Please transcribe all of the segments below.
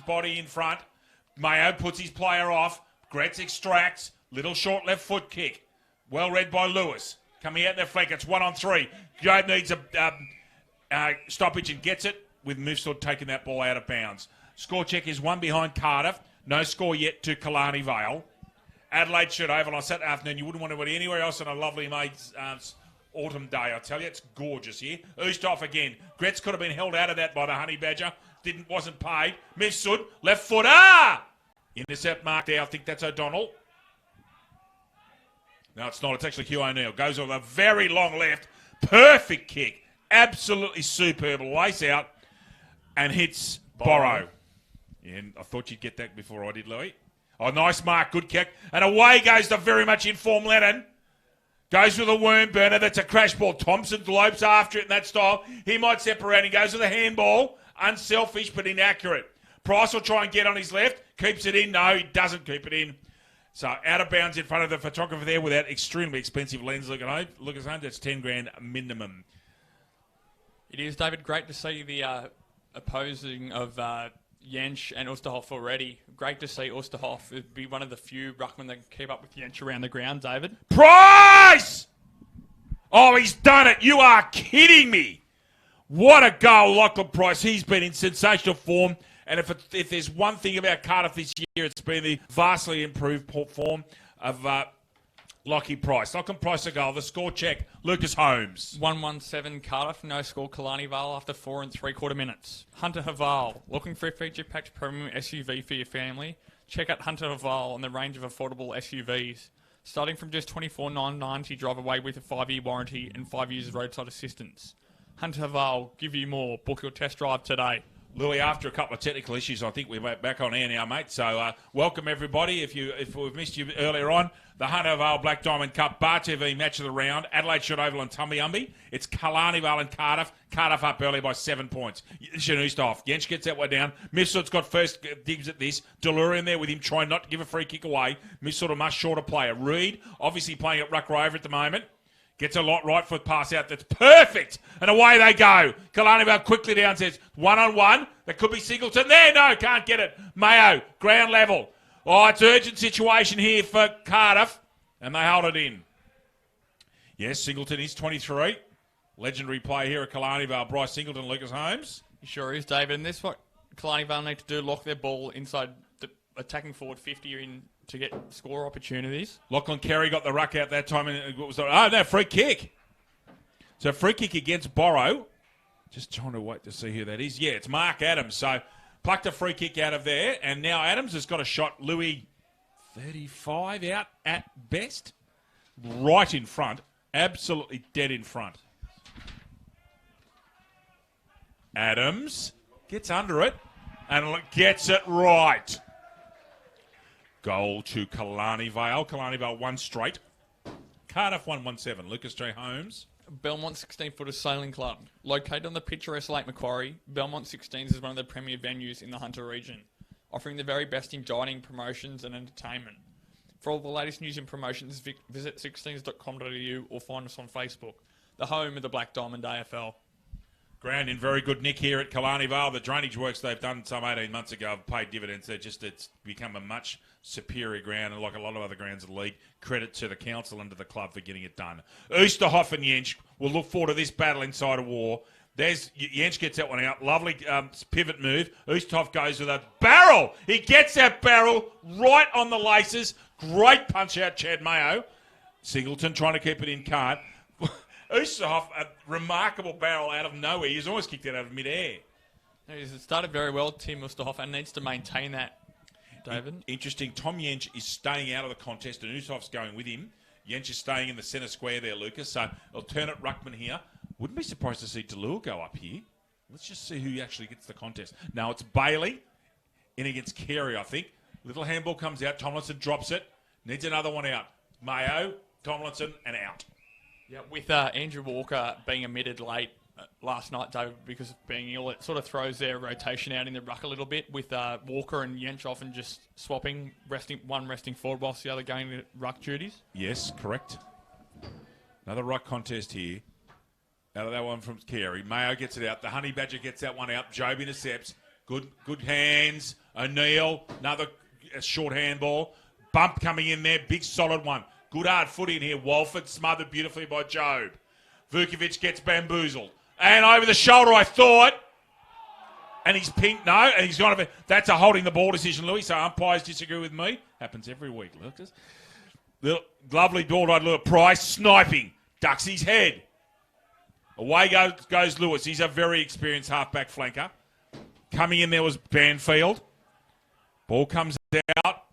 body in front. Mayo puts his player off. Gretz extracts. Little short left foot kick. Well read by Lewis. Coming out their flank. It's 1 on 3. Jobe needs a stoppage and gets it with Mifsud taking that ball out of bounds. Score check is 1 behind Cardiff. No score yet to Killarney Vale. Adelaide should over on Saturday afternoon. You wouldn't want to be anywhere else on a lovely mate's autumn day. I tell you, it's gorgeous here. Oosthoff again. Gretz could have been held out of that by the Honey Badger. Wasn't paid. Mifsud, left foot. Intercept mark there. I think that's O'Donnell. No, it's not. It's actually Hugh O'Neill. Goes with a very long left. Perfect kick. Absolutely superb. Lace out and hits Borrow. Yeah, I thought you'd get that before I did, Louis. Oh, nice mark. Good kick. And away goes the very much informed Lennon. Goes with a worm burner. That's a crash ball. Thompson lopes after it in that style. He might step around. He goes with a handball. Unselfish but inaccurate. Price will try and get on his left. Keeps it in. No, he doesn't keep it in. So out of bounds in front of the photographer there with that extremely expensive lens. Look at home. That's 10 grand minimum. It is, David. Great to see the opposing of Jensch and Osterhoff already. Great to see Osterhoff be one of the few ruckmen that can keep up with Jensch around the ground, David. Price! Oh, he's done it. You are kidding me. What a goal, Lachlan Price. He's been in sensational form. And if there's one thing about Cardiff this year, it's been the vastly improved form of Lockie Price. Lachlan Price a goal. The score check, Lucas Holmes. 1-1-7 Cardiff. No score Killarney Vale after 4 3/4 minutes. Hunter Haval. Looking for a feature-packed premium SUV for your family? Check out Hunter Haval and the range of affordable SUVs. Starting from just $24,990, drive away with a 5-year warranty and 5 years of roadside assistance. Hunter Haval, give you more. Book your test drive today. Louis, after a couple of technical issues, I think we're back on air now, mate. So welcome everybody. If we've missed you earlier on, the Hunter Vale Black Diamond Cup Bar TV match of the round. Adelaide Shoot Oval and Tumby. It's Killarney Vale and Cardiff. Cardiff up early by 7 points. Oosthoff. Jensch gets that one down. Mifsud's got first digs at this. Delura in there with him trying not to give a free kick away. Mifsud a much shorter player. Reed, obviously playing at Ruck Rover at the moment. Gets a lot right foot pass out. That's perfect. And away they go. Killarney Vale quickly down, says 1-on-1. That could be Singleton. There, no, can't get it. Mayo, ground level. Oh, it's urgent situation here for Cardiff. And they hold it in. Yes, Singleton is 23. Legendary play here at Killarney Vale. Bryce Singleton, Lucas Holmes. He sure is, David. And this is what Killarney Vale need to do. Lock their ball inside the attacking forward 50 in to get score opportunities. Lachlan Carey got the ruck out that time. And it was free kick. So free kick against Borrow. Just trying to wait to see who that is. Yeah, it's Mark Adams. So plucked a free kick out of there. And now Adams has got a shot. Louis, 35 out at best. Right in front. Absolutely dead in front. Adams gets under it and gets it right. Goal to Killarney Vale. Killarney Vale 1 straight. Cardiff 1-1-7. Lucas J. Holmes. Belmont 16-footer Sailing Club. Located on the picturesque Lake Macquarie, Belmont 16s is one of the premier venues in the Hunter region, offering the very best in dining, promotions and entertainment. For all the latest news and promotions, visit 16s.com.au or find us on Facebook, the home of the Black Diamond AFL. Ground in very good nick here at Killarney Vale. The drainage works they've done some 18 months ago have paid dividends. It's become a much superior ground, and like a lot of other grounds in the league, credit to the council and to the club for getting it done. Osterhoff and Jensch will look forward to this battle inside a war. There's Jensch gets that one out. Lovely pivot move. Oosthoff goes with a barrel. He gets that barrel right on the laces. Great punch out, Chad Mayo. Singleton trying to keep it in, can't. Oosthoff, a remarkable barrel out of nowhere. He's almost kicked it out of midair. He's started very well, Tim Oosthoff, and needs to maintain that, David. Interesting. Tom Jensch is staying out of the contest, and Oosthoff's going with him. Jensch is staying in the centre square there, Lucas. So alternate ruckman here. Wouldn't be surprised to see Delua go up here. Let's just see who actually gets the contest. Now it's Bailey in against Carey, I think. Little handball comes out. Tomlinson drops it. Needs another one out. Mayo, Tomlinson, and out. Yeah, with Andrew Walker being omitted late last night, David, because of being ill, it sort of throws their rotation out in the ruck a little bit, with Walker and Jensch often just swapping, one resting forward whilst the other going to ruck duties. Yes, correct. Another ruck contest here. Out of that one from Carey. Mayo gets it out. The Honey Badger gets that one out. Jobe intercepts. Good hands. O'Neill, another short handball. Bump coming in there, big solid one. Good hard footy in here. Walford smothered beautifully by Jobe. Vukovic gets bamboozled. And over the shoulder, I thought. And he's pink, no. And he's gone. That's a holding the ball decision, Louis. So umpires disagree with me. Happens every week, Lucas. The lovely ball-eyed Lewis Price sniping. Ducks his head. Away goes Lewis. He's a very experienced halfback flanker. Coming in there was Banfield. Ball comes out.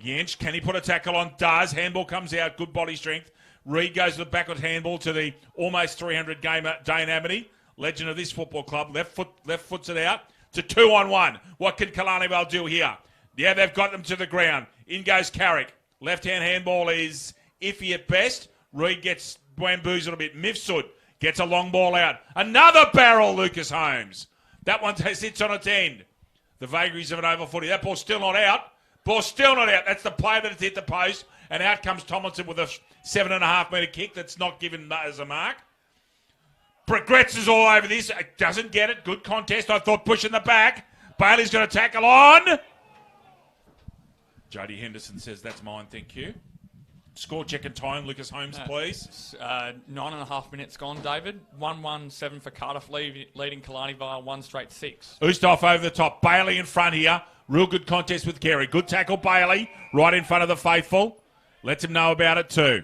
Yench, can he put a tackle on? Does. Handball comes out. Good body strength. Reid goes to the backward handball to the almost 300 gamer Dane Amity, legend of this football club. Left foots it out to 2-on-1. What can Killarney Vale do here? Yeah, they've got them to the ground. In goes Carrick. Left-hand handball is iffy at best. Reid gets bamboozled a bit. Mifsud gets a long ball out. Another barrel, Lucas Holmes. That one sits on its end. The vagaries of an oval footy. That ball's still not out. Ball's still not out. That's the play that it's hit the post. And out comes Tomlinson with a 7.5 metre kick that's not given as a mark. Gretz is all over this. Doesn't get it. Good contest. I thought pushing the back. Bailey's going to tackle on. Jody Henderson says that's mine. Thank you. Score check and time, Lucas Holmes, please. 9.5 minutes gone, David. 1-1-7 for Cardiff, leading Killarney Vale 1 straight 6. Ustaff over the top. Bailey in front here. Real good contest with Carey. Good tackle, Bailey. Right in front of the faithful. Lets him know about it too.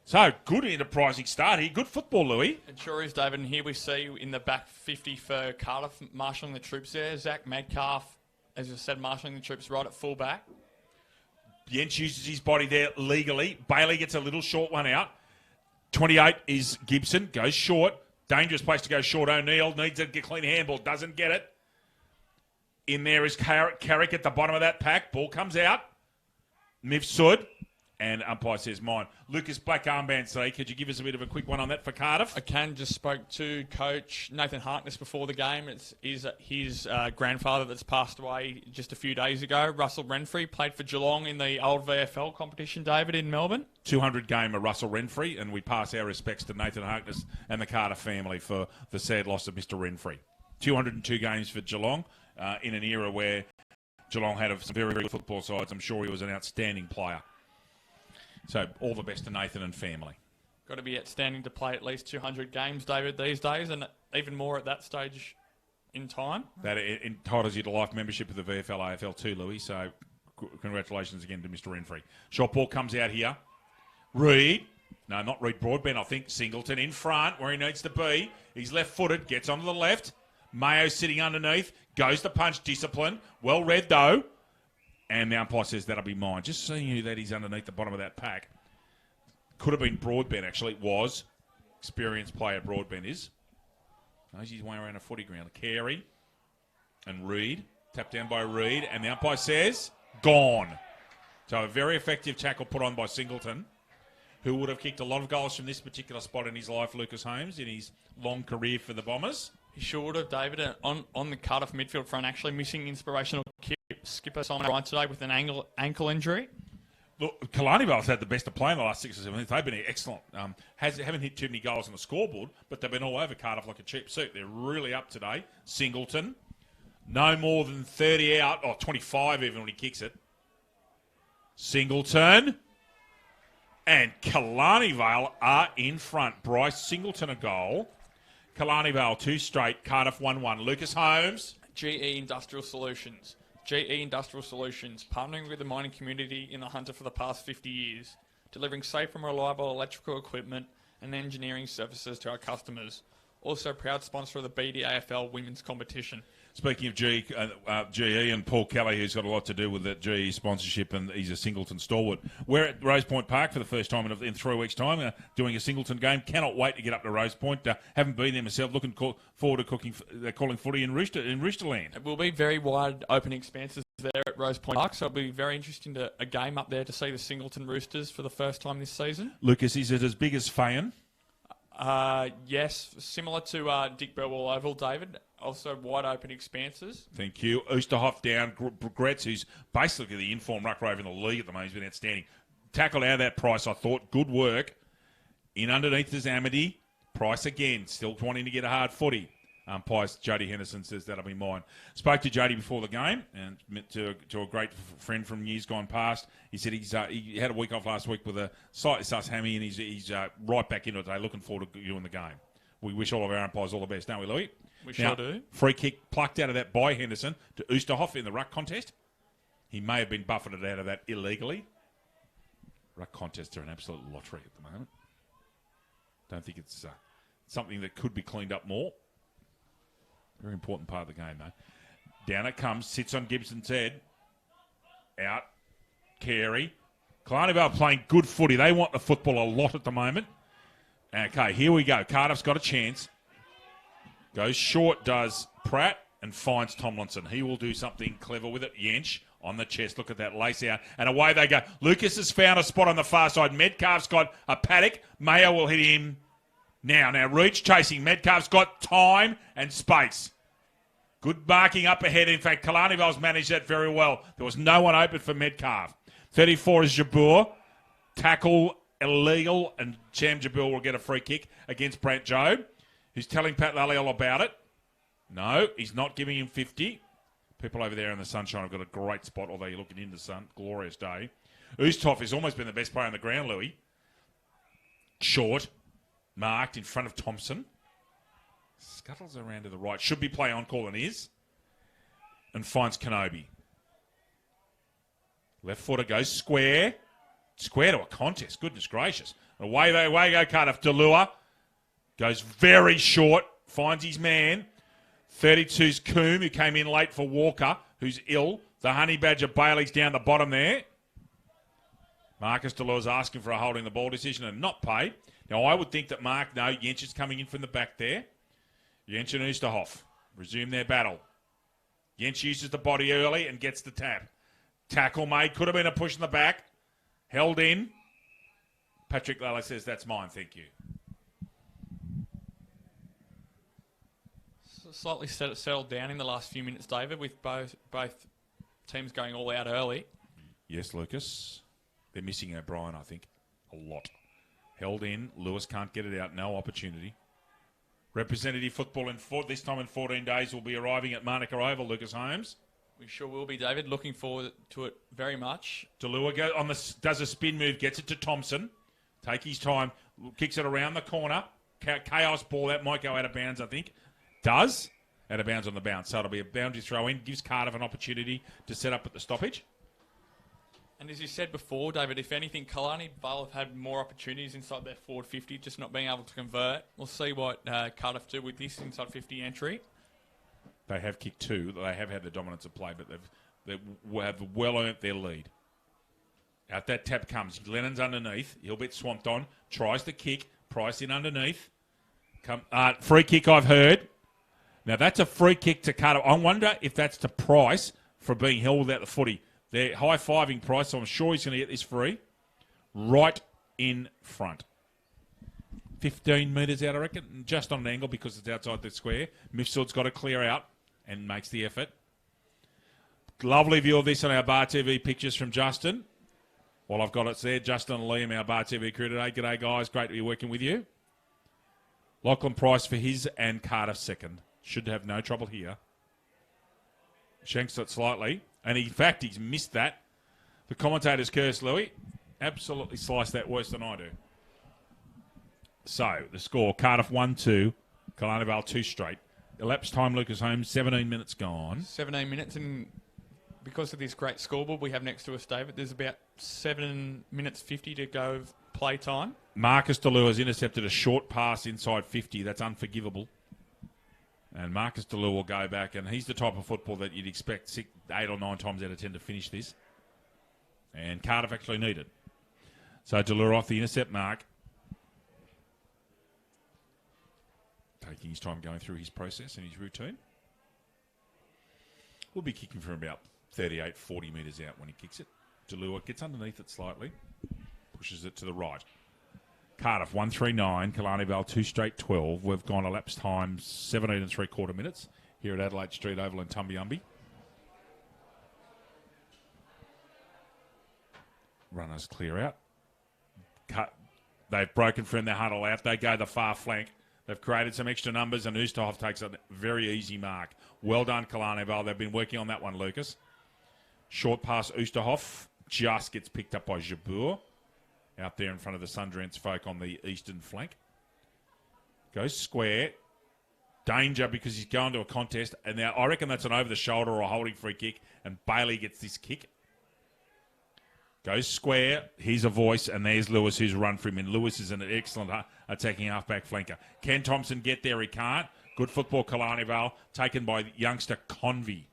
So, good enterprising start here. Good football, Louis. It sure is, David. And here we see in the back 50 for Cardiff, marshalling the troops there. Zach Metcalf, as I said, marshalling the troops right at fullback. Jens uses his body there legally. Bailey gets a little short one out. 28 is Gibson. Goes short. Dangerous place to go short. O'Neill needs a clean handball. Doesn't get it. In there is Carrick at the bottom of that pack. Ball comes out. Mifsud. And umpire says mine. Lucas, black armband today. Could you give us a bit of a quick one on that for Cardiff? I just spoke to Coach Nathan Harkness before the game. It's his grandfather that's passed away just a few days ago. Russell Renfrey played for Geelong in the old VFL competition, David, in Melbourne. 200 gamer Russell Renfrey, and we pass our respects to Nathan Harkness and the Cardiff family for the sad loss of Mr. Renfrey. 202 games for Geelong in an era where Geelong had some very, very good football sides. I'm sure he was an outstanding player. So all the best to Nathan and family. Got to be outstanding to play at least 200 games, David, these days, and even more at that stage in time. That entitles you to life membership of the VFL AFL too, Louis. So congratulations again to Mr. Renfrey. Short ball comes out here. Reid. No, not Reid Broadbent, I think. Singleton in front where he needs to be. He's left-footed. Gets onto the left. Mayo sitting underneath. Goes to punch. Discipline. Well read, though. And the umpire says that'll be mine. Just seeing who that is underneath the bottom of that pack. Could have been Broadbent, actually. It was. Experienced player Broadbent is. Knows his way around a footy ground. Carey and Reid. Tapped down by Reid. And the umpire says, gone. So a very effective tackle put on by Singleton, who would have kicked a lot of goals from this particular spot in his life, Lucas Holmes, in his long career for the Bombers. He sure would have, David. On the Cardiff midfield front, actually missing inspirational skipper Simon Bryant today with an ankle injury. Look, Killarney Vale's had the best of play in the last 6 or 7 minutes. They've been excellent. Haven't hit too many goals on the scoreboard, but they've been all over Cardiff like a cheap suit. They're really up today. Singleton, no more than 30 out, or 25 even when he kicks it. Singleton. And Killarney Vale are in front. Bryce Singleton a goal. Killarney Vale 2 straight. Cardiff 1-1. Lucas Holmes. GE Industrial Solutions. GE Industrial Solutions, partnering with the mining community in the Hunter for the past 50 years, delivering safe and reliable electrical equipment and engineering services to our customers. Also proud sponsor of the BDAFL Women's Competition. Speaking of GE and Paul Kelly, who's got a lot to do with that GE sponsorship, and he's a Singleton stalwart. We're at Rose Point Park for the first time in 3 weeks' time, doing a Singleton game. Cannot wait to get up to Rose Point. Haven't been there myself. Looking forward to calling footy in Roosterland. It will be very wide open expanses there at Rose Point Park, so it'll be very interesting a game up there to see the Singleton Roosters for the first time this season. Lucas, is it as big as Fayon? Yes, similar to Dick Burwell Oval, David. Also wide open expanses. Thank you. Oosterhoff down. Gretz, who's basically the informed ruck rover in the league at the moment. He's been outstanding. Tackled out of that Price, I thought. Good work. In underneath is Amity. Price again, still wanting to get a hard footy. Umpires Jody Henderson says that'll be mine. Spoke to Jody before the game and to a great friend from years gone past. He said he had a week off last week with a slightly sus hammy, and he's right back into it today. Looking forward to doing the game. We wish all of our umpires all the best, don't we, Louis? We sure do. Free kick plucked out of that by Henderson to Oosterhoff in the ruck contest. He may have been buffeted out of that illegally. Ruck contests are an absolute lottery at the moment. Don't think it's something that could be cleaned up more. Very important part of the game, though. Down it comes, sits on Gibson's head. Out. Carey. Killarney Vale playing good footy. They want the football a lot at the moment. Okay, here we go. Cardiff's got a chance. Goes short, does Pratt, and finds Tomlinson. He will do something clever with it. Yench on the chest. Look at that lace out. And away they go. Lucas has found a spot on the far side. Metcalf's got a paddock. Mayo will hit him now. Now, Reach chasing. Metcalf's got time and space. Good marking up ahead. In fact, Killarney Vale's managed that very well. There was no one open for Metcalf. 34 is Jabeur. Tackle illegal, and Cham Jabeur will get a free kick against Brant Jobe, who's telling Pat Lally all about it. No, he's not giving him 50. People over there in the sunshine have got a great spot, although you're looking in the sun. Glorious day. Oosterhoff has almost been the best player on the ground, Louis. Short. Marked in front of Thompson. Scuttles around to the right. Should be play on call and is. And finds Kenobi. Left footer goes square. Square to a contest. Goodness gracious. Away go Cardiff. Delua goes very short. Finds his man. 32's Coombe, who came in late for Walker, who's ill. The Honey Badger Bailey's down the bottom there. Marcus Delua's asking for a holding the ball decision and not paid. Now, I would think that Yench is coming in from the back there. Yench and Oosterhoff resume their battle. Yench uses the body early and gets the tap. Tackle made. Could have been a push in the back. Held in. Patrick Lally says, that's mine, thank you. Slightly settled down in the last few minutes, David, with both teams going all out early. Yes, Lucas. They're missing O'Brien, I think, a lot. Held in. Lewis can't get it out. No opportunity. Representative football this time in 14 days will be arriving at Manuka Oval, Lucas Holmes. We sure will be, David. Looking forward to it very much. Delua does a spin move, gets it to Thompson. Take his time. Kicks it around the corner. Chaos ball. That might go out of bounds, I think. Does. Out of bounds on the bounce. So it'll be a boundary throw in. Gives Cardiff an opportunity to set up at the stoppage. And as you said before, David, if anything, Killarney Vale have had more opportunities inside their forward 50, just not being able to convert. We'll see what Cardiff do with this inside 50 entry. They have kicked two. They have had the dominance of play, but they have well earned their lead. Out that tap comes. Lennon's underneath. He'll get swamped on. Tries the kick. Price in underneath. Free kick, I've heard. Now, that's a free kick to Cardiff. I wonder if that's to Price for being held without the footy. They're high-fiving Price, so I'm sure he's going to get this free. Right in front. 15 metres out, I reckon. Just on an angle because it's outside the square. Mifsud's got to clear out and makes the effort. Lovely view of this on our Bar TV pictures from Justin. While I've got it there, Justin and Liam, our Bar TV crew today. G'day, guys. Great to be working with you. Lachlan Price for his and Cardiff second. Should have no trouble here. Shanks it slightly. And in fact, he's missed that. The commentator's curse, Louis. Absolutely sliced that worse than I do. So, the score, Cardiff 1-2, Killarney Vale 2 straight. Elapsed time, Lucas Holmes, 17 minutes gone. 17 minutes, and because of this great scoreboard we have next to us, David, there's about 7 minutes 50 to go of play time. Marcus Delua has intercepted a short pass inside 50. That's unforgivable. And Marcus Delua will go back, and he's the type of football that you'd expect 8 or 9 times out of 10 to finish this. And Cardiff actually need it. So Delua off the intercept mark. Taking his time going through his process and his routine. We'll be kicking from about 38, 40 metres out when he kicks it. Delua gets underneath it slightly. Pushes it to the right. Cardiff 1-3-9, Killarney Vale 2 straight 12. We've gone elapsed time 17 and 3/4 minutes here at Adelaide Street Oval in Tumbiumbi. Runners clear out. They've broken from their huddle out. They go the far flank. They've created some extra numbers, and Oosterhoff takes a very easy mark. Well done, Killarney Vale. They've been working on that one, Lucas. Short pass, Oosterhoff just gets picked up by Jabeur out there in front of the Sundance folk on the eastern flank. Goes square. Danger because he's going to a contest. And now I reckon that's an over-the-shoulder or a holding free kick. And Bailey gets this kick. Goes square. Here's a voice. And there's Lewis who's run for him. And Lewis is an excellent attacking halfback flanker. Can Thompson get there? He can't. Good football, Killarney Vale. Taken by youngster Convey.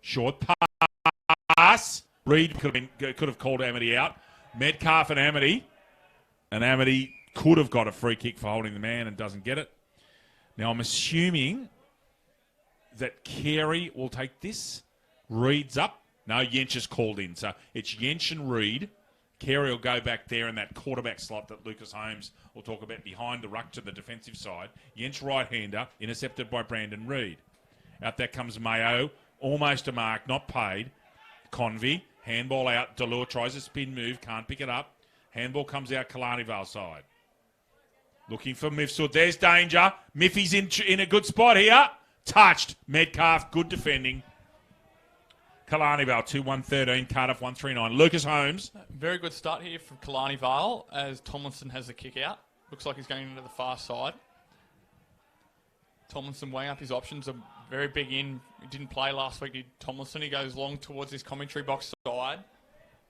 Short pass. Reed could have called Amity out. Metcalf and Amity. And Amity could have got a free kick for holding the man and doesn't get it. Now, I'm assuming that Carey will take this. Reed's up. No, Jensch is called in. So it's Jensch and Reed. Carey will go back there in that quarterback slot that Lucas Holmes will talk about behind the ruck to the defensive side. Jensch right-hander, intercepted by Brandon Reed. Out there comes Mayo. Almost a mark, not paid. Convey, handball out. Delure tries a spin move, can't pick it up. Handball comes out Killarney Vale side. Looking for Mifsud. There's danger. Miffy's in a good spot here. Touched. Metcalf, good defending. Killarney Vale, 2-1-13. Cardiff, 1-3-9. Lucas Holmes. Very good start here from Killarney Vale as Tomlinson has the kick out. Looks like he's going into the far side. Tomlinson weighing up his options. A very big in. He didn't play last week. Tomlinson, he goes long towards his commentary box side.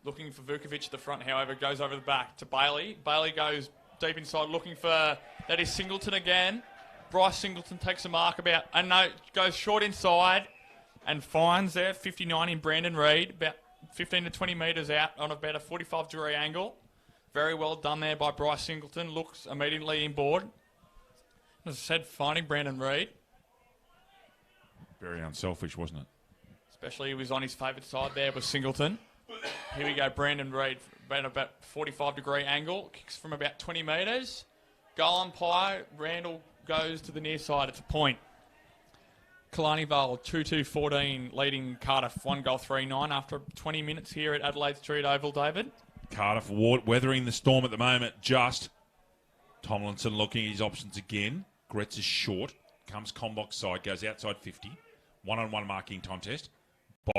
Looking for Vukovic at the front, however, goes over the back to Bailey. Bailey goes deep inside, looking for, that is Singleton again. Bryce Singleton takes a mark about, and no, goes short inside and finds there 59 in Brandon Reed, about 15 to 20 metres out on about a 45-degree angle. Very well done there by Bryce Singleton. Looks immediately inboard. As I said, finding Brandon Reed. Very unselfish, wasn't it? Especially he was on his favourite side there with Singleton. Here we go, Brandon Reed, about 45-degree angle, kicks from about 20 metres. Goal umpire, Randall goes to the near side. It's a point. Killarney Vale, 2-2-14, leading Cardiff, 1-3-9 after 20 minutes here at Adelaide Street Oval, David. Cardiff weathering the storm at the moment, just. Tomlinson looking at his options again. Gretz is short. Comes Combox side, goes outside 50. One-on-one marking contest.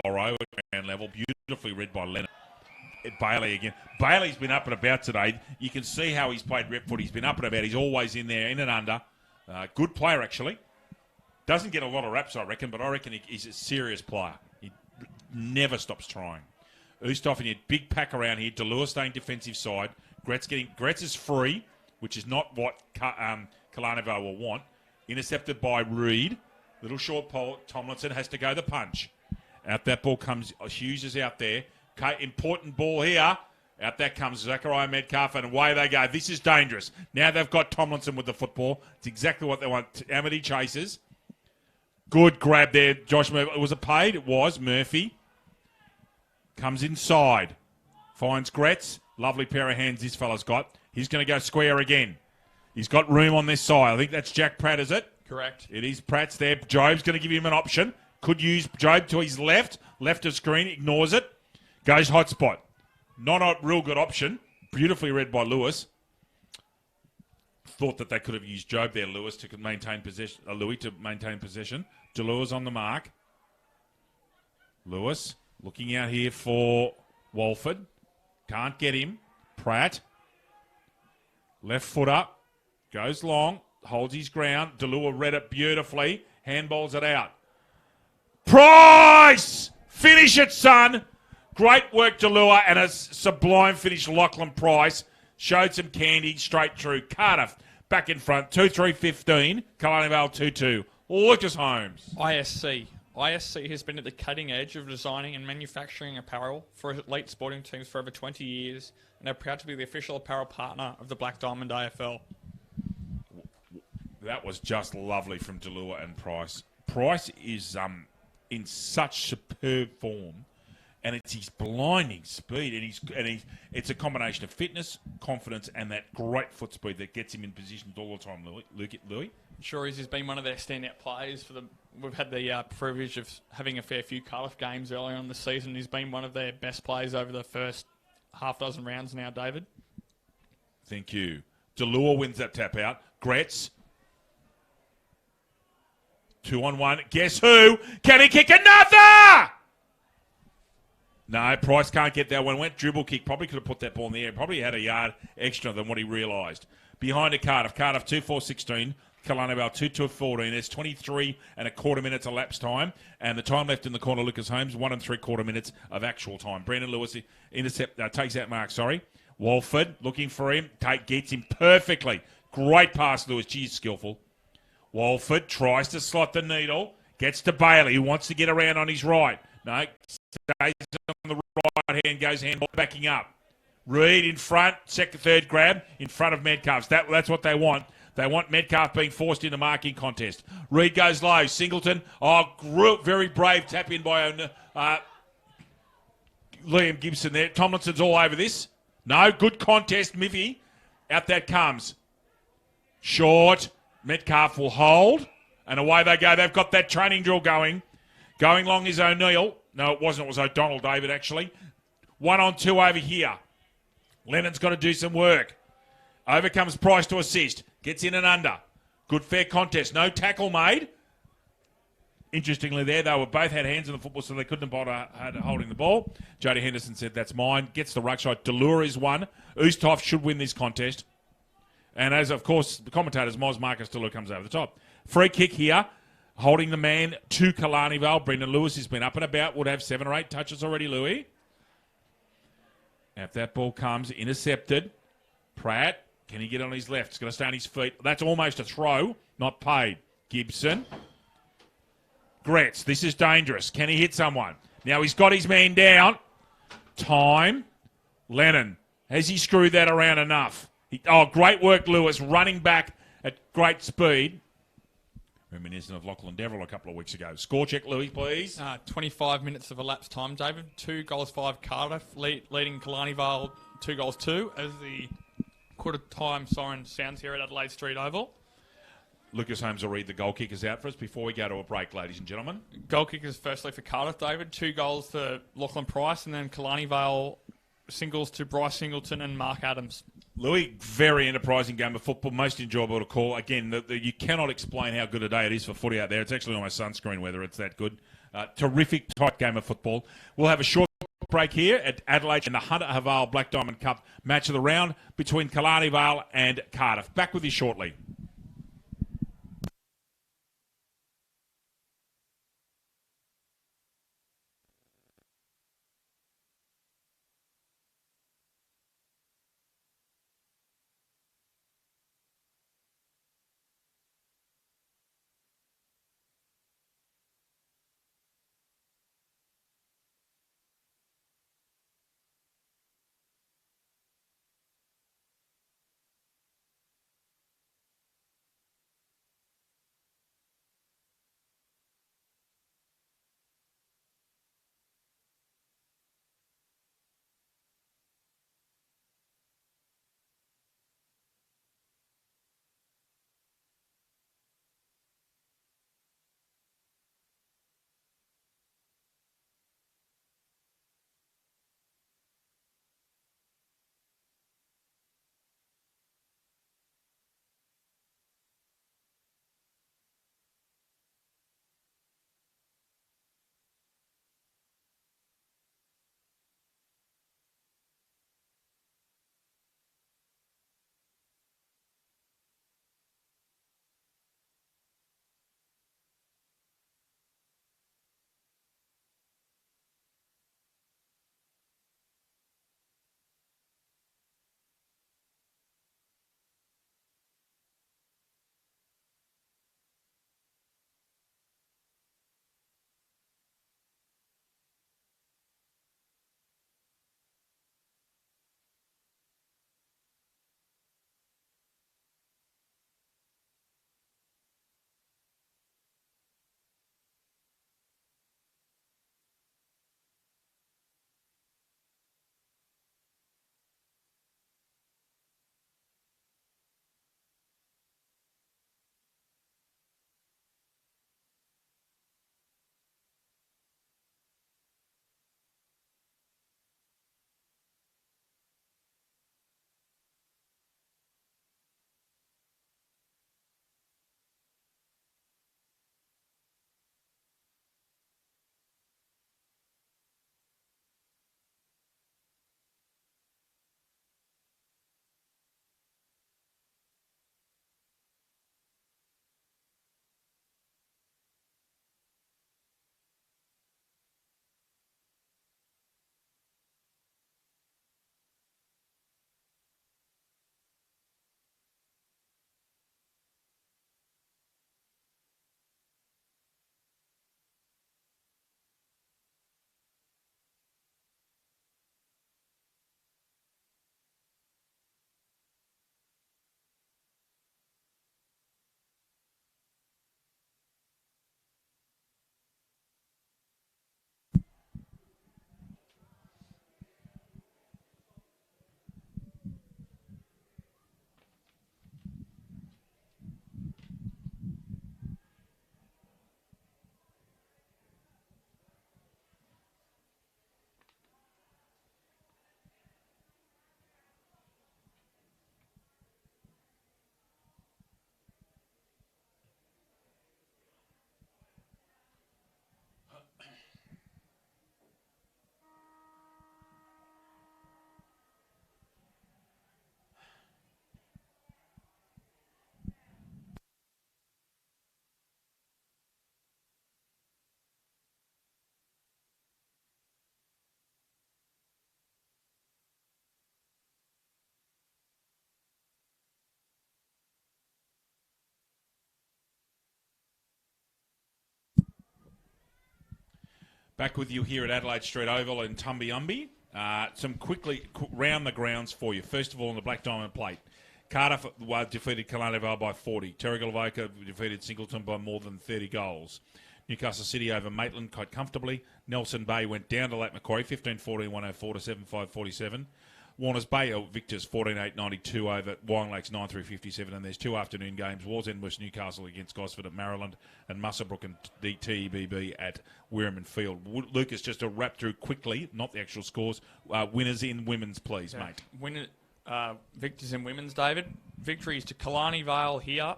Borrow at ground level, beautifully read by Leonard. Bailey again. Bailey's been up and about today. You can see how he's played rep foot. He's been up and about. He's always in there, in and under. Good player, actually. Doesn't get a lot of raps, I reckon, but I reckon he's a serious player. He never stops trying. Oosterhoff in a big pack around here. Delure staying defensive side. Gretz is free, which is not what Killarney Vale will want. Intercepted by Reed. Little short pole. Tomlinson has to go the punch. Out that ball comes, Hughes is out there. Okay, important ball here. Out that comes Zachariah Metcalf, and away they go. This is dangerous. Now they've got Tomlinson with the football. It's exactly what they want. Amity chases. Good grab there, Josh Murphy. Was it paid? It was. Murphy comes inside. Finds Gretz. Lovely pair of hands this fella's got. He's going to go square again. He's got room on this side. I think that's Jack Pratt, is it? Correct. It is Pratt's there. Job's going to give him an option. Could use Job to his left. Left of screen. Ignores it. Goes hot spot. Not a real good option. Beautifully read by Lewis. Thought that they could have used Job there, Lewis, to maintain possession. Louis to maintain possession. Delure's on the mark. Lewis looking out here for Walford. Can't get him. Pratt. Left foot up. Goes long. Holds his ground. Delure read it beautifully. Handballs it out. Price! Finish it, son! Great work, Delure, and a sublime finish, Lachlan Price. Showed some candy straight through. Cardiff back in front. 2-3-15. Killarney Vale 2-2. Lucas Holmes. ISC. ISC has been at the cutting edge of designing and manufacturing apparel for elite sporting teams for over 20 years, and are proud to be the official apparel partner of the Black Diamond AFL. That was just lovely from Delure and Price. Price is in such superb form, and it's his blinding speed, and it's a combination of fitness, confidence, and that great foot speed that gets him in positions all the time. Louis? Sure, he's been one of their standout players for them. We've had the privilege of having a fair few Cardiff games earlier on the season. He's been one of their best players over the first half dozen rounds now, David. Thank you. Delure wins that tap out. Gretz 2-on-1. Guess who? Can he kick another? No, Price can't get that one. Went dribble kick. Probably could have put that ball in the air. Probably had a yard extra than what he realised. Behind it, Cardiff. Cardiff 2-4-16. Killarney Vale 2-2-14. There's 23 and a quarter minutes elapsed time. And the time left in the corner, Lucas Holmes, 1 3/4 minutes of actual time. Brandon Lewis takes that mark, Walford looking for him. Gets him perfectly. Great pass, Lewis. Geez, skillful. Walford tries to slot the needle. Gets to Bailey, who wants to get around on his right. No, stays on the right hand, goes handball, backing up. Reed in front, third grab, in front of Metcalf. That's what they want. They want Metcalf being forced into marking contest. Reed goes low. Singleton, very brave tap in by Liam Gibson there. Tomlinson's all over this. No, good contest, Miffy. Out that comes. Short. Metcalf will hold. And away they go. They've got that training drill going. Going long is O'Neill. No, it wasn't. It was O'Donnell, David, actually. 1-on-2 over here. Lennon's got to do some work. Over comes Price to assist. Gets in and under. Good fair contest. No tackle made. Interestingly there, they were both had hands on the football, so they couldn't have had holding the ball. Jody Henderson said, that's mine. Gets the ruck shot. Delure is one. Usthoff should win this contest. And as, of course, the commentators, Moz Marcus Delure comes over the top. Free kick here. Holding the man to Killarney Vale. Brendan Lewis has been up and about. Would have 7 or 8 touches already, Louis. If that ball comes, intercepted. Pratt, can he get on his left? He's going to stay on his feet. That's almost a throw, not paid. Gibson. Gretz, this is dangerous. Can he hit someone? Now he's got his man down. Time. Lennon. Has he screwed that around enough? Great work, Lewis, running back at great speed. Reminiscent of Lachlan Deverell a couple of weeks ago. Score check, Louis, please. 25 minutes of elapsed time, David. 2 goals, 5 Cardiff, leading Killarney Vale 2 goals, 2 as the quarter time siren sounds here at Adelaide Street Oval. Lucas Holmes will read the goal kickers out for us before we go to a break, ladies and gentlemen. Goal kickers firstly for Cardiff, David. 2 goals for Lachlan Price, and then Killarney Vale singles to Bryce Singleton and Mark Adams. Louis, very enterprising game of football, most enjoyable to call. Again, you cannot explain how good a day it is for footy out there. It's actually on my sunscreen whether it's that good. Terrific, tight game of football. We'll have a short break here at Adelaide in the Hunter Vale Black Diamond Cup match of the round between Killarney Vale and Cardiff. Back with you shortly. Back with you here at Adelaide Street Oval in Tumbiumbi. Some quickly round the grounds for you. First of all, on the Black Diamond Plate. Cardiff defeated Killarney Vale by 40. Terrigal defeated Singleton by more than 30 goals. Newcastle City over Maitland quite comfortably. Nelson Bay went down to Lake Macquarie, 15-14, 104 to 7-5-47. Warners Bay Victors 14-8-92 over Wyong Lakes 9-3-57, and there's two afternoon games: Wallsend West Newcastle against Gosford at Maryland, and Muswellbrook and TEBB at Weirman Field. Lucas, just to wrap through quickly, not the actual scores, winners in women's, please, mate. Victors in women's, David. Victories to Killarney Vale here,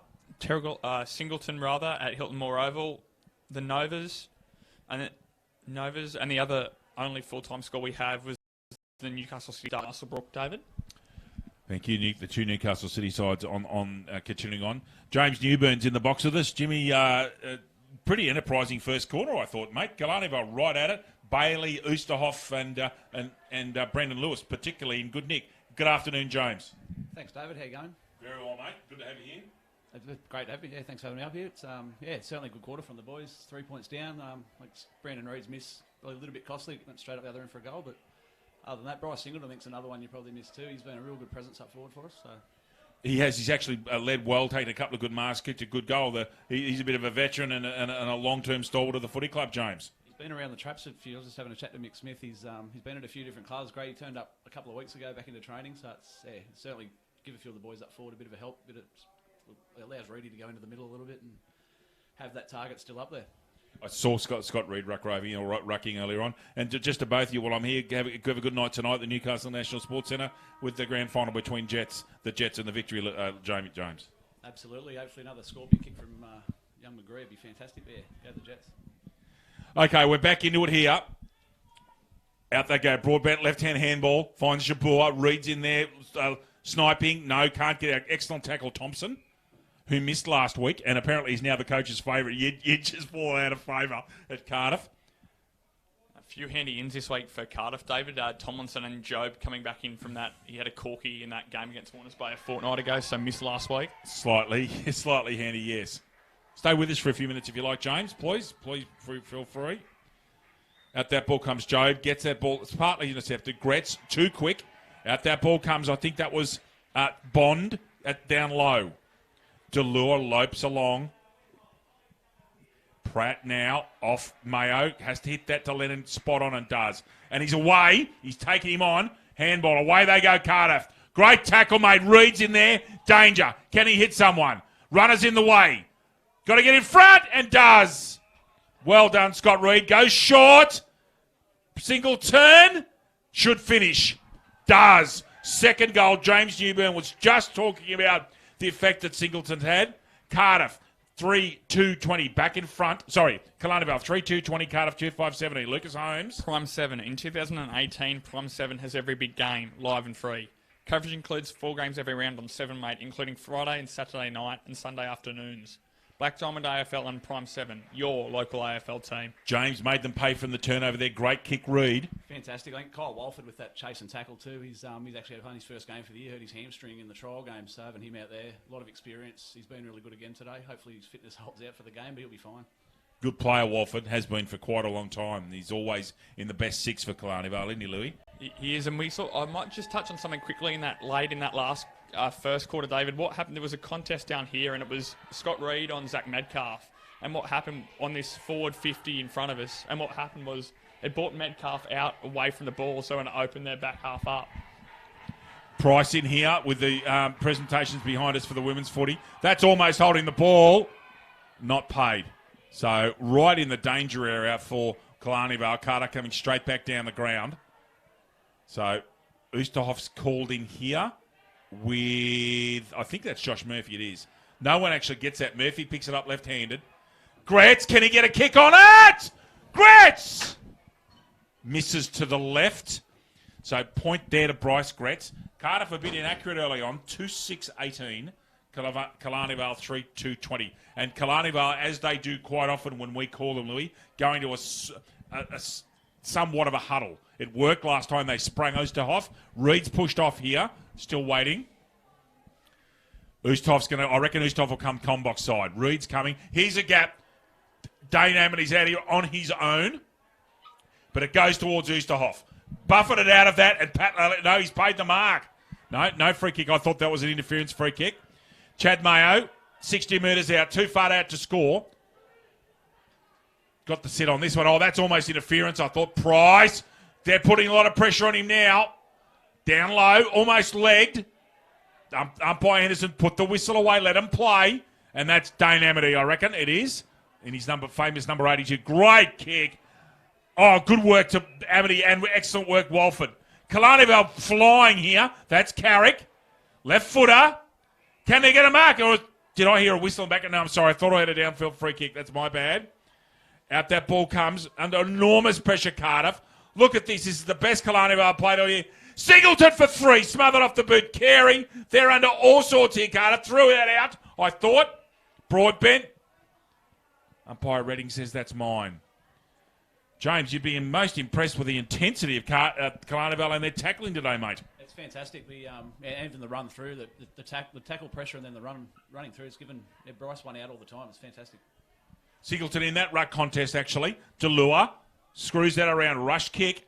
Singleton rather at Hilton Moore Oval, the Novas, and the other only full-time score we have was the Newcastle City Muswellbrook, David. Thank you, Nick. The two Newcastle City sides continuing on. James Newburn's in the box with us. Jimmy, pretty enterprising first quarter, I thought, mate. Killarney Vale right at it. Bailey, Oosterhoff, and Brendan Lewis, particularly in good nick. Good afternoon, James. Thanks, David. How you going? Very well, mate. Good to have you here. Great to have you. Yeah, thanks for having me up here. It's certainly a good quarter from the boys. 3 points down. Like Brandon Reed's miss, a little bit costly. Went straight up the other end for a goal, but other than that, Bryce Singleton, I think, is another one you probably missed too. He's been a real good presence up forward for us. So. He has. He's actually led well, taken a couple of good marks, kicked a good goal. He's a bit of a veteran and a long-term stalwart of the footy club, James. He's been around the traps a few. I was just having a chat to Mick Smith. He's been at a few different clubs. Great. He turned up a couple of weeks ago back into training. So it's certainly give a few of the boys up forward a bit of a help. It allows Reedy to go into the middle a little bit and have that target still up there. I saw Scott Reed rucking earlier on. And just to both of you, while I'm here, have a good night tonight at the Newcastle National Sports Centre with the grand final between the Jets and the Victory, James. Absolutely. Hopefully another scorpion kick from young McGree would be fantastic there. Go the Jets. Okay, we're back into it here. Out they go. Broadbent left-hand handball. Finds Jabur. Reed's in there. Sniping. No, can't get out. Excellent tackle, Thompson, who missed last week, and apparently he's now the coach's favourite. You'd just fallen out of favour at Cardiff. A few handy ins this week for Cardiff, David. Tomlinson and Job coming back in from that. He had a corky in that game against Warners Bay a fortnight ago, so missed last week. Slightly handy, yes. Stay with us for a few minutes if you like, James. Please feel free. Out that ball comes Job, gets that ball. It's partly intercepted. Gretz, too quick. Out that ball comes, I think that was Bond down low. Delure lopes along. Pratt now off Mayo. Has to hit that to Lennon spot on and does. And he's away. He's taking him on. Handball. Away they go, Cardiff. Great tackle, mate. Reed's in there. Danger. Can he hit someone? Runner's in the way. Got to get in front and does. Well done, Scott Reed. Goes short. Single turn. Should finish. Does. Second goal. James Newburn was just talking about the effect that Singleton had. Cardiff, 3-2-20, back in front. Sorry, Killarney Vale, 3-2-20, Cardiff, 2-5-17. Lucas Holmes. Prime 7. In 2018, Prime 7 has every big game, live and free. Coverage includes 4 games every round on 7, mate, including Friday and Saturday night and Sunday afternoons. Black Diamond AFL and Prime 7, your local AFL team. James made them pay from the turnover there. Great kick, Reed. Fantastic. I think Kyle Walford with that chase and tackle too. He's actually had his first game for the year. Hurt his hamstring in the trial game, so having him out there, a lot of experience. He's been really good again today. Hopefully his fitness holds out for the game, but he'll be fine. Good player, Walford. Has been for quite a long time. He's always in the best 6 for Killarney Vale, isn't he, Louis? He is, and I might just touch on something quickly in that last first quarter, David. What happened? There was a contest down here, and it was Scott Reed on Zach Metcalf. And what happened on this forward 50 in front of us? And what happened was it brought Metcalf out away from the ball, so when it opened their back half up. Price in here with the presentations behind us for the women's footy. That's almost holding the ball. Not paid. So right in the danger area for Killarney Vale. Carter coming straight back down the ground. So Oosterhoff's called in here with, I think that's Josh Murphy, it is. No one actually gets that. Murphy picks it up left-handed. Gretz, can he get a kick on it? Gretz! Misses to the left. So point there to Bryce Gretz. Cardiff a bit inaccurate early on. 2-6-18. Killarney Vale 3-2-20. And Killarney Vale, as they do quite often when we call them, Louis, going to a somewhat of a huddle. It worked last time they sprang Oosterhoff. Reed's pushed off here. Still waiting. I reckon Oosterhoff will come combox side. Reed's coming. Here's a gap. Dane Amity out here on his own. but it goes towards Oosterhoff. Buffeted out of that, and Pat, no, he's paid the mark. No free kick. I thought that was an interference free kick. Chad Mayo, 60 metres out, too far out to score. Got the sit on this one. Oh, that's almost interference. I thought Price. They're putting a lot of pressure on him now. Down low, almost legged. Umpire Henderson put the whistle away, let him play. And that's Dane Amity, I reckon. It is. In his famous number 82. Great kick. Oh, good work to Amity and excellent work, Walford. Killarney Vale flying here. That's Carrick. Left footer. Can they get a mark? Or did I hear a whistle back? No, I'm sorry. I thought I had a downfield free kick. That's my bad. Out that ball comes under enormous pressure, Cardiff. Look at this. This is the best Killarney Vale played all year. Singleton for 3. Smothered off the boot. Carey. They're under all sorts here, Cardiff. Threw that out. I thought. Broadbent. Umpire Redding says that's mine. James, you'd be most impressed with the intensity of Killarney Vale and their tackling today, mate. It's fantastic. Even the run through, the tackle pressure and then the running through, it's given Bryce one out all the time. It's fantastic. Singleton in that ruck contest, actually. Delua screws that around. Rush kick.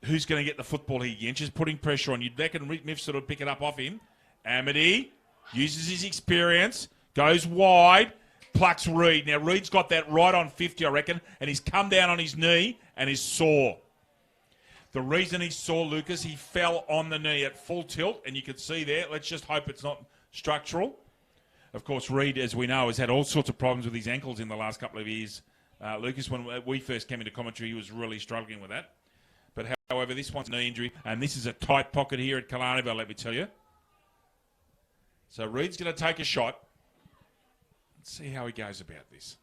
Who's going to get the football here? Yench is putting pressure on. You'd reckon Mifsud would pick it up off him. Amity uses his experience. Goes wide. Plucks Reed. Now, Reed's got that right on 50, I reckon, and he's come down on his knee and is sore. The reason he's sore, Lucas, he fell on the knee at full tilt, and you can see there. Let's just hope it's not structural. Of course, Reed, as we know, has had all sorts of problems with his ankles in the last couple of years. Lucas, when we first came into commentary, he was really struggling with that. But however, this one's a knee injury, and this is a tight pocket here at Killarney Vale, let me tell you. So Reed's going to take a shot. Let's see how he goes about this.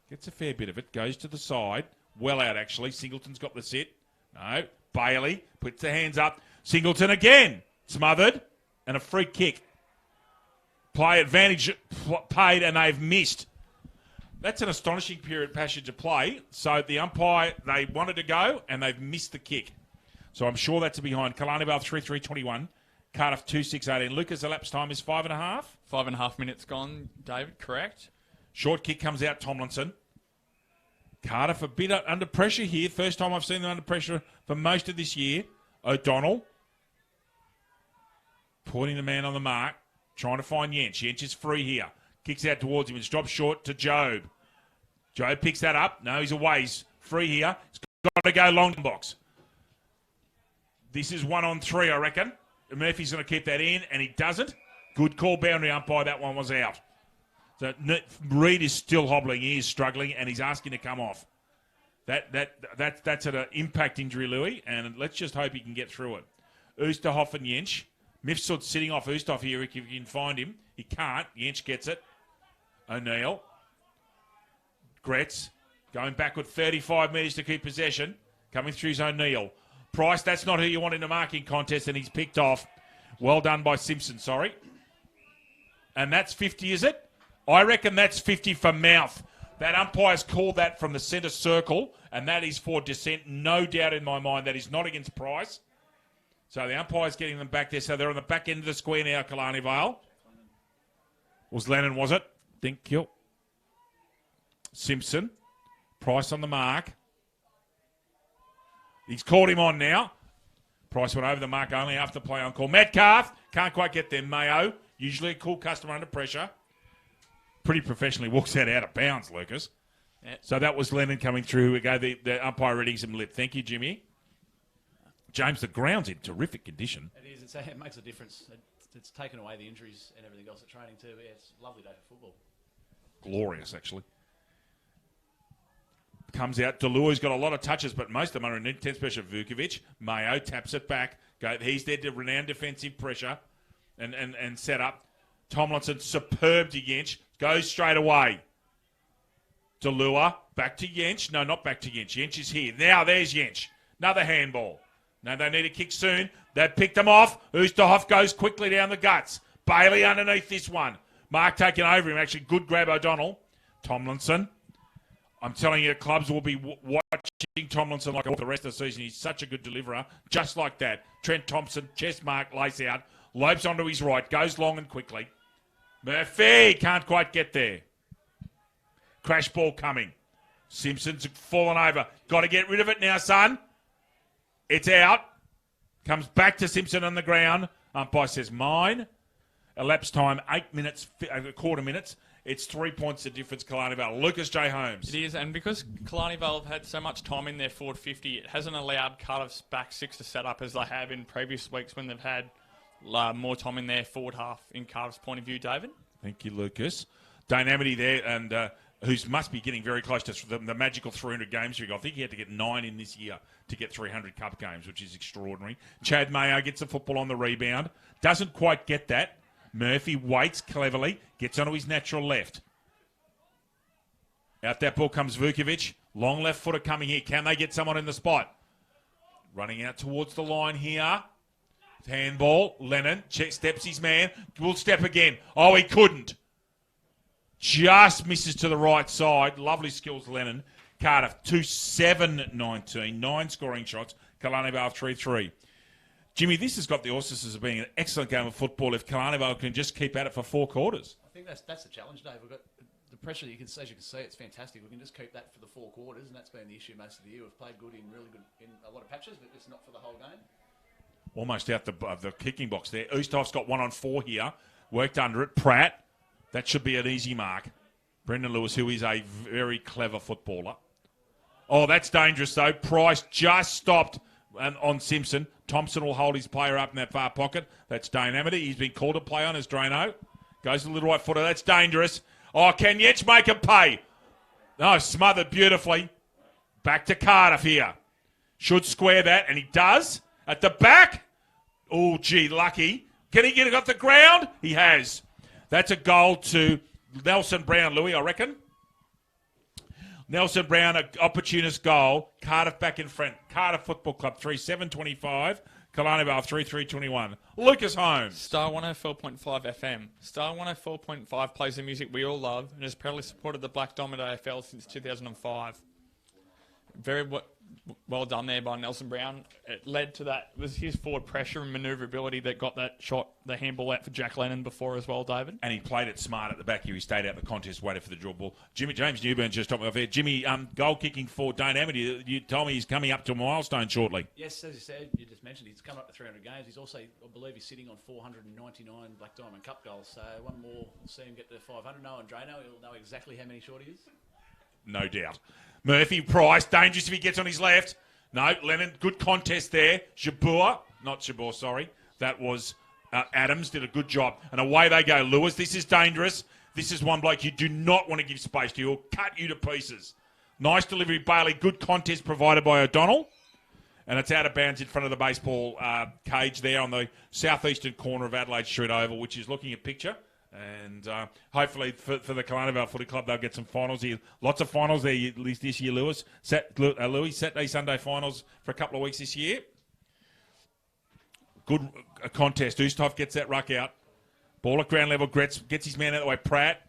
Gets a fair bit of it. Goes to the side. Well out, actually. Singleton's got the sit. No. Bailey puts the hands up. Singleton again. Smothered. And a free kick. Play advantage paid, and they've missed. That's an astonishing passage of play. So the umpire, they wanted to go, and they've missed the kick. So I'm sure that's behind. Killarney Vale 3-3-21. Cardiff 2-6-18. Lucas, elapsed time is 5.5. 5.5 minutes gone, David, correct. Short kick comes out, Tomlinson. Cardiff a bit under pressure here. First time I've seen them under pressure for most of this year. O'Donnell. Putting the man on the mark. Trying to find Yench. Yench is free here. Kicks out towards him. It's dropped short to Job. Job picks that up. No, he's away. He's free here. He's got to go long box. This is 1-on-3, I reckon. Murphy's going to keep that in, and he doesn't. Good call, boundary umpire. That one was out. So Reed is still hobbling. He is struggling, and he's asking to come off. That's an impact injury, Louis, and let's just hope he can get through it. Oosterhoff and Yench. Mifsud's sitting off Oosterhoff here if you can find him. He can't. Yench gets it. O'Neill. Gretz. Going backward 35 metres to keep possession. Coming through is O'Neill. Price, that's not who you want in the marking contest, and he's picked off. Well done by Simpson, sorry. And that's 50, is it? I reckon that's 50 for Mouth. That umpire's called that from the centre circle, and that is for dissent. No doubt in my mind that is not against Price. So the umpire's getting them back there. So they're on the back end of the square now, Killarney Vale. Was Lennon, was it? Thank you. Simpson. Price on the mark. He's called him on now. Price went over the mark only after play on call. Metcalf can't quite get there. Mayo, usually a cool customer under pressure. Pretty professionally walks that out of bounds, Lucas. Yeah. So that was Lennon coming through. We go the umpire reading some lip. Thank you, Jimmy. James, the ground's in terrific condition. It is. It makes a difference. It's taken away the injuries and everything else at training too. Yeah, it's a lovely day for football. Glorious, actually. Comes out. Delua's got a lot of touches, but most of them are in intense pressure. Vukovic. Mayo taps it back. He's there to renowned defensive pressure and set up. Tomlinson, superb to Yench. Goes straight away. Delua, back to Yench. No, not back to Yench. Yench is here. Now there's Yench. Another handball. Now they need a kick soon. They've picked them off. Oosterhoff goes quickly down the guts. Bailey underneath this one. Mark taking over him. Actually, good grab, O'Donnell. Tomlinson. I'm telling you, clubs will be watching Tomlinson like all the rest of the season. He's such a good deliverer. Just like that. Trent Thompson, chest mark, lace out. Lopes onto his right. Goes long and quickly. Murphy can't quite get there. Crash ball coming. Simpson's fallen over. Got to get rid of it now, son. It's out. Comes back to Simpson on the ground. Umpire says mine. Elapsed time 8 minutes, a quarter minutes. It's 3 points the difference, Killarney Vale. Lucas J. Holmes. It is, and because Killarney Vale have had so much time in their forward 50, it hasn't allowed Cardiff's back six to set up as they have in previous weeks when they've had more time in their forward half in Cardiff's point of view, David. Thank you, Lucas. Dane Amity there, and who must be getting very close to the magical 300 games. I think he had to get 9 in this year to get 300 cup games, which is extraordinary. Chad Mayo gets the football on the rebound. Doesn't quite get that. Murphy waits cleverly, gets onto his natural left. Out that ball comes Vukovic. Long left footer coming here. Can they get someone in the spot? Running out towards the line here. Handball. Lennon steps his man. Will step again. Oh, he couldn't. Just misses to the right side. Lovely skills, Lennon. Cardiff 2-7-19. 9 scoring shots. Killarney Vale 3-3. Jimmy, this has got the auspices of being an excellent game of football if Killarney Vale can just keep at it for 4 quarters. I think that's the challenge, Dave. We've got the pressure. As you can see, it's fantastic. We can just keep that for the 4 quarters, and that's been the issue most of the year. We've played good in a lot of patches, but it's not for the whole game. Almost out the kicking box there. Oosthoff's got 1 on 4 here. Worked under it. Pratt. That should be an easy mark. Brendan Lewis, who is a very clever footballer. Oh, that's dangerous, though. Price just stopped on Simpson. Thompson will hold his player up in that far pocket. That's Dane Amity. He's been called to play on as Drano. Goes to the little right footer. That's dangerous. Oh, can Yetch make him pay? No, smothered beautifully. Back to Cardiff here. Should square that, and he does. At the back. Oh, gee, lucky. Can he get it off the ground? He has. That's a goal to Nelson Brown, Louis, I reckon. Nelson Brown, an opportunist goal. Cardiff back in front. Cardiff Football Club 3-7-25. Killarney Vale 3-3-21. Lucas Holmes. Star 104.5 FM. Star 104.5 plays the music we all love and has proudly supported the Black Diamond AFL since 2005. Very well done there by Nelson Brown. It led to that. It was his forward pressure and manoeuvrability that got that shot, the handball out for Jack Lennon before as well, David. And he played it smart at the back here. He stayed out the contest, waited for the draw ball. James Newburn just topped me off there. Jimmy, goal kicking for Dane Amity. You told me he's coming up to a milestone shortly. Yes, as you said, you just mentioned he's come up to 300 games. He's also, I believe, he's sitting on 499 Black Diamond Cup goals. So one more, we'll see him get to 500. No, and Drano, he'll know exactly how many short he is. No doubt. Murphy, Price, dangerous if he gets on his left. No, Lennon, good contest there. Jabeur, sorry. That was Adams, did a good job. And away they go. Lewis, this is dangerous. This is one bloke you do not want to give space to. He'll cut you to pieces. Nice delivery, Bailey. Good contest provided by O'Donnell. And it's out of bounds in front of the baseball cage there on the southeastern corner of Adelaide Street Oval, which is looking at picture. And hopefully for the Killarney Vale Footy Club, they'll get some finals here. Lots of finals there at least this year, Louis. Saturday, Sunday finals for a couple of weeks this year. Good contest. Oosthoff gets that ruck out. Ball at ground level. Gets his man out of the way. Pratt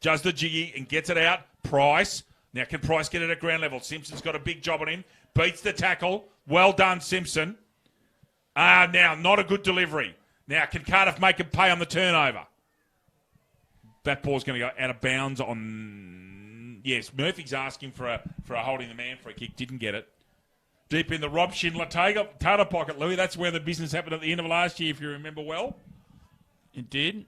does the jiggy and gets it out. Price. Now can Price get it at ground level? Simpson's got a big job on him. Beats the tackle. Well done, Simpson. Now, not a good delivery. Now, can Cardiff make him pay on the turnover? That ball's going to go out of bounds on... Yes, Murphy's asking for a holding the man for a kick. Didn't get it. Deep in the Rob Schindler tailor pocket, Louis. That's where the business happened at the end of last year, if you remember well. It did.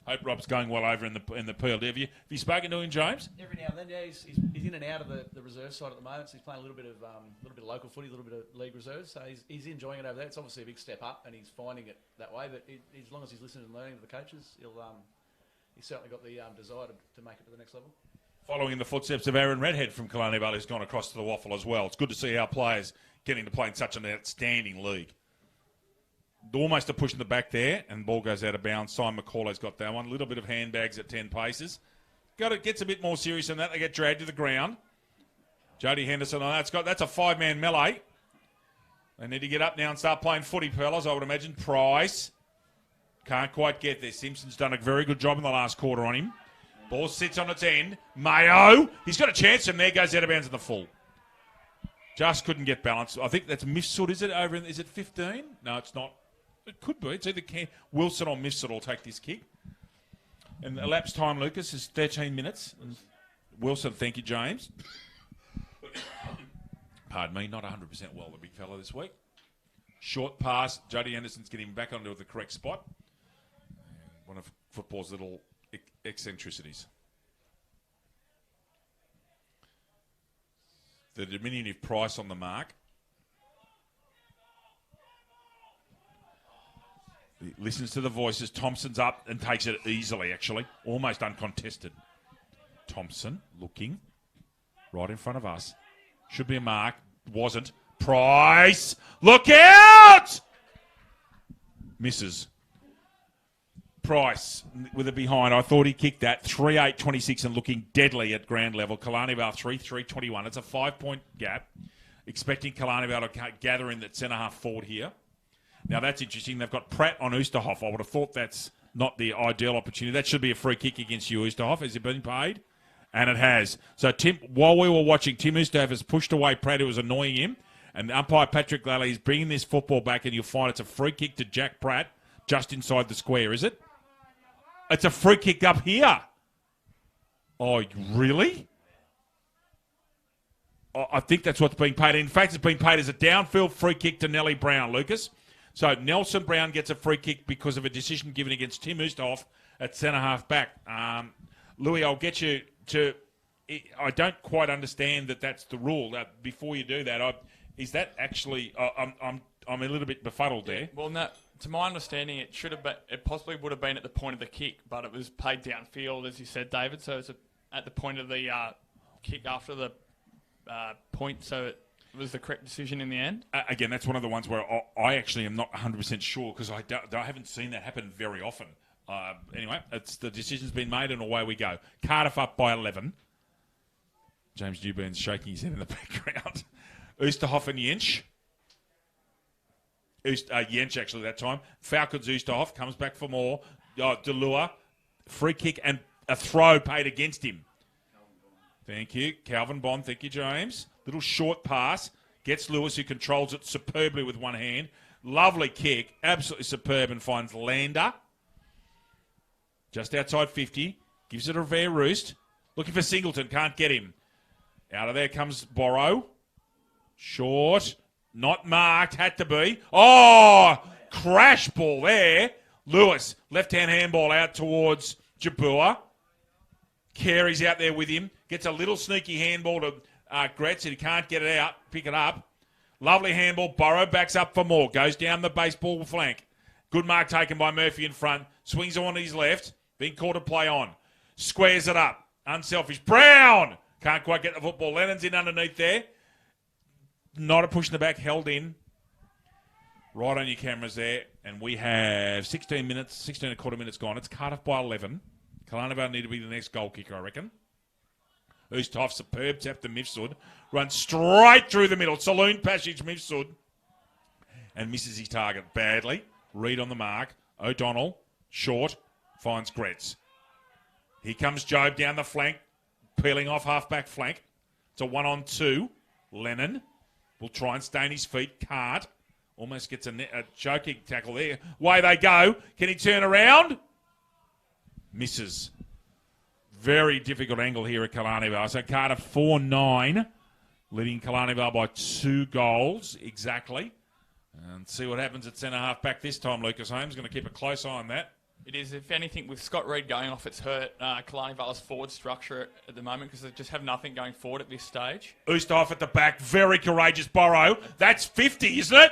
Hope Rob's going well over in the PLD. Have you spoken to him, James? Every now and then, yeah. He's in and out of the reserve side at the moment. So he's playing a little bit of local footy, a little bit of league reserves. So he's enjoying it over there. It's obviously a big step up, and he's finding it that way. But as long as he's listening and learning to the coaches, he's certainly got the desire to make it to the next level. Following in the footsteps of Aaron Redhead from Killarney Vale, who's gone across to the Waffle as well. It's good to see our players getting to play in such an outstanding league. Almost a push in the back there, and ball goes out of bounds. Simon McCauley's got that one. A little bit of handbags at 10 paces. Gets a bit more serious than that. They get dragged to the ground. Jody Henderson on that. That's a 5-man melee. They need to get up now and start playing footy, fellas, I would imagine. Price. Can't quite get there. Simpson's done a very good job in the last quarter on him. Ball sits on its end. Mayo. He's got a chance, and there goes out of bounds in the full. Just couldn't get balance. I think that's Mifsud, is it? Is it 15? No, it's not. It could be. It's either Wilson or Mifsud will take this kick. And elapsed time, Lucas, is 13 minutes. And Wilson, thank you, James. Pardon me, not 100% well, the big fella this week. Short pass. Jody Anderson's getting back onto the correct spot. One of football's little eccentricities. The diminutive price on the mark. He listens to the voices. Thompson's up and takes it easily, actually. Almost uncontested. Thompson looking right in front of us. Should be a mark. Wasn't. Price. Look out! Misses. Price with a behind. I thought he kicked that. 3-8-26 and looking deadly at ground level. Killarney Vale 3-3-21. It's a 5-point gap. Expecting Killarney Vale to gather in that centre half forward here. Now that's interesting. They've got Pratt on Oosterhoff. I would have thought that's not the ideal opportunity. That should be a free kick against you, Oosterhoff. Has it been paid? And it has. So Tim, while we were watching, Tim Oosterhoff has pushed away Pratt, who was annoying him. And umpire Patrick Lally is bringing this football back, and you'll find it's a free kick to Jack Pratt just inside the square, is it? It's a free kick up here. Oh, really? Oh, I think that's what's being paid. In fact, it's been paid as a downfield free kick to Nelly Brown, Lucas. So Nelson Brown gets a free kick because of a decision given against Tim Oosterhoff at centre-half back. Louis, I'll get you to... I don't quite understand that that's the rule. Before you do that, is that actually... I'm a little bit befuddled there. Well, no, to my understanding, it should have been, it possibly would have been at the point of the kick, but it was paid downfield, as you said, David. So it's at the point of the kick after the point. So it was the correct decision in the end. Again, that's one of the ones where I actually am not 100% sure because I haven't seen that happen very often. Anyway, the decision's been made and away we go. Cardiff up by 11. James Dewburn's shaking his head in the background. Oosterhoff and Jensch. Jensch, actually, that time. Falcons Oosterhoff comes back for more. Delua, free kick and a throw paid against him. Thank you. Calvin Bond, thank you, James. Little short pass. Gets Lewis, who controls it superbly with one hand. Lovely kick. Absolutely superb, and finds Lander. Just outside 50. Gives it a fair roost. Looking for Singleton. Can't get him. Out of there comes Borrow. Short. Not marked. Had to be. Oh! Crash ball there. Lewis. Left-hand handball out towards Jabua. Carey's out there with him. Gets a little sneaky handball to Gretz, and he can't get it out. Pick it up. Lovely handball. Burrow backs up for more. Goes down the baseball flank. Good mark taken by Murphy in front. Swings on his left. Being called to play on. Squares it up. Unselfish. Brown! Can't quite get the football. Lennon's in underneath there. Not a push in the back. Held in. Right on your cameras there. And we have 16 and a quarter minutes gone. It's Cardiff by 11. Killarney Vale need to be the next goal kicker, I reckon. Oosterhoff, superb tap to Mifsud. Runs straight through the middle. Saloon passage, Mifsud. And misses his target badly. Reed on the mark. O'Donnell, short, finds Gretz. Here comes Job down the flank, peeling off half-back flank. It's a 1-on-2. Lennon will try and stay on his feet. Can't. Almost gets a choking tackle there. Away they go. Can he turn around? Misses. Very difficult angle here at Killarney Vale. So Cardiff 4-9, leading Killarney Vale by 2 goals exactly. And see what happens at centre-half back this time. Lucas Holmes going to keep a close eye on that. It is, if anything, with Scott Reed going off, it's hurt Killarney Vale's forward structure at the moment because they just have nothing going forward at this stage. Oosterhoff at the back, very courageous Borrow. That's 50, isn't it?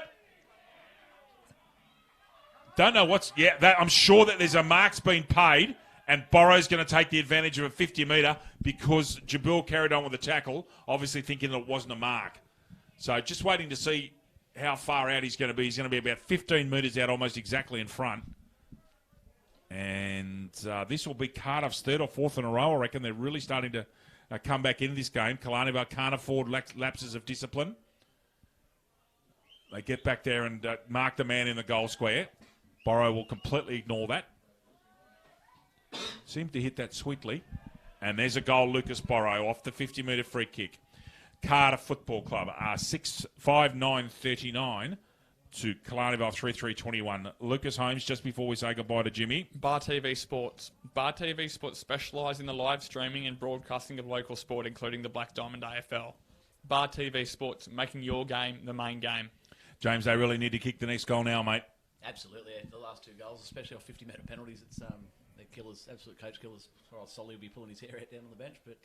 Don't know what's... Yeah, I'm sure that there's a mark's been paid and Borrow's going to take the advantage of a 50-metre because Jabil carried on with the tackle, obviously thinking that it wasn't a mark. So just waiting to see how far out he's going to be. He's going to be about 15 metres out, almost exactly in front. And this will be Cardiff's third or fourth in a row. I reckon they're really starting to come back into this game. Killarney Vale can't afford lapses of discipline. They get back there and mark the man in the goal square. Borrow will completely ignore that. Seemed to hit that sweetly. And there's a goal, Lucas Borrow, off the 50-metre free kick. Cardiff Football Club are 5-9-39 to Killarney Vale 3-3-21. Lucas Holmes, just before we say goodbye to Jimmy. Bar TV Sports. Bar TV Sports specialise in the live streaming and broadcasting of local sport, including the Black Diamond AFL. Bar TV Sports, making your game the main game. James, they really need to kick the next goal now, mate. Absolutely, yeah. The last 2 goals, especially off 50-metre penalties, it's they're killers, absolute coach killers. Poor old Solly will be pulling his hair out down on the bench, but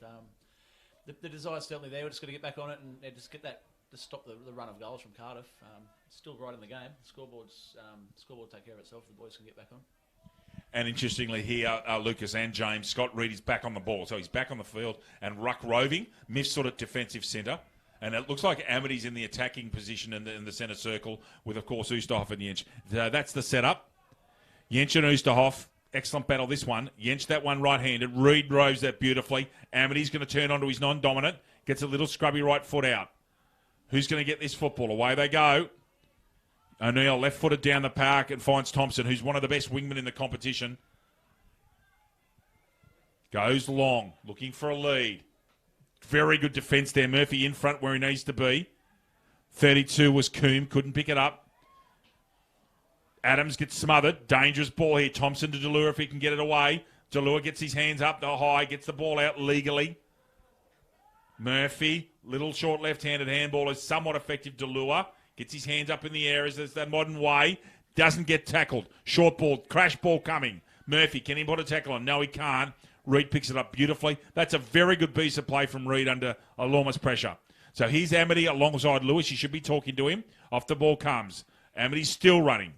the desire's certainly there. We're just got to get back on it and just get that, just stop the run of goals from Cardiff. Still right in the game. Scoreboard take care of itself. The boys can get back on. And interestingly here, Lucas and James, Scott Reid is back on the ball. So he's back on the field and ruck roving. Miff's sort of defensive centre. And it looks like Amity's in the attacking position in the centre circle with, of course, Oosterhoff and Jensch. That's the setup. Jensch and Oosterhoff. Excellent battle, this one. Jensch, that one right-handed. Reid rows that beautifully. Amity's going to turn onto his non-dominant. Gets a little scrubby right foot out. Who's going to get this football? Away they go. O'Neill left-footed down the park and finds Thompson, who's one of the best wingmen in the competition. Goes long, looking for a lead. Very good defence there. Murphy in front where he needs to be. 32 was Coombe, couldn't pick it up. Adams gets smothered. Dangerous ball here. Thompson to Delure if he can get it away. Delure gets his hands up the high, gets the ball out legally. Murphy, little short left-handed handball is somewhat effective. Delure gets his hands up in the air as the modern way. Doesn't get tackled. Short ball, crash ball coming. Murphy, can he put a tackle on? No, he can't. Reid picks it up beautifully. That's a very good piece of play from Reid under enormous pressure. So here's Amity alongside Lewis. You should be talking to him. Off the ball comes. Amity's still running.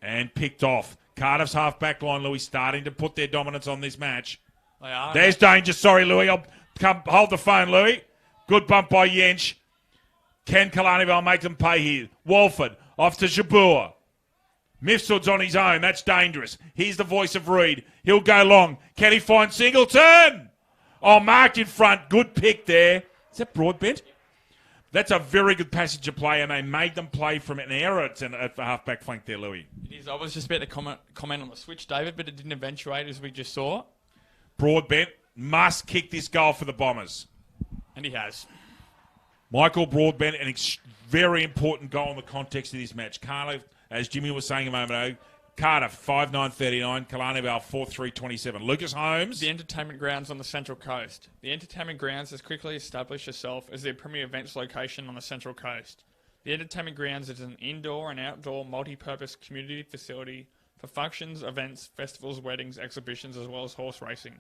And picked off. Cardiff's half-back line, Louis, starting to put their dominance on this match. They are. There's danger. Sorry, Louis. I'll come hold the phone, Louis. Good bump by Jensch. Can Killarney Vale make them pay here? Walford off to Jabur. Mifsud's on his own. That's dangerous. Here's the voice of Reid. He'll go long. Can he find Singleton? Oh, marked in front. Good pick there. Is that Broadbent? That's a very good passage of play, and they made them play from an error at the half-back flank there, Louis. It is. I was just about to comment on the switch, David, but it didn't eventuate as we just saw. Broadbent must kick this goal for the Bombers. And he has. Michael Broadbent, very important goal in the context of this match. Cardiff, as Jimmy was saying a moment ago, Cardiff 5-9-39, Killarney Vale 4-3-27. Lucas Holmes. The entertainment grounds on the Central Coast. The entertainment grounds has quickly established itself as their premier events location on the Central Coast. The entertainment grounds is an indoor and outdoor multi-purpose community facility for functions, events, festivals, weddings, exhibitions, as well as horse racing.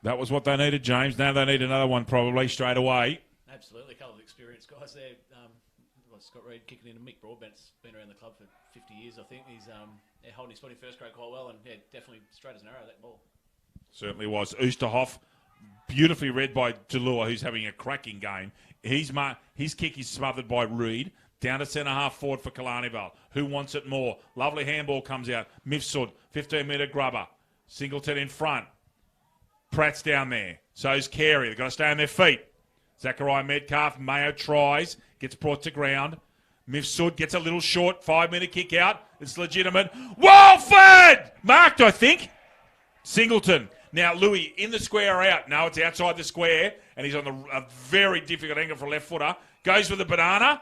That was what they needed, James. Now they need another one probably straight away. Absolutely, a couple of experienced guys there. Scott Reid kicking in, and Mick Broadbent's been around the club for 50 years, I think. He's holding his spot in first grade quite well, and definitely straight as an arrow, that ball. Certainly was. Oosterhoff, beautifully read by Delure, who's having a cracking game. His kick is smothered by Reid. Down to centre-half forward for Killarney Vale. Who wants it more? Lovely handball comes out. Mifsud, 15-metre grubber. Singleton in front. Pratt's down there. So's Carey. They've got to stay on their feet. Zachariah Metcalf, Mayo tries, gets brought to ground. Mifsud gets a little short, 5-minute kick out. It's legitimate. Walford! Marked, I think. Singleton. Now, Louis, in the square or out? No, it's outside the square, and he's on a very difficult angle for a left footer. Goes with the banana.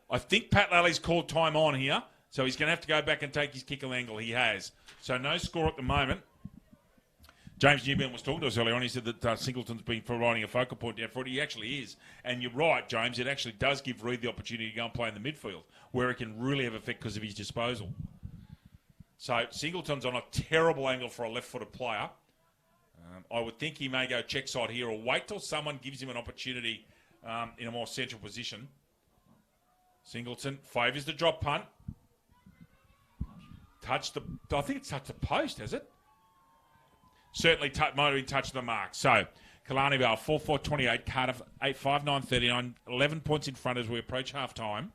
I think Pat Lally's called time on here, so he's going to have to go back and take his kick angle. He has. So no score at the moment. James Newburn was talking to us earlier on. He said that Singleton's been providing a focal point down front. He actually is. And you're right, James. It actually does give Reid the opportunity to go and play in the midfield, where it can really have effect because of his disposal. So Singleton's on a terrible angle for a left-footed player. I would think he may go check side here or wait till someone gives him an opportunity in a more central position. Singleton favours the drop punt. I think it's touched the post, has it? Certainly might have been touched the mark. So, Killarney Vale 4-4-28, Cardiff 5-9-39, 11 points in front as we approach half-time.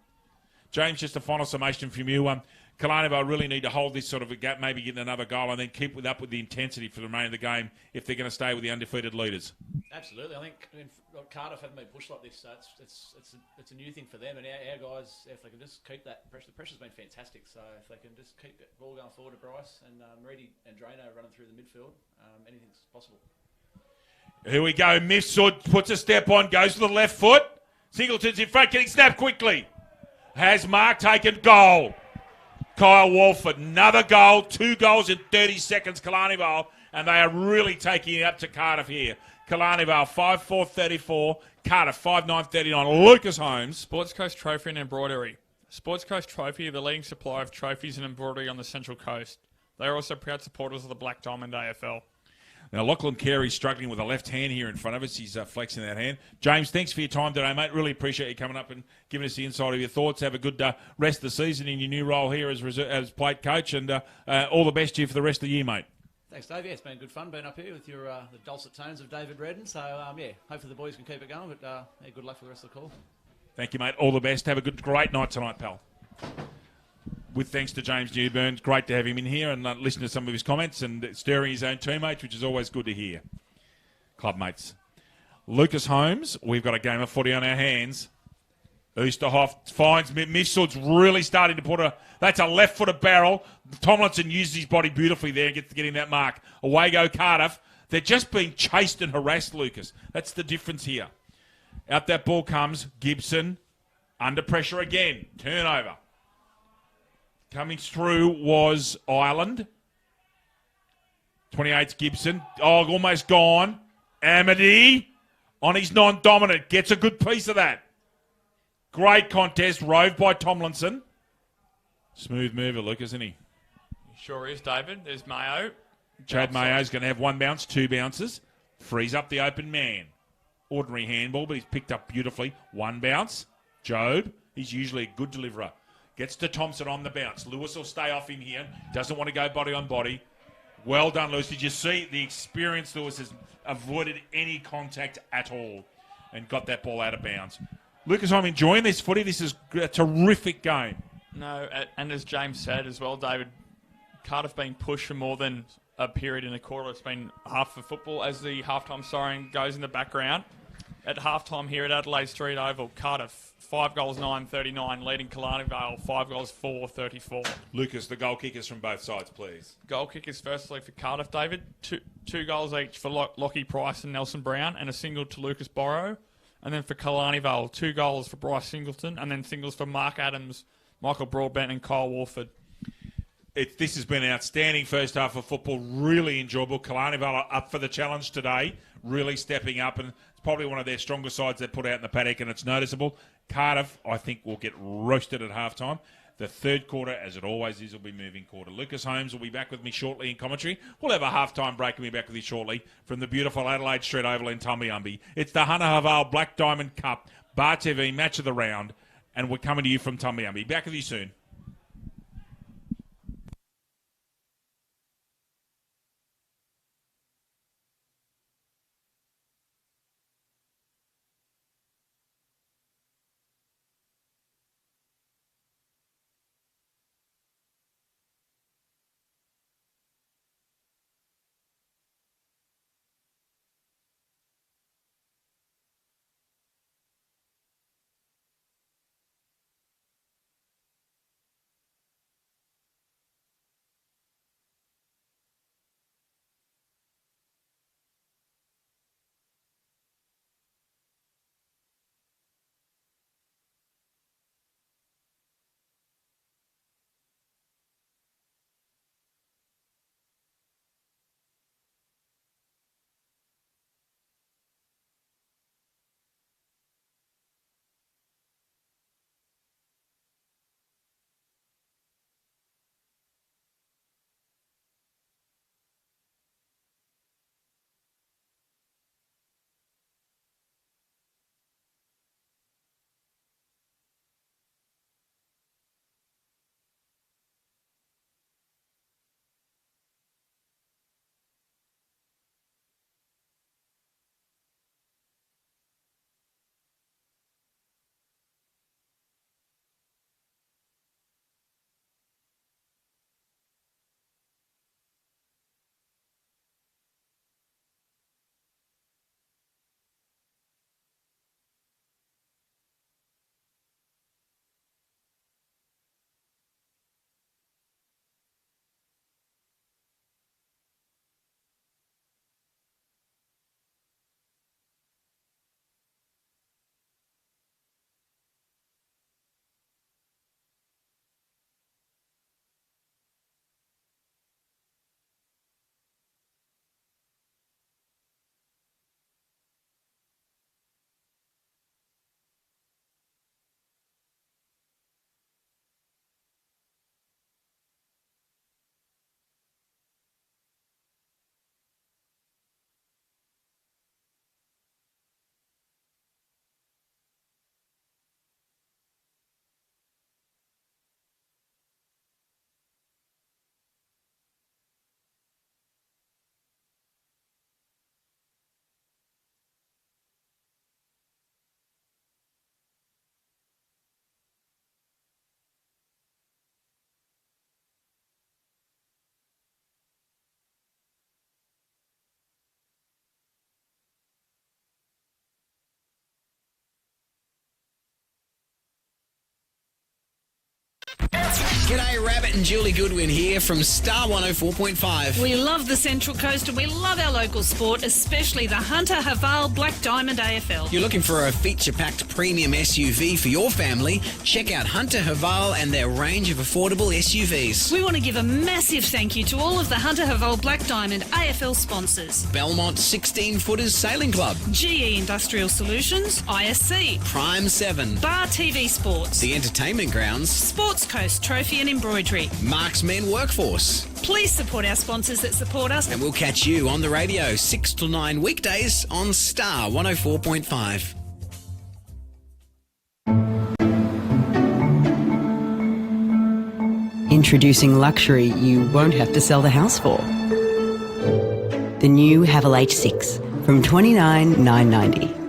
James, just a final summation from you. Killarney Vale really need to hold this sort of a gap, maybe get another goal, and then keep up with the intensity for the remainder of the game if they're going to stay with the undefeated leaders. Absolutely. I think Cardiff haven't been pushed like this, so it's a new thing for them. And our guys, if they can just keep that pressure, the pressure's been fantastic. So if they can just keep the ball going forward to Bryce and Reedy and Drano running through the midfield, anything's possible. Here we go. Mifsud puts a step on, goes to the left foot. Singleton's in front, getting snapped quickly. Has Mark taken goal? Kyle Walford, another goal, 2 goals in 30 seconds, Killarney Vale, and they are really taking it up to Cardiff here. Killarney Vale 5-4-34. Cardiff 5-9-39. Lucas Holmes. Sports Coast Trophy and Embroidery. Sports Coast Trophy are the leading supplier of trophies and embroidery on the Central Coast. They are also proud supporters of the Black Diamond AFL. Now, Lachlan Carey's struggling with a left hand here in front of us. He's flexing that hand. James, thanks for your time today, mate. Really appreciate you coming up and giving us the insight of your thoughts. Have a good rest of the season in your new role here as plate coach, and all the best to you for the rest of the year, mate. Thanks, Dave. Yeah, it's been good fun being up here with your the dulcet tones of David Redden. So, hopefully the boys can keep it going. But good luck for the rest of the call. Thank you, mate. All the best. Have a great night tonight, pal. With thanks to James Newburn, great to have him in here and listen to some of his comments and stirring his own teammates, which is always good to hear. Club mates. Lucas Holmes, we've got a game of footy on our hands. Oosterhoff finds Mifsud's really starting to that's a left-footed barrel. Tomlinson uses his body beautifully there and gets to getting that mark. Away go Cardiff. They're just being chased and harassed, Lucas. That's the difference here. Out that ball comes Gibson. Under pressure again. Turnover. Coming through was Ireland. 28's Gibson. Oh, almost gone. Amity on his non-dominant. Gets a good piece of that. Great contest. Rove by Tomlinson. Smooth mover, Luke, isn't he? Sure is, David. There's Mayo. Chad Mayo's going to have one bounce, two bounces. Frees up the open man. Ordinary handball, but he's picked up beautifully. One bounce. Job. He's usually a good deliverer. Gets to Thompson on the bounce. Lewis will stay off him here. Doesn't want to go body on body. Well done, Lewis. Did you see the experience? Lewis has avoided any contact at all and got that ball out of bounds. Lucas, I'm enjoying this footy. This is a terrific game. No, and as James said as well, David, Cardiff being pushed for more than a period in a quarter. It's been half of football as the halftime siren goes in the background. At halftime here at Adelaide Street Oval, Cardiff 5 goals 9-39, leading Killarney Vale 5 goals 4-34. Lucas, the goal kickers from both sides, please. Goal kickers firstly for Cardiff, David. Two goals each for Lockie Price and Nelson Brown, and a single to Lucas Borrow. And then for Killarney Vale, 2 goals for Bryce Singleton, and then singles for Mark Adams, Michael Broadbent and Kyle Warford. This has been an outstanding first half of football, really enjoyable. Killarney Vale are up for the challenge today, really stepping up, and it's probably one of their stronger sides they put out in the paddock, and it's noticeable. Cardiff, I think, will get roasted at halftime. The third quarter, as it always is, will be moving quarter. Lucas Holmes will be back with me shortly in commentary. We'll have a halftime break and be back with you shortly from the beautiful Adelaide Street Oval in Tumbiumbi. It's the Hunter Haval Black Diamond Cup Bar TV Match of the Round, and we're coming to you from Tumbiumbi. Back with you soon. G'day, Rabbit and Julie Goodwin here from Star 104.5. We love the Central Coast and we love our local sport, especially the Hunter Haval Black Diamond AFL. You're looking for a feature-packed premium SUV for your family? Check out Hunter Haval and their range of affordable SUVs. We want to give a massive thank you to all of the Hunter Haval Black Diamond AFL sponsors. Belmont 16-Footers Sailing Club, GE Industrial Solutions, ISC, Prime 7, Bar TV Sports, The Entertainment Grounds, Sports Coast Trophy and Embroidery. Marks Men Workforce. Please support our sponsors that support us. And we'll catch you on the radio 6 till 9 weekdays on Star 104.5. Introducing luxury you won't have to sell the house for. The new Haval H6 from $29,990.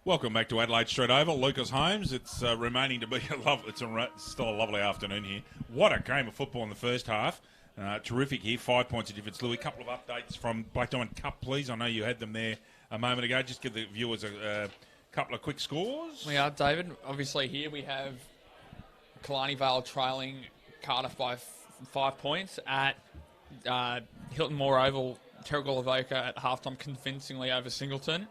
Welcome back to Adelaide Street Oval. Lucas Holmes. It's remaining to be still a lovely afternoon here. What a game of football in the first half. Terrific here. 5 points of difference. Louis, a couple of updates from Black Diamond Cup, please. I know you had them there a moment ago. Just give the viewers a couple of quick scores. We are, David. Obviously here we have Killarney Vale trailing Cardiff by 5 points at Hilton Moore Oval. Terrigal Avoca at halftime convincingly over Singleton.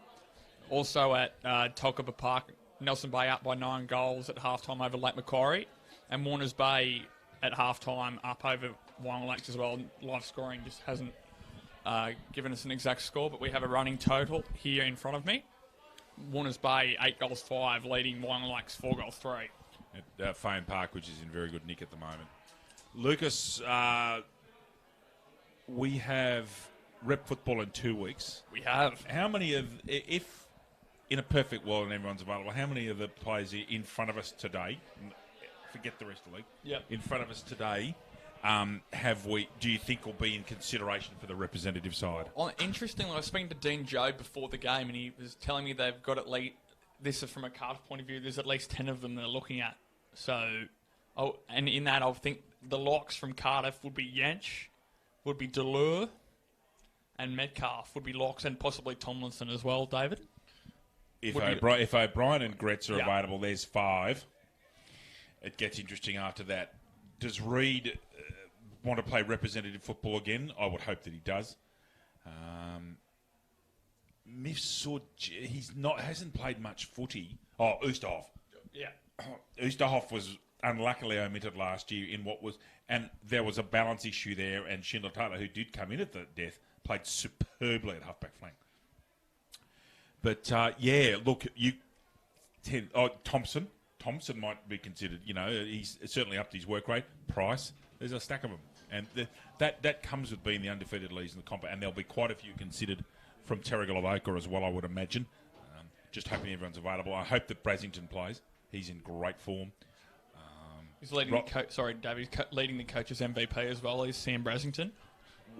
Also at Tolkaba Park, Nelson Bay up by 9 goals at halftime over Lake Macquarie. And Warners Bay at halftime up over Wyong Lakes as well. Live scoring just hasn't given us an exact score, but we have a running total here in front of me. Warners Bay 8 goals 5, leading Wyong Lakes 4 goals 3. At Fane Park, which is in very good nick at the moment. Lucas, we have rep football in 2 weeks. We have. How many of, if in a perfect world and everyone's available, how many of the players in front of us today, forget the rest of the league, in front of us today, do you think will be in consideration for the representative side? Well, interestingly, I was speaking to Dean Jobe before the game, and he was telling me they've got at least, this is from a Cardiff point of view, there's at least 10 of them they're looking at. So, and in that, I think the locks from Cardiff would be Yench, would be Delure, and Metcalf would be locks, and possibly Tomlinson as well, David. If O'Brien and Gretz are available, there's 5. It gets interesting after that. Does Reid want to play representative football again? I would hope that he does. Hasn't played much footy. Oh, Oosterhoff. Yeah. Oosterhoff was unluckily omitted last year in what was, and there was a balance issue there, and Schindler Taylor, who did come in at the death, played superbly at halfback flank. But, look, Thompson. Thompson might be considered, he's certainly upped his work rate. Price, there's a stack of them. And that comes with being the undefeated leagues in the comp, and there'll be quite a few considered from Terrigal Avoca as well, I would imagine. Just hoping everyone's available. I hope that Brasington plays. He's in great form. He's leading leading the coach's MVP as well. Is Sam Brasington.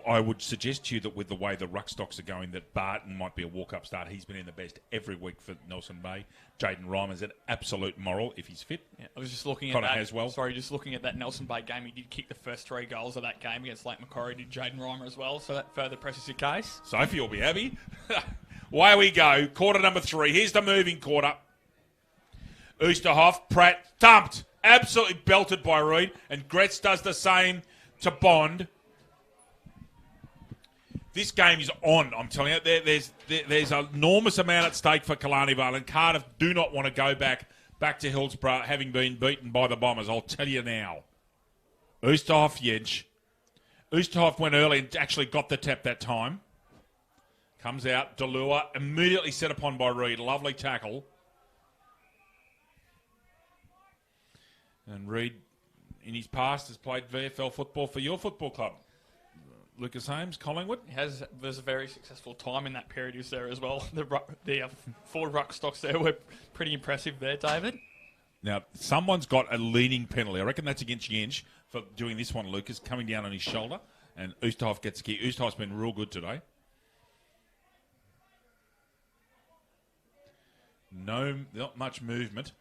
I would suggest to you that with the way the ruck stocks are going, that Barton might be a walk-up start. He's been in the best every week for Nelson Bay. Jaden Ryman's an absolute moral if he's fit. Yeah, I was just looking at Connor that. Haswell. Sorry, just looking at that Nelson Bay game. He did kick the first 3 goals of that game against Lake Macquarie. Did Jaden Rymer as well, so that further presses your case. Sophie will be happy. Away we go. Quarter number 3. Here's the moving quarter. Oosterhoff, Pratt, thumped. Absolutely belted by Reid. And Gretz does the same to Bond. This game is on, I'm telling you. There's an enormous amount at stake for Killarney Vale, and Cardiff do not want to go back to Hillsborough having been beaten by the Bombers. I'll tell you now. Oosterhoff, Yench. Oosterhoff went early and actually got the tap that time. Comes out, Delure, immediately set upon by Reid. Lovely tackle. And Reid, in his past, has played VFL football for your football club. Lucas Holmes, Collingwood. There's a very successful time in that period is there as well. The 4 ruck stocks there were pretty impressive there, David. Now, someone's got a leading penalty. I reckon that's against Yench for doing this one, Lucas, coming down on his shoulder. And Oosterhoff gets a kick. Oosterhoff's been real good today. Not much movement.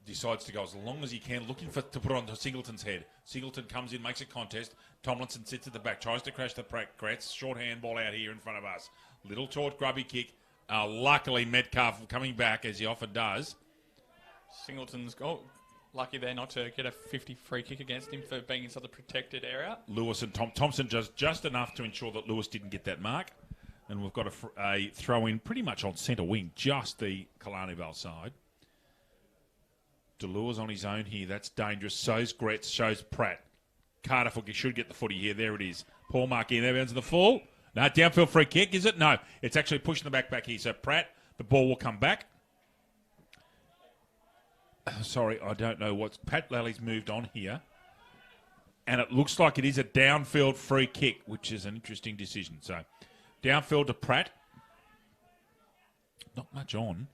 Decides to go as long as he can, looking to put it on Singleton's head. Singleton comes in, makes a contest. Tomlinson sits at the back, tries to crash the Gretz. Short handball out here in front of us. Little short grubby kick. Luckily, Metcalf coming back, as he often does. Singleton's goal. Lucky there not to get a 50 free kick against him for being in such a protected area. Lewis and Thompson just enough to ensure that Lewis didn't get that mark. And we've got a throw in pretty much on centre wing, just the Killarney Vale side. Delure's on his own here. That's dangerous. So's Gretz. Shows Pratt. Cardiff should get the footy here. There it is. Paul Mark in. There ends the full. No, downfield free kick, is it? No. It's actually pushing the back here. So Pratt, the ball will come back. Sorry, I don't know what's... Pat Lally's moved on here. And it looks like it is a downfield free kick, which is an interesting decision. So, downfield to Pratt. Not much on.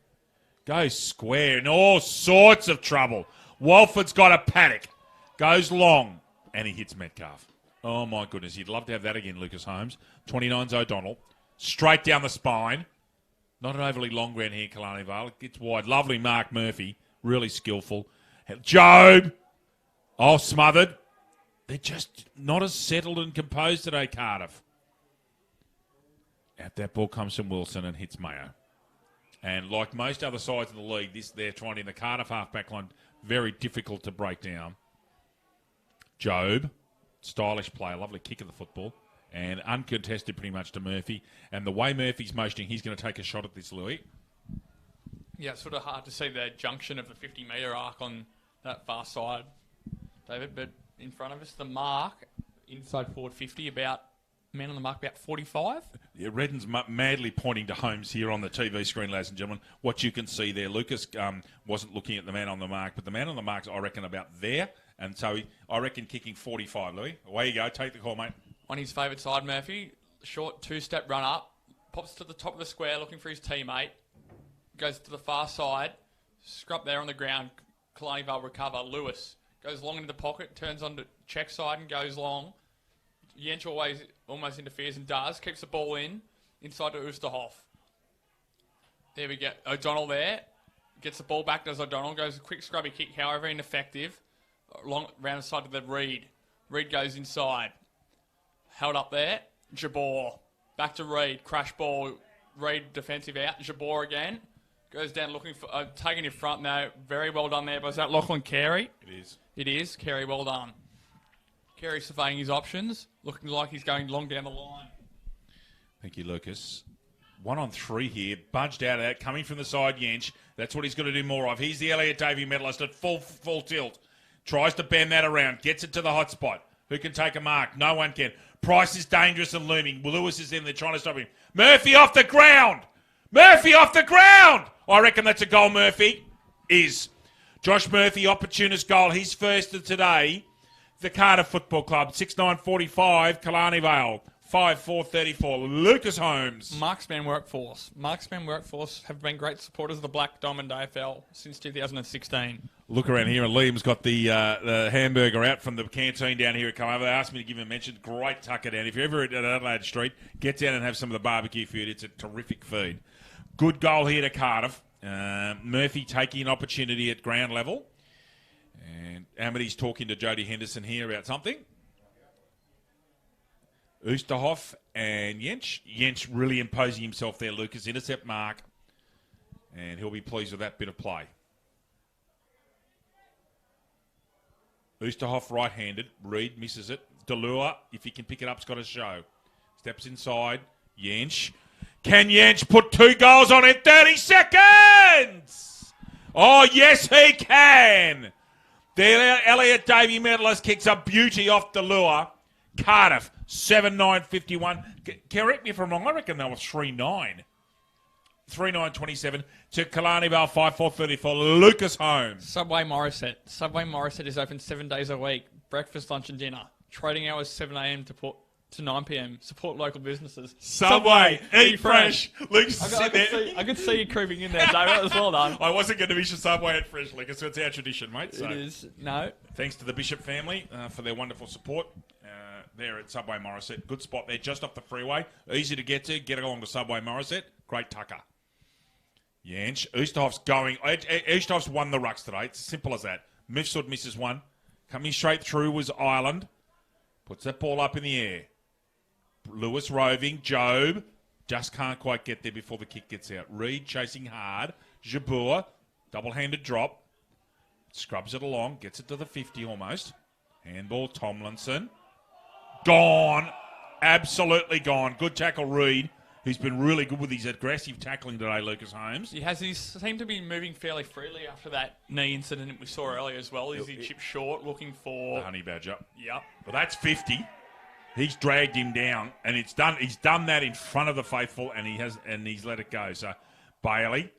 Goes square in all sorts of trouble. Walford's got a panic. Goes long. And he hits Metcalf. Oh, my goodness. You'd love to have that again, Lucas Holmes. 29's O'Donnell. Straight down the spine. Not an overly long ground here, Killarney Vale. It gets wide. Lovely Mark Murphy. Really skillful. Job. Oh, smothered. They're just not as settled and composed today, Cardiff. Out that ball comes from Wilson and hits Mayo. And like most other sides in the league, they're trying in the Cardiff half-back line, very difficult to break down. Job, stylish player, lovely kick of the football, and uncontested pretty much to Murphy. And the way Murphy's motioning, he's going to take a shot at this, Louis. Yeah, it's sort of hard to see the junction of the 50-metre arc on that far side, David, but in front of us, the mark, inside forward 50, about, man on the mark, about 45. Yeah, Redden's madly pointing to Holmes here on the TV screen, ladies and gentlemen. What you can see there, Lucas wasn't looking at the man on the mark, but the man on the mark's, I reckon, about there. And so I reckon kicking 45, Louis. Away you go. Take the call, mate. On his favourite side, Murphy, short two-step run up, pops to the top of the square looking for his teammate, goes to the far side, scrub there on the ground, Killarney Vale recover, Lewis goes long into the pocket, turns on to check side and goes long. Jensch always almost interferes and does, kicks the ball inside to Oosterhoff. There we go, O'Donnell there, gets the ball back, does O'Donnell, goes a quick scrubby kick, however ineffective, long round the side to the Reed. Reed goes inside. Held up there. Jabor. Back to Reed. Crash ball. Reed defensive out. Jabor again. Goes down looking for... taking in front now. Very well done there. But is that Lachlan Carey? It is. It is. Carey, well done. Carey surveying his options. Looking like he's going long down the line. Thank you, Lucas. 1 on 3 here. Bunched out of that. Coming from the side, Jensch. That's what he's got to do more of. He's the Elliot Davey medalist at full tilt. Tries to bend that around. Gets it to the hot spot. Who can take a mark? No one can. Price is dangerous and looming. Lewis is in there trying to stop him. Murphy off the ground. Murphy off the ground. I reckon that's a goal, Murphy. Is. Josh Murphy, opportunist goal. His first of today. The Cardiff Football Club. 6-9-45. Killarney Vale. 5-4-34. Lucas Holmes. Marksman Workforce. Marksman Workforce have been great supporters of the Black Diamond AFL since 2016. Look around here, and Liam's got the hamburger out from the canteen down here at Come Over. They asked me to give him a mention. Great tucker down. If you're ever at Adelaide Street, get down and have some of the barbecue food. It's a terrific feed. Good goal here to Cardiff. Murphy taking an opportunity at ground level. And Amity's talking to Jody Henderson here about something. Oosterhoff and Jensch. Jensch really imposing himself there, Lucas. Intercept mark. And he'll be pleased with that bit of play. Oosterhoff right-handed. Reed misses it. Delure, if he can pick it up, has got a show. Steps inside. Jensch. Can Jensch put 2 goals on in 30 seconds? Oh, yes, he can. The Elliot Davey medalist kicks a beauty off Delure. Cardiff, 7-9-51. Correct me if I'm wrong. I reckon they were 3-9. 3-9-27 to Killarney Vale 5-4-34. Lucas Holmes. Subway Morisset. Subway Morisset is open 7 days a week. Breakfast, lunch and dinner. Trading hours 7 a.m. to 9 p.m. Support local businesses. Subway, eat fresh. Lucas, I could see you creeping in there, David. That was well done. I wasn't going to miss your Subway at fresh, Lucas. It's our tradition, mate. So. It is. No. Thanks to the Bishop family for their wonderful support there at Subway Morisset. Good spot there, just off the freeway. Easy to get to. Get along to Subway Morisset. Great tucker. Jensch. Oosterhoff's going. Oosterhoff's won the rucks today. It's as simple as that. Mifsud misses one. Coming straight through was Ireland. Puts that ball up in the air. Lewis roving. Job. Just can't quite get there before the kick gets out. Reed chasing hard. Jabur. Double-handed drop. Scrubs it along. Gets it to the 50 almost. Handball. Tomlinson. Gone. Absolutely gone. Good tackle, Reed, who's been really good with his aggressive tackling today, Lucas Holmes. He seemed to be moving fairly freely after that knee incident we saw earlier as well. Is he chipped short looking for... The Honey Badger. Yep. Well, that's 50. He's dragged him down, and it's done. He's done that in front of the faithful, and he's let it go. So, Bailey,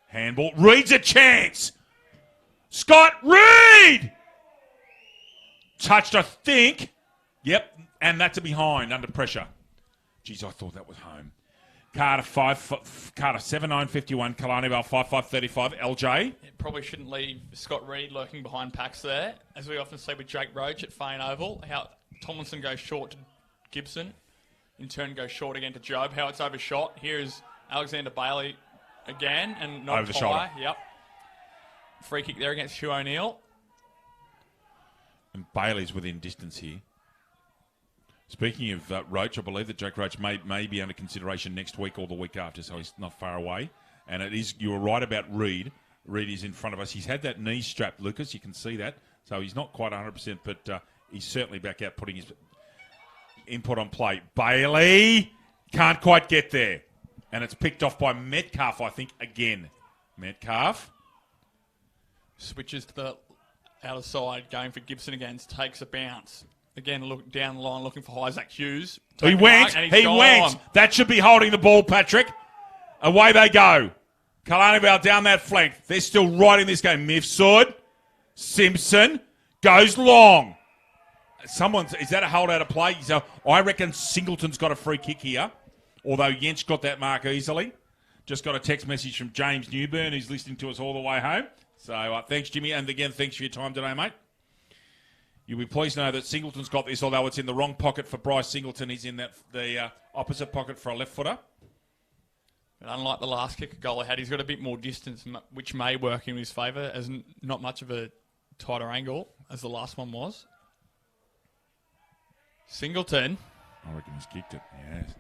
handball. Reed's a chance. Scott Reed! Touched, I think. Yep, and that's a behind under pressure. Jeez, I thought that was home. Cardiff 7-9-51. Killarney Vale 5-5-35. LJ. Probably shouldn't leave Scott Reed lurking behind packs there. As we often see with Jake Roach at Fane Oval, how Tomlinson goes short to Gibson. In turn goes short again to Job. How it's overshot. Here is Alexander Bailey again, and not over the shoulder. Yep. Free kick there against Hugh O'Neill. And Bailey's within distance here. Speaking of Roach, I believe that Jack Roach may be under consideration next week or the week after, so he's not far away. And it is, you were right about Reid. Reid is in front of us. He's had that knee strapped, Lucas. You can see that. So he's not quite 100%, but he's certainly back out putting his input on play. Bailey can't quite get there. And it's picked off by Metcalf, I think, again. Metcalf. Switches to the outer side, going for Gibson again. Takes a bounce. Again, look down the line, looking for Isaac Hughes. He went. He went. That should be holding the ball, Patrick. Away they go. Killarney Vale down that flank. They're still right in this game. Mifsud. Simpson goes long. Is that a hold out of play? So I reckon Singleton's got a free kick here, although Jens got that mark easily. Just got a text message from James Newburn, who's listening to us all the way home. So thanks, Jimmy. And again, thanks for your time today, mate. You'll be pleased to know that Singleton's got this, although it's in the wrong pocket for Bryce Singleton. He's in the opposite pocket for a left footer. But unlike the last kick goal he had, he's got a bit more distance, which may work in his favour, as not much of a tighter angle as the last one was. Singleton. I reckon he's kicked it, yes.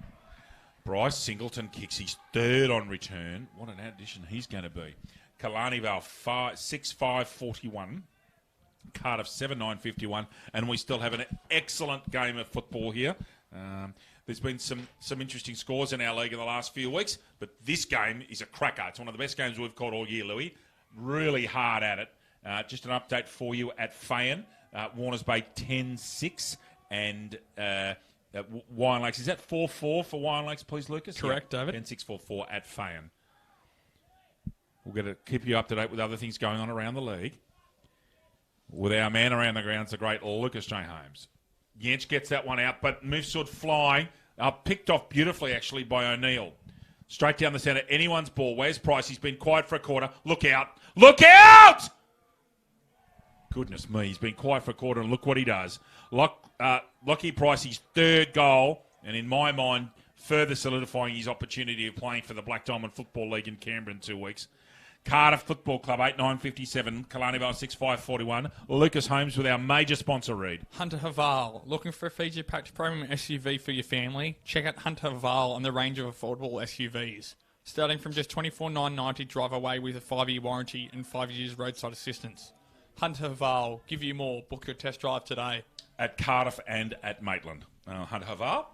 Bryce Singleton kicks his third on return. What an addition he's going to be. Killarney Vale 6-5-41. Cardiff 7-9-51. And we still have an excellent game of football here. There's been some interesting scores in our league in the last few weeks, but this game is a cracker. It's one of the best games we've caught all year, Louis. Really hard at it. Just an update for you at Fayen. Warners Bay 10-6 and Wine Lakes. Is that 4-4 for Wine Lakes, please, Lucas? Correct, yeah, David. 10-6-4-4 at Fayen. We're going to keep you up to date with other things going on around the league. With our man around the grounds, the great Lucas J. Holmes. Yench gets that one out, but Mifsud flying. Picked off beautifully, actually, by O'Neill. Straight down the centre. Anyone's ball. Where's Price? He's been quiet for a quarter. Look out. Look out! Goodness me. He's been quiet for a quarter, and look what he does. Lockie Price, his third goal, and in my mind, further solidifying his opportunity of playing for the Black Diamond Football League in Canberra in 2 weeks. Cardiff Football Club, 8-9-57. Killarney Vale, 6-5-41. Lucas Holmes with our major sponsor, Reid. Hunter Haval. Looking for a feature-packed premium SUV for your family? Check out Hunter Haval and the range of affordable SUVs. Starting from just $24,990, drive away with a 5-year warranty and 5 years roadside assistance. Hunter Haval. Give you more. Book your test drive today. At Cardiff and at Maitland. Hunter Haval.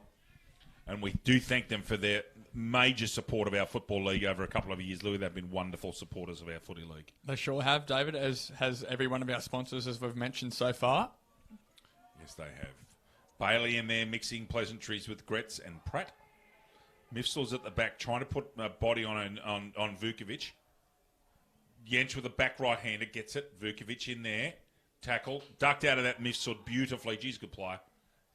And we do thank them for their major support of our football league over a couple of years, Louis. They've been wonderful supporters of our footy league. They sure have, David, as has every one of our sponsors, as we've mentioned so far. Yes, they have. Bailey in there mixing pleasantries with Gretz and Pratt. Mifsel's at the back trying to put a body on Vukovic. Jench with a back right-hander gets it. Vukovic in there. Tackle. Ducked out of that Mifsud beautifully. Geez, good player.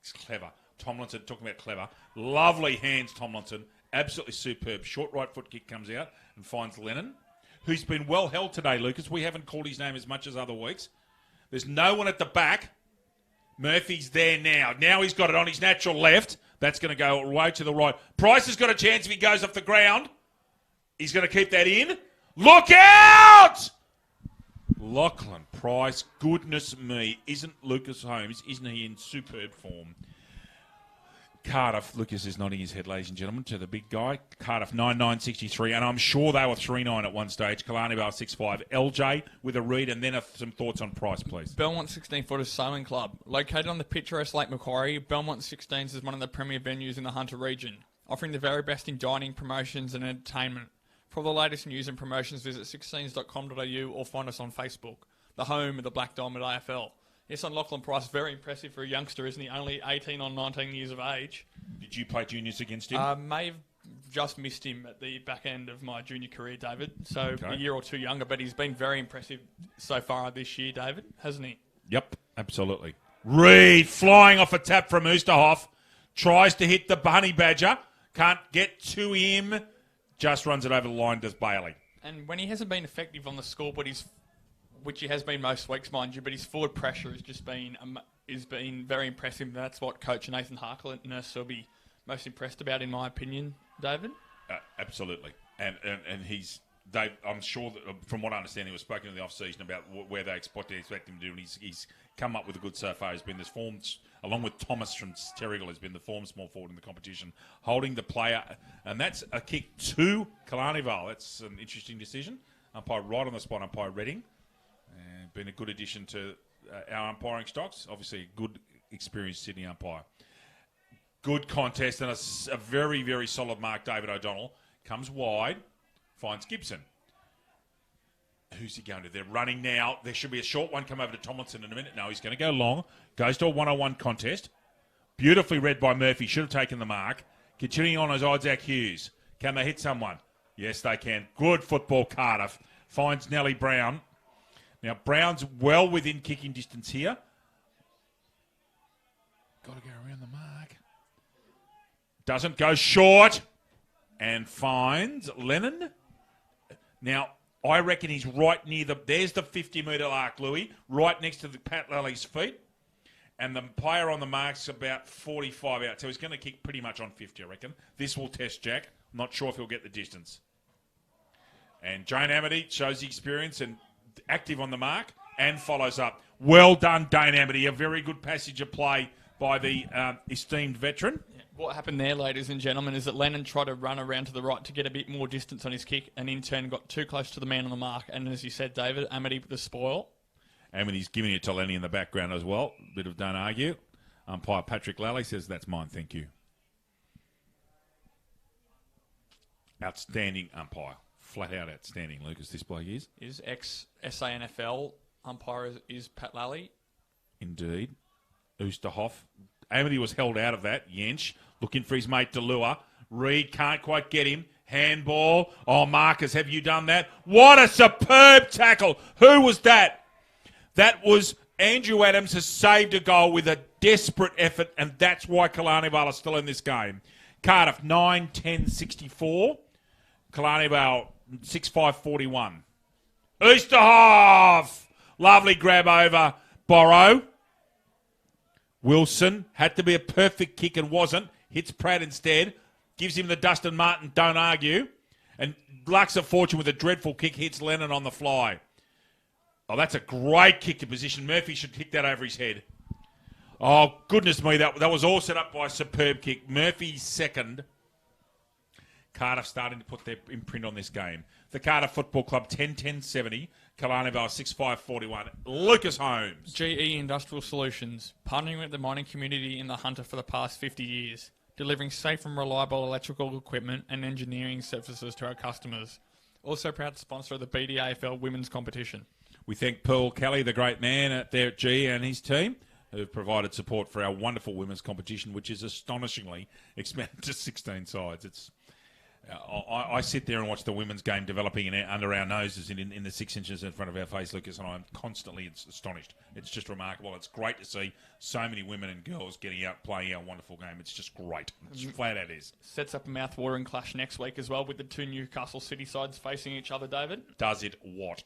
It's clever. Tomlinson, talking about clever. Lovely hands, Tomlinson. Absolutely superb. Short right foot kick comes out and finds Lennon, who's been well held today, Lucas. We haven't called his name as much as other weeks. There's no one at the back. Murphy's there now. Now he's got it on his natural left. That's going to go away to the right. Price has got a chance if he goes off the ground. He's going to keep that in. Look out! Lachlan Price, goodness me. Isn't Lucas Holmes, isn't he in superb form? Cardiff, Lucas is nodding his head, ladies and gentlemen, to the big guy. Cardiff 9-9-63, and I'm sure they were 3-9 at one stage. Killarney Vale 6-5. LJ with a read, and then some thoughts on Price, please. Belmont 16-footers Sailing Club. Located on the picturesque Lake Macquarie, Belmont 16s is one of the premier venues in the Hunter region, offering the very best in dining, promotions and entertainment. For all the latest news and promotions, visit 16s.com.au or find us on Facebook, the home of the Black Diamond AFL. Yes, on Lachlan Price, very impressive for a youngster, isn't he? Only 18 or 19 years of age. Did you play juniors against him? May have just missed him at the back end of my junior career, David. So a year or two younger, but he's been very impressive so far this year, David, hasn't he? Yep, absolutely. Reid flying off a tap from Oosterhoff. Tries to hit the Honey Badger. Can't get to him. Just runs it over the line, does Bailey. And when he hasn't been effective on the scoreboard, which he has been most weeks, mind you, but his forward pressure has just been very impressive. That's what Coach Nathan Harkless will be most impressed about, in my opinion, David. Absolutely. And he's... I'm sure that, from what I understand, he was spoken in the off-season about where they expect him to do, and he's come up with a good so far. He's been this form, along with Thomas from Terrigal, has been the form small forward in the competition, holding the player, and that's a kick to Killarney Vale. That's an interesting decision. Umpire right on the spot, umpire Redding. Been a good addition to our umpiring stocks. Obviously, a good, experienced Sydney umpire. Good contest and a very, very solid mark. David O'Donnell comes wide. Finds Gibson. Who's he going to? They're running now. There should be a short one come over to Tomlinson in a minute. No, he's going to go long. Goes to a 1-on-1 contest. Beautifully read by Murphy. Should have taken the mark. Continuing on as Isaac Hughes. Can they hit someone? Yes, they can. Good football, Cardiff. Finds Nellie Brown. Now, Brown's well within kicking distance here. Got to go around the mark. Doesn't go short. And finds Lennon. Now, I reckon he's right near there's the 50-metre arc, Louis, right next to the Pat Lally feet. And the player on the mark's about 45 out. So he's going to kick pretty much on 50, I reckon. This will test Jack. I'm not sure if he'll get the distance. And Jane Amity shows the experience and active on the mark and follows up. Well done, Dane Amity. A very good passage of play by the esteemed veteran. What happened there, ladies and gentlemen, is that Lennon tried to run around to the right to get a bit more distance on his kick and in turn got too close to the man on the mark. And as you said, David, Amity with the spoil. Amity's giving it to Lenny in the background as well. Bit of don't argue. Umpire Patrick Lally says, that's mine, thank you. Outstanding umpire. Flat out outstanding, Lucas, this bloke is. His ex-SANFL umpire is Pat Lally. Indeed. Oosterhoff. Amity was held out of that. Yench looking for his mate Delua. Reed can't quite get him. Handball. Oh, Marcus, have you done that? What a superb tackle. Who was that? That was Andrew Adams has saved a goal with a desperate effort, and that's why Killarney Vale are still in this game. Cardiff 9-10-64. Killarney Vale 6-5-41. Oosterhoff. Lovely grab over Borrow. Wilson had to be a perfect kick and wasn't. Hits Pratt instead. Gives him the Dustin Martin, don't argue. And Lux of Fortune with a dreadful kick hits Lennon on the fly. Oh, that's a great kick to position. Murphy should kick that over his head. Oh, goodness me, that was all set up by a superb kick. Murphy's second. Cardiff starting to put their imprint on this game. The Cardiff Football Club 10-10-70. Killarney Vale 6-5-41. Lucas Holmes. GE Industrial Solutions, partnering with the mining community in the Hunter for the past 50 years, delivering safe and reliable electrical equipment and engineering services to our customers. Also proud sponsor of the BDAFL Women's Competition. We thank Pearl Kelly, the great man there at GE and his team, who have provided support for our wonderful women's competition, which is astonishingly expanded to 16 sides. It's I sit there and watch the women's game developing under our noses in the 6 inches in front of our face, Lucas, and I'm constantly astonished. It's just remarkable. It's great to see so many women and girls getting out, playing our wonderful game. It's just great. It's flat out is. Sets up a mouth-watering clash next week as well with the two Newcastle City sides facing each other, David. Does it what?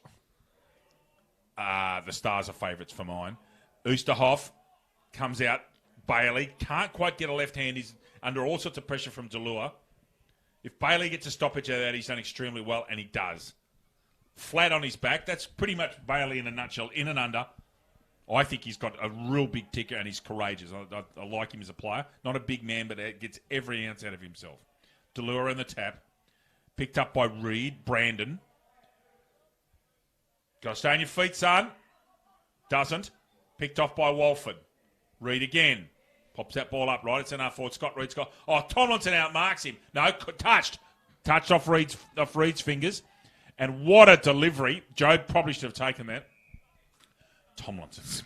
The Stars are favourites for mine. Oosterhoff comes out. Bailey can't quite get a left hand. He's under all sorts of pressure from Delua. If Bailey gets a stoppage out of that, he's done extremely well, and he does. Flat on his back. That's pretty much Bailey in a nutshell, in and under. I think he's got a real big ticker, and he's courageous. I like him as a player. Not a big man, but gets every ounce out of himself. Delua in the tap. Picked up by Reed. Brandon. Got to stay on your feet, son. Doesn't. Picked off by Walford. Reed again. Pops that ball up, right? It's enough for Scott Reed. Oh, Tomlinson outmarks him. No, touched. Touched off Reed's fingers. And what a delivery. Joe probably should have taken that. Tomlinson.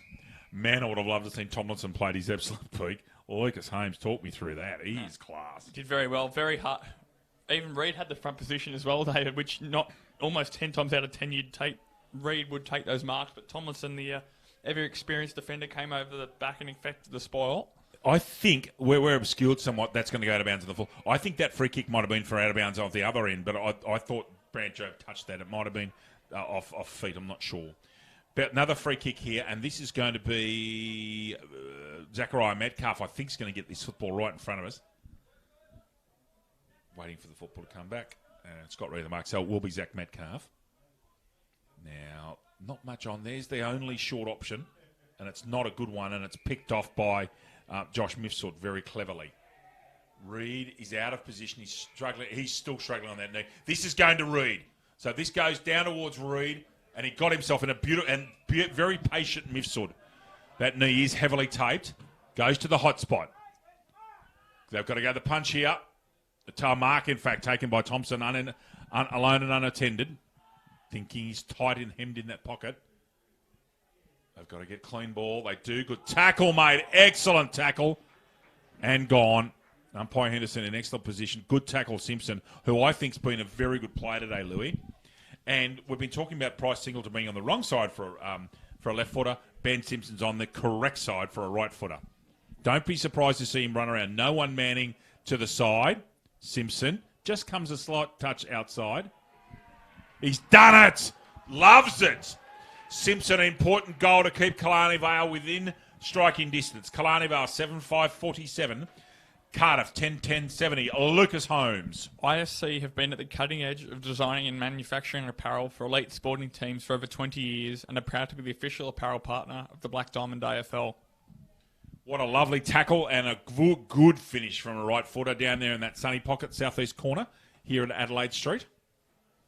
Man, I would have loved to see Tomlinson played his absolute peak. Lucas Holmes talked me through that. He is class. Did very well. Very hard. Even Reed had the front position as well, David, which not almost 10 times out of 10 Reed would take those marks. But Tomlinson, the ever-experienced defender, came over the back and effected the spoil. I think we're obscured somewhat. That's going to go out of bounds on the full. I think that free kick might have been for out of bounds off the other end, but I thought Brancho touched that. It might have been off feet. I'm not sure. But another free kick here, and this is going to be Zachariah Metcalf. I think is going to get this football right in front of us. waiting for the football to come back. And it's got rid of the mark. So it will be Zach Metcalf. Now, not much on. There's the only short option. And it's not a good one. And it's picked off by Josh Mifsud very cleverly. Reed is out of position. He's struggling. He's still struggling on that knee. This is going to Reed. So this goes down towards Reed. And he got himself in a beautiful and very patient Mifsud. That knee is heavily taped. Goes to the hot spot. They've got to go the punch here. The mark, in fact, taken by Thompson alone and unattended. Thinking he's tight and hemmed in that pocket. They've got to get clean ball. They do. Good tackle, mate. Excellent tackle. And gone. Umpire Henderson in excellent position. Good tackle, Simpson, who I think's been a very good player today, Louis. And we've been talking about Bryce Singleton being on the wrong side for a left footer. Ben Simpson's on the correct side for a right footer. Don't be surprised to see him run around. No one manning to the side. Simpson just comes a slight touch outside. He's done it. Loves it. Simpson, an important goal to keep Killarney Vale within striking distance. Killarney Vale 7-5-47. Cardiff 10-10-70. Lucas Holmes. ISC have been at the cutting edge of designing and manufacturing apparel for elite sporting teams for over 20 years and are proud to be the official apparel partner of the Black Diamond AFL. What a lovely tackle and a good finish from a right footer down there in that sunny pocket, southeast corner here at Adelaide Street.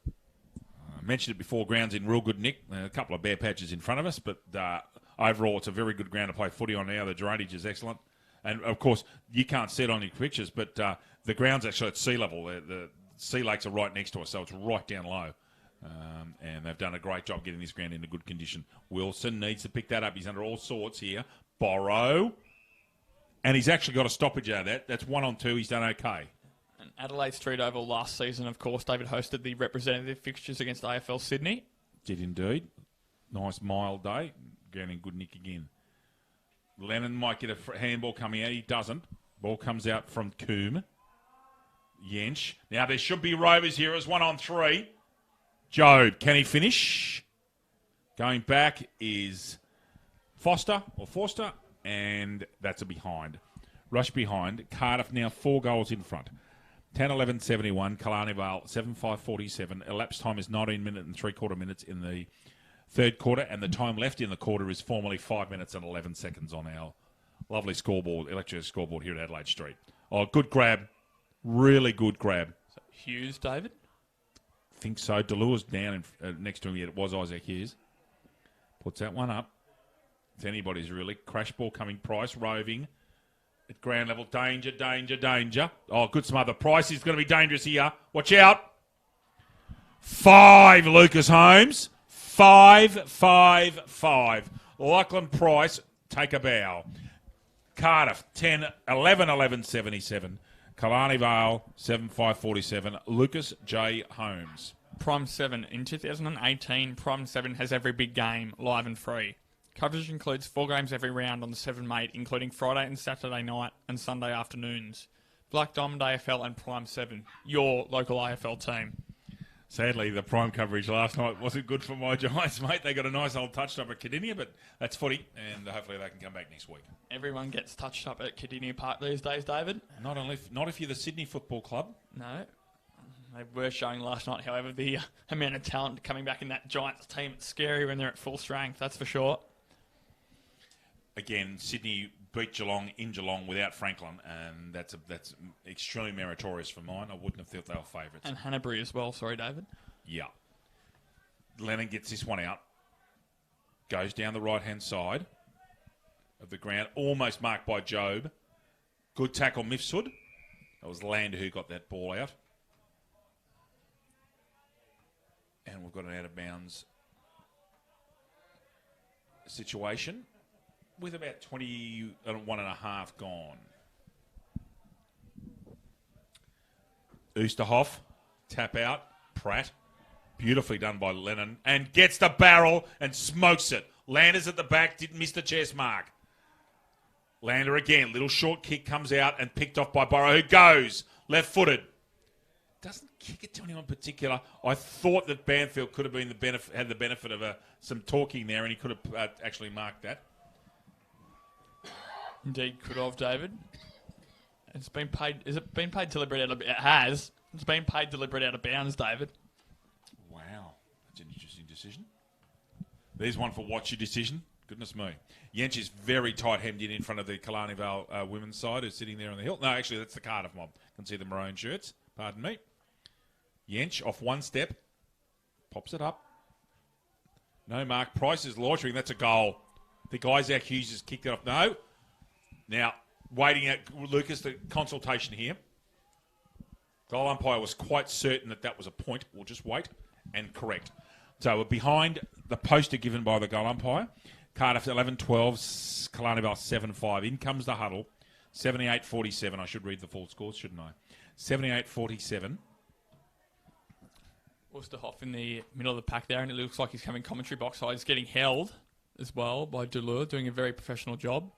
I mentioned it before, ground's in real good nick. A couple of bare patches in front of us, but overall it's a very good ground to play footy on now. The drainage is excellent. And, of course, you can't see it on your pictures, but the ground's actually at sea level. The sea lakes are right next to us, so it's right down low. And they've done a great job getting this ground into good condition. Wilson needs to pick that up. He's under all sorts here. Borrow. And he's actually got a stoppage out of that. That's 1-on-2. He's done okay. And Adelaide Street Oval last season, of course, David hosted the representative fixtures against AFL Sydney. Did indeed. Nice mild day. Ground in good nick again. Lennon might get a handball coming out. He doesn't. Ball comes out from Coombe. Yench. Now there should be Rovers here as 1-on-3. Jobe, can he finish? Going back is Forster, and that's a behind. Rush behind. Cardiff now 4 goals in front. 10-11-71. Killarney Vale 7-5-47. Elapsed time is 19 minutes and 3/4 minutes in the third quarter, and the time left in the quarter is formally 5 minutes and 11 seconds on our lovely scoreboard, electric scoreboard here at Adelaide Street. Oh, good grab. Really good grab. So Hughes, David? Think so. Delure's down next to him yet. It was Isaac Hughes. Puts that one up. It's anybody's really. Crash ball coming. Price roving at ground level. Danger, danger, danger. Oh, good smother. Price is going to be dangerous here. Watch out. 5, Lucas Holmes. 5-5-5. Lachlan Price, take a bow. Cardiff, 11-11-77. Killarney Vale, 7-5-47. Lucas J. Holmes. Prime 7. In 2018, Prime 7 has every big game, live and free. Coverage includes 4 games every round on the 7 Mate, including Friday and Saturday night and Sunday afternoons. Black Diamond AFL and Prime 7, your local AFL team. Sadly, the prime coverage last night wasn't good for my Giants, mate. They got a nice old touched up at Cardiff, but that's footy, and hopefully they can come back next week. Everyone gets touched up at Cardiff Park these days, David. Not if you're the Sydney Football Club. No. They were showing last night, however, the amount of talent coming back in that Giants team. It's scary when they're at full strength, that's for sure. Again, Sydney beat Geelong in Geelong without Franklin, and that's extremely meritorious for mine. I wouldn't have thought they were favourites. And Hanbury as well, sorry, David. Yeah. Lennon gets this one out. Goes down the right-hand side of the ground, almost marked by Jobe. Good tackle, Mifsud. That was Lander who got that ball out. And we've got an out-of-bounds situation with about 21.5 gone. Oosterhoff, tap out, Pratt. Beautifully done by Lennon. And gets the barrel and smokes it. Lander's at the back, didn't miss the chest mark. Lander again, little short kick comes out and picked off by Burrow, who goes left-footed. Doesn't kick it to anyone in particular. I thought that Banfield could have been had the benefit of some talking there, and he could have actually marked that. Indeed, could have, David. It's been paid. Is it been paid deliberate out of? It has. It's been paid deliberate out of bounds, David. Wow, that's an interesting decision. There's one for watch your decision. Goodness me. Yench is very tight hemmed in front of the Killarney Vale women's side who's sitting there on the hill. No, actually, that's the Cardiff mob. Can see the maroon shirts. Pardon me. Yench off one step. Pops it up. No mark. Price is loitering. That's a goal. I think Isaac Hughes has kicked it off. No. Now, waiting at Lucas, the consultation here. Goal umpire was quite certain that was a point. We'll just wait. And correct. So we're behind the poster given by the goal umpire. Cardiff 11-12, Killarney Vale 7-5. In comes the huddle. 78-47. I should read the full scores, shouldn't I? 78-47. Osterhoff in the middle of the pack there, and it looks like he's coming commentary box side. He's getting held as well by Delure, doing a very professional job.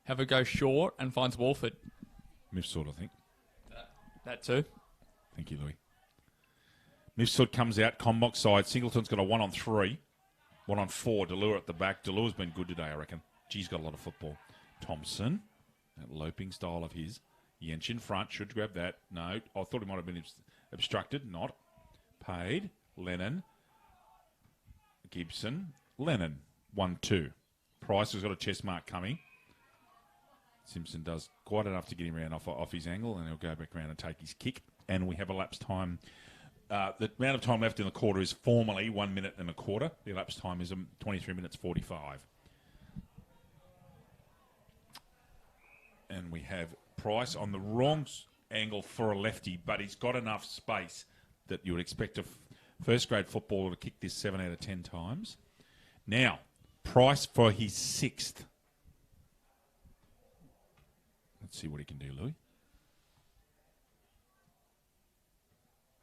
Have a go short and finds Walford. Mifsud, I think. That too. Thank you, Louis. Mifsud comes out, combox side. Singleton's got a 1-on-3. 1-on-4. Delure at the back. Delure's been good today, I reckon. G's got a lot of football. Thompson, that loping style of his. Yench in front, should grab that. No, I thought he might have been obstructed. Not. Paid. Lennon. Gibson. Lennon. 1-2. Price has got a chest mark coming. Simpson does quite enough to get him around off his angle, and he'll go back around and take his kick. And we have elapsed time. The amount of time left in the quarter is formally 1 minute and a quarter. The elapsed time is 23 minutes 45. And we have Price on the wrong angle for a lefty, but he's got enough space that you would expect a first-grade footballer to kick this 7 out of 10 times. Now, Price for his 6th. Let's see what he can do, Louis.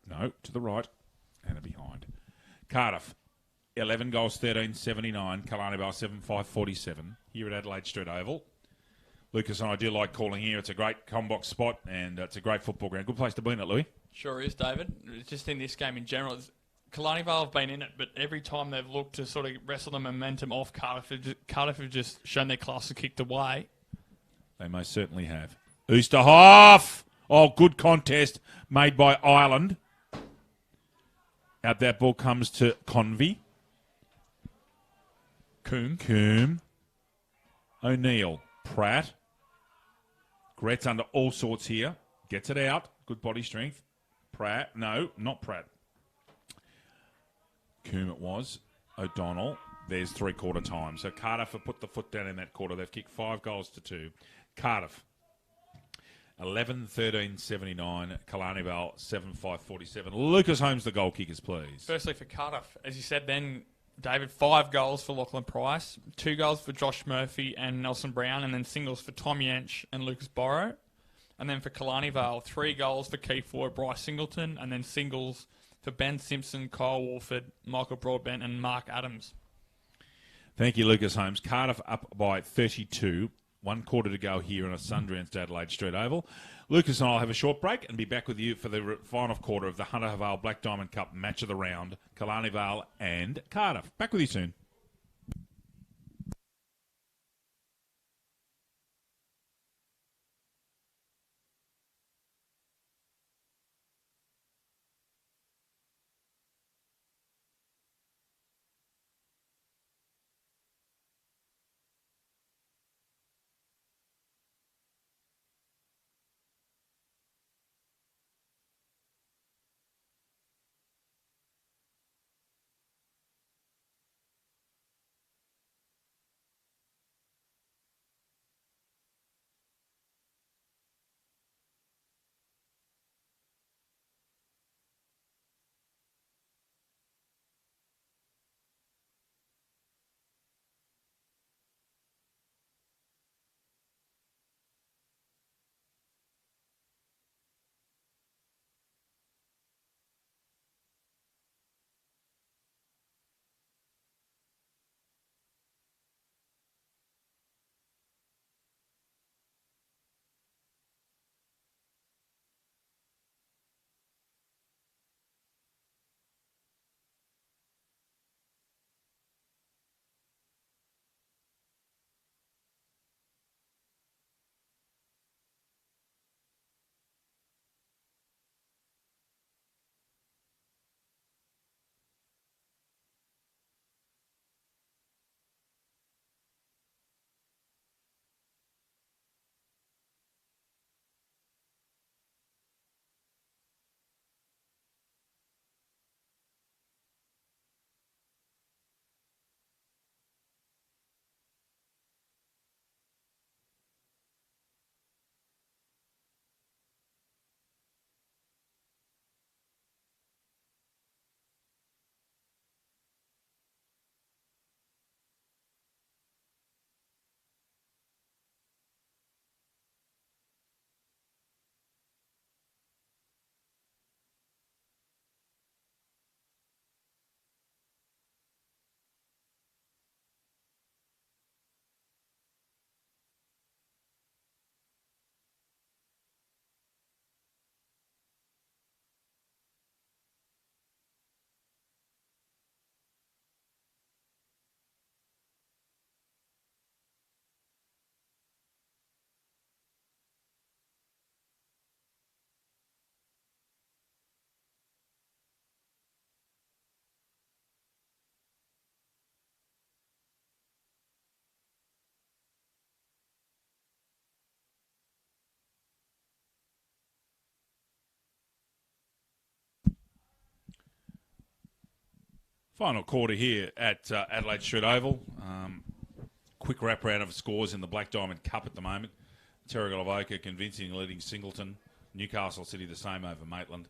No, to the right and a behind. Cardiff, 11 goals, 13-79. Killarney Vale, 7-5-47. Here at Adelaide Street Oval. Lucas and I do like calling here. It's a great combox spot and it's a great football ground. Good place to be in it, Louis. Sure is, David. Just in this game in general, Killarney Vale have been in it, but every time they've looked to sort of wrestle the momentum off Cardiff have just shown their class and kicked away. They most certainly have. Oosterhoff! Oh, good contest made by Ireland. Out that ball comes to Convey. Coombe. O'Neill. Pratt. Gretz under all sorts here. Gets it out. Good body strength. Pratt. No, not Pratt. Coombe it was. O'Donnell. There's three-quarter time. So Cardiff have put the foot down in that quarter. They've kicked 5 goals to 2. Cardiff. 11-13-79. Killarney Vale 7-5-47. Lucas Holmes, the goal kickers, please. Firstly for Cardiff, as you said then, David, 5 goals for Lachlan Price, 2 goals for Josh Murphy and Nelson Brown, and then singles for Tom Yench and Lucas Borrow. And then for Killarney Vale, 3 goals for key forward Bryce Singleton, and then singles for Ben Simpson, Kyle Walford, Michael Broadbent and Mark Adams. Thank you, Lucas Holmes. Cardiff up by 32. 1 quarter to go here on a sun-drenched Adelaide Street Oval. Lucas and I will have a short break and be back with you for the final quarter of the Hunter Vale Black Diamond Cup match of the round, Killarney Vale and Cardiff. Back with you soon. Final quarter here at Adelaide Street Oval. Quick wrap round of scores in the Black Diamond Cup at the moment. Terrigal convincing leading Singleton. Newcastle City the same over Maitland.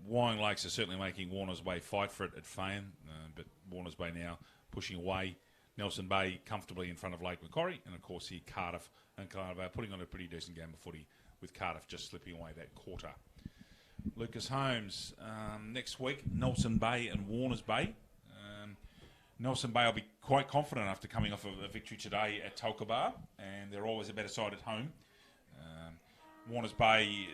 Wyong Lakes are certainly making Warners Bay fight for it at Fane, but Warners Bay now pushing away. Nelson Bay comfortably in front of Lake Macquarie, and of course here Cardiff and Cardiff are putting on a pretty decent game of footy with Cardiff just slipping away that quarter. Lucas Holmes next week, Nelson Bay and Warners Bay. Nelson Bay will be quite confident after coming off a victory today at Tolkabar, and they're always a better side at home. Warners Bay,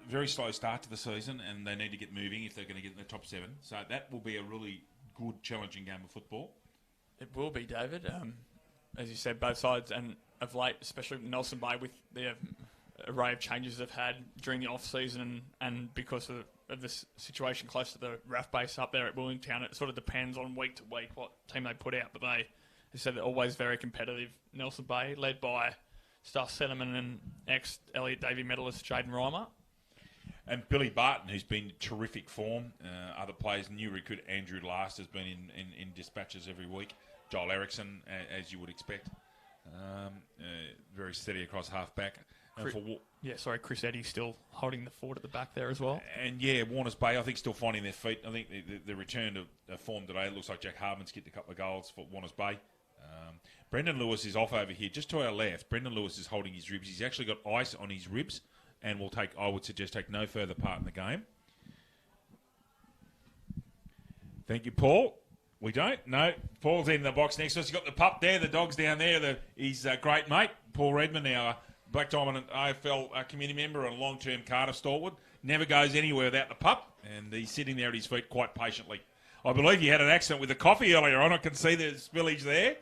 very slow start to the season, and they need to get moving if they're going to get in the top 7. So that will be a really good, challenging game of football. It will be, David. As you said, both sides, and of late, especially Nelson Bay, with the array of changes they've had during the off-season and because of this situation close to the RAF base up there at Williamtown, it sort of depends on week to week what team they put out. But they said they're always very competitive. Nelson Bay, led by Star Sentiment and ex-Elliot Davey medalist Jaden Reimer. And Billy Barton, who's been in terrific form. Other players, new recruit Andrew Last has been in dispatches every week. Joel Erickson, as you would expect. Very steady across half-back. Chris Eddy still holding the fort at the back there as well. And Warners Bay, I think, still finding their feet. I think the return to form today, it looks like Jack Hardman's kicked a couple of goals for Warners Bay. Brendan Lewis is off over here, just to our left. Brendan Lewis is holding his ribs. He's actually got ice on his ribs and will I would suggest, take no further part in the game. Thank you, Paul. We don't? No. Paul's in the box next to us. He's got the pup there, the dog's down there. He's a great mate, Paul Redmond, our Black Diamond and AFL community member and long-term Cardiff stalwart. Never goes anywhere without the pup, and he's sitting there at his feet quite patiently. I believe you had an accident with the coffee earlier on. I can see the spillage there.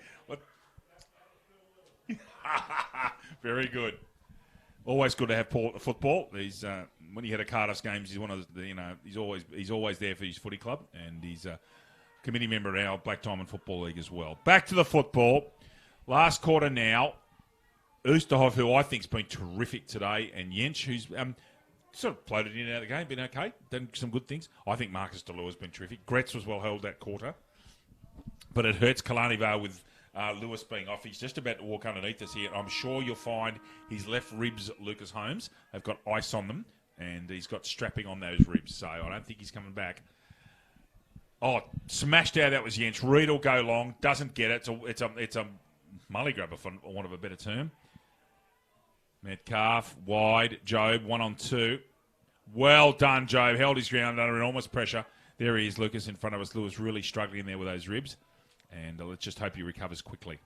Very good. Always good to have Paul at the football. He's when he had a Cardiff games, he's one of the, he's always there for his footy club, and he's a committee member of our Black Diamond Football League as well. Back to the football. Last quarter now. Oosterhoff, who I think's been terrific today, and Jensch, who's sort of floated in and out of the game, been okay, done some good things. I think Marcus DeLua has been terrific. Gretz was well held that quarter, but it hurts Killarney Vale with Lewis being off. He's just about to walk underneath us here. I'm sure you'll find his left ribs, Lucas Holmes, have got ice on them, and he's got strapping on those ribs, so I don't think he's coming back. Oh, smashed out, that was Jensch. Reed will go long, doesn't get it. It's a mully grabber, for want of a better term. Metcalf, wide, Job, 1-on-2. Well done, Job. Held his ground under enormous pressure. There he is, Lucas, in front of us. Lewis really struggling there with those ribs. And let's just hope he recovers quickly.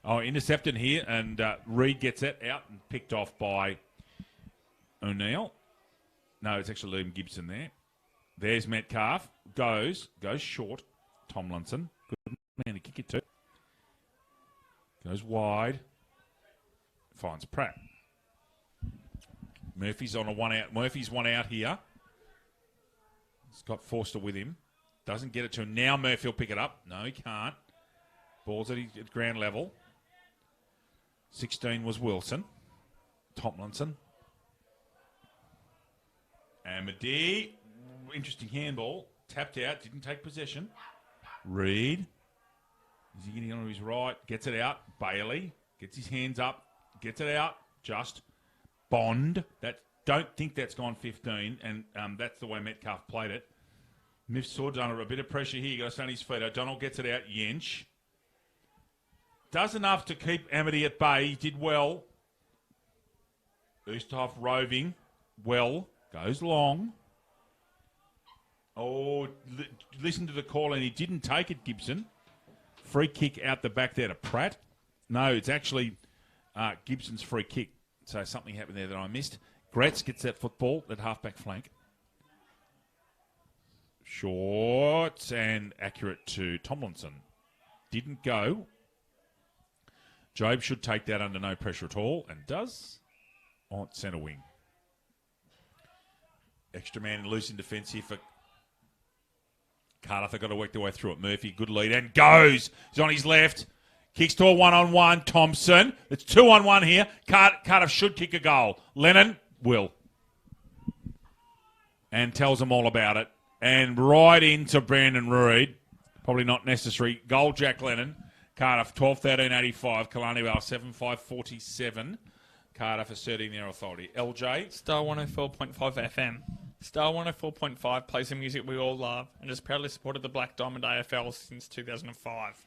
Oh, intercepted here, and Reed gets it out and picked off by O'Neill. No, it's actually Liam Gibson there. There's Metcalf. Goes short. Tomlinson. Good man to kick it to. Goes wide. Finds Pratt. Murphy's on a one out. Murphy's one out here. He's got Forster with him. Doesn't get it to him. Now Murphy will pick it up. No, he can't. Ball's at ground level. 16 was Wilson. Tomlinson. Amadi. Interesting handball. Tapped out. Didn't take possession. Reed. Is he getting on his right? Gets it out. Bailey. Gets his hands up. Gets it out. Just. Bond. Don't think that's gone 15. And that's the way Metcalf played it. Miff Swords under a bit of pressure here. You got to stand his feet. O'Donnell gets it out. Jensch. Does enough to keep Amity at bay. He did well. Oosterhoff roving. Well. Goes long. Oh, listen to the call, and he didn't take it, Gibson. Free kick out the back there to Pratt. No, it's actually Gibson's free kick. So something happened there that I missed. Gretz gets that football at halfback flank. Short and accurate to Tomlinson. Didn't go. Job should take that under no pressure at all, and does on centre wing. Extra man loose in defence here for Cardiff. They've got to work their way through it. Murphy, good lead, and goes. He's on his left. Kicks to a one-on-one. Thompson. It's 2-on-1 here. Cardiff should kick a goal. Lennon will. And tells them all about it. And right into Brandon Reed. Probably not necessary. Goal, Jack Lennon. Cardiff 12-13-85. Killarney Vale 7-5-47. Cardiff asserting their authority. LJ. Star 104.5 FM. Star 104.5 plays the music we all love and has proudly supported the Black Diamond AFL since 2005.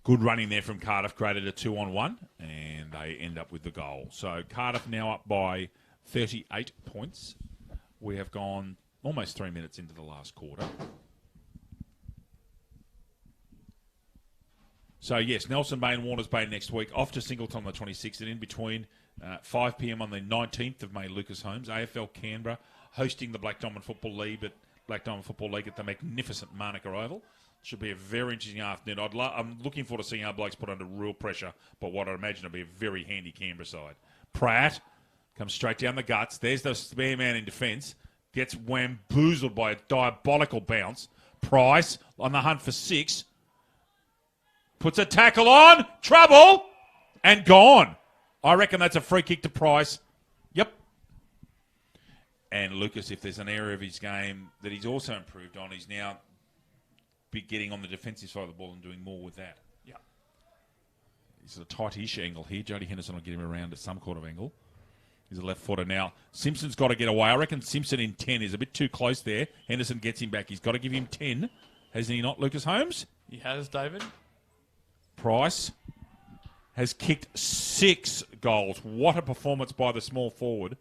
Good running there from Cardiff, created a 2-on-1, and they end up with the goal. So Cardiff now up by 38 points. We have gone almost 3 minutes into the last quarter. So, yes, Nelson Bay and Warners Bay next week, off to Singleton on the 26th, and in between 5 p.m. on the 19th of May, Lucas Holmes, AFL Canberra, hosting the Black Diamond Football League at the magnificent Manuka Oval. Should be a very interesting afternoon. I'm looking forward to seeing our blokes put under real pressure, but what I imagine will be a very handy Canberra side. Pratt comes straight down the guts. There's the spare man in defence. Gets whamboozled by a diabolical bounce. Price on the hunt for 6. Puts a tackle on. Trouble. And gone. I reckon that's a free kick to Price. Yep. And Lucas, if there's an area of his game that he's also improved on, he's now be getting on the defensive side of the ball and doing more with that. Yeah. He's a tight-ish angle here. Jody Henderson will get him around at some kind of angle. He's a left footer now. Simpson's got to get away. I reckon Simpson in 10 is a bit too close there. Henderson gets him back. He's got to give him 10. Hasn't he not, Lucas Holmes? He has, David. Price has kicked 6 goals. What a performance by the small forward.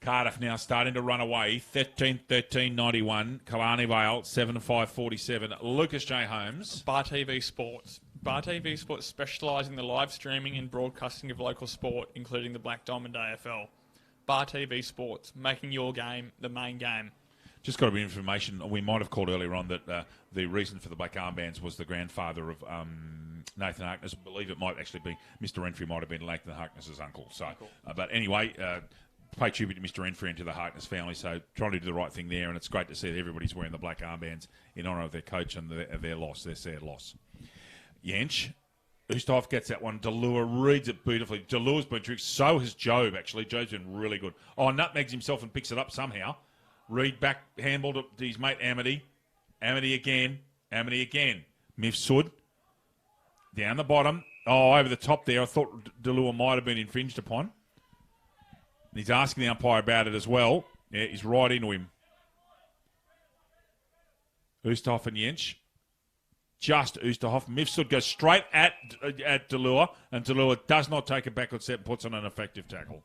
Cardiff now starting to run away. 13-13-91. Killarney Vale 7-5-47. Lucas J. Holmes. Bar TV Sports. Bar TV Sports specialise in the live streaming and broadcasting of local sport, including the Black Diamond AFL. Bar TV Sports, making your game the main game. Just got a bit of information. We might have called earlier on that the reason for the black armbands was the grandfather of Nathan Harkness. I believe it might actually be Mr. Renfrey might have been Nathan Harkness's uncle. So, cool. But anyway, pay tribute to Mr. Renfrey and to the Harkness family. So trying to do the right thing there, and it's great to see that everybody's wearing the black armbands in honour of their coach and their loss, their sad loss. Yench. Ustav gets that one. Delua reads it beautifully. Delua's been tricked. So has Job, actually. Job's been really good. Oh, nutmegs himself and picks it up somehow. Reed back, handball to his mate Amity. Amity again. Amity again. Mifsud. Down the bottom. Oh, over the top there. I thought Delua might have been infringed upon. And he's asking the umpire about it as well. Yeah, he's right into him. Ustav and Yench. Just Oosterhoff. Mifsud goes straight at Delua, and Delua does not take a backward step and puts on an effective tackle.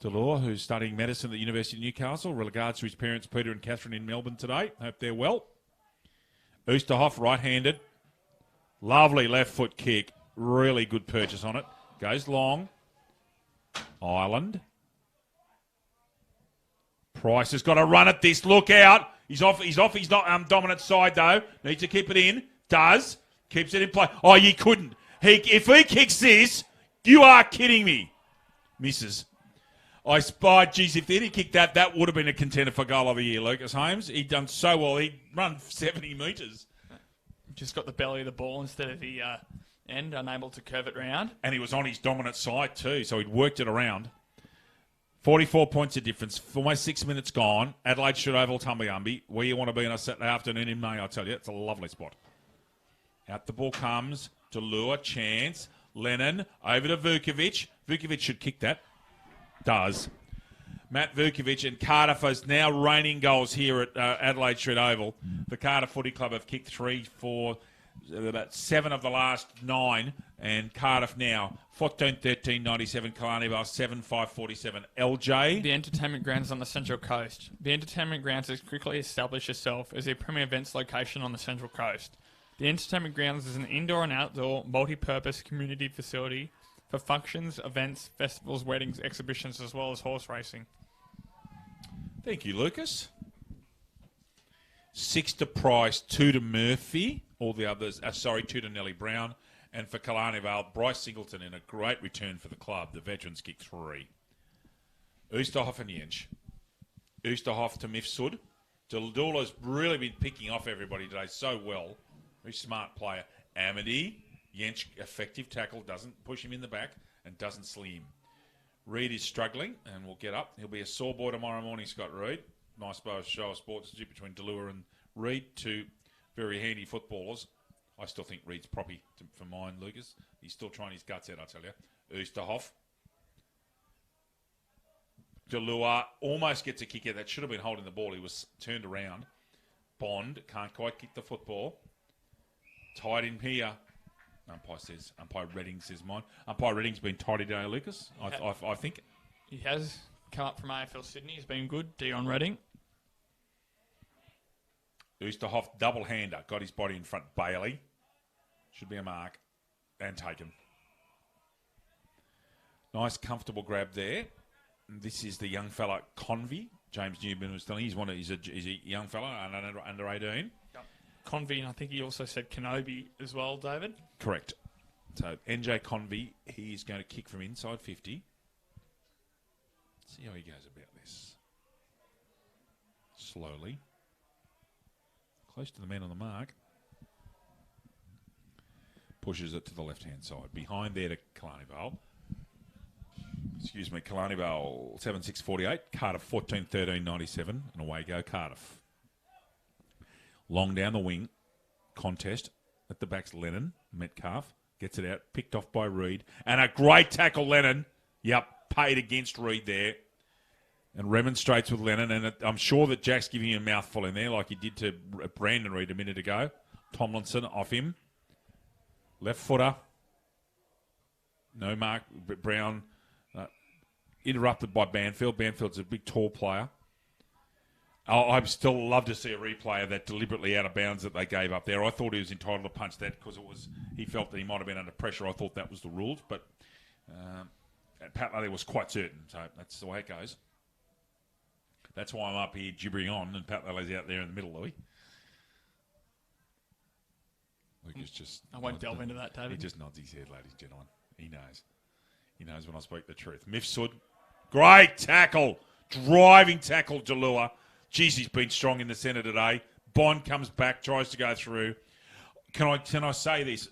Delua, who's studying medicine at the University of Newcastle, regards to his parents Peter and Catherine in Melbourne today. Hope they're well. Oosterhoff, right-handed. Lovely left foot kick. Really good purchase on it. Goes long. Ireland. Price has got to run at this. Look out. He's off his not dominant side, though. Needs to keep it in. Does. Keeps it in play. Oh, you couldn't. If he kicks this, you are kidding me. Misses. I spied, geez, if they'd kicked that, that would have been a contender for goal of the year, Lucas Holmes. He'd done so well. He'd run 70 metres. Just got the belly of the ball instead of the end, unable to curve it round. And he was on his dominant side, too, so he'd worked it around. 44 points of difference. Almost 6 minutes gone. Adelaide should oval Tumbiumbi. Where you want to be on a Saturday afternoon in May, I tell you. It's a lovely spot. Out the ball comes. Delua, chance. Lennon, over to Vukovic. Vukovic should kick that. Does. Matt Vukovic and Cardiff is now raining goals here at Adelaide Street Oval. The Cardiff Footy Club have kicked 3, 4, about 7 of the last 9, and Cardiff now 14-13-97, Killarney Vale 7-5-47. LJ. The entertainment grounds on the Central Coast. The entertainment grounds has quickly established itself as a premier events location on the Central Coast. The entertainment grounds is an indoor and outdoor multi-purpose community facility for functions, events, festivals, weddings, exhibitions, as well as horse racing. Thank you, Lucas. 6 to Price, 2 to Murphy. All the others, 2 to Nellie Brown. And for Killarney Vale, Bryce Singleton in a great return for the club. The veterans kick 3. Oosterhoff and Yench. Oosterhoff to Mifsud. Dula's really been picking off everybody today so well. Very smart player. Amity. Yench, effective tackle, doesn't push him in the back and doesn't sling him. Reed is struggling and will get up. He'll be a sore boy tomorrow morning, Scott Reed. Nice show of sportsmanship between Delua and Reid, two very handy footballers. I still think Reid's proppy for mine, Lucas. He's still trying his guts out, I tell you. Oosterhoff. Delua almost gets a kick out. That should have been holding the ball. He was turned around. Bond can't quite kick the football. Tied in here. Umpire Redding says mine. Umpire Redding's been tidy today, Lucas, I think. He has come up from AFL Sydney. He's been good. Dion Redding. Oosterhoff, double-hander. Got his body in front. Bailey. Should be a mark. And taken. Nice, comfortable grab there. This is the young fella, Convey. James Newman was telling me he's a young fella, under 18. Yep. Convey, and I think he also said Kenobi as well, David. Correct. So, NJ Convey, he's going to kick from inside 50. See how he goes about this. Slowly. Close to the man on the mark. Pushes it to the left-hand side. Behind there to Killarney Vale. Excuse me, Killarney Vale 7-6-48. Cardiff 14-13-97. And away go Cardiff. Long down the wing. Contest. At the back's Lennon. Metcalf. Gets it out. Picked off by Reid. And a great tackle, Lennon. Yep. Paid against Reid there. And remonstrates with Lennon. And I'm sure that Jack's giving him a mouthful in there like he did to Brandon Reid a minute ago. Tomlinson off him. Left footer. No mark. Brown interrupted by Banfield. Banfield's a big, tall player. I'd still love to see a replay of that deliberately out of bounds that they gave up there. I thought he was entitled to punch that because he felt that he might have been under pressure. I thought that was the rules, but Pat Lally was quite certain. So that's the way it goes. That's why I'm up here gibbering on, and Pat Lally's out there in the middle, Louis. Lucas just... I won't delve into that, David. He just nods his head, ladies and gentlemen. He knows. He knows when I speak the truth. Mifsud, great tackle. Driving tackle, Delua. Jeez, he's been strong in the centre today. Bond comes back, tries to go through. Can I say this?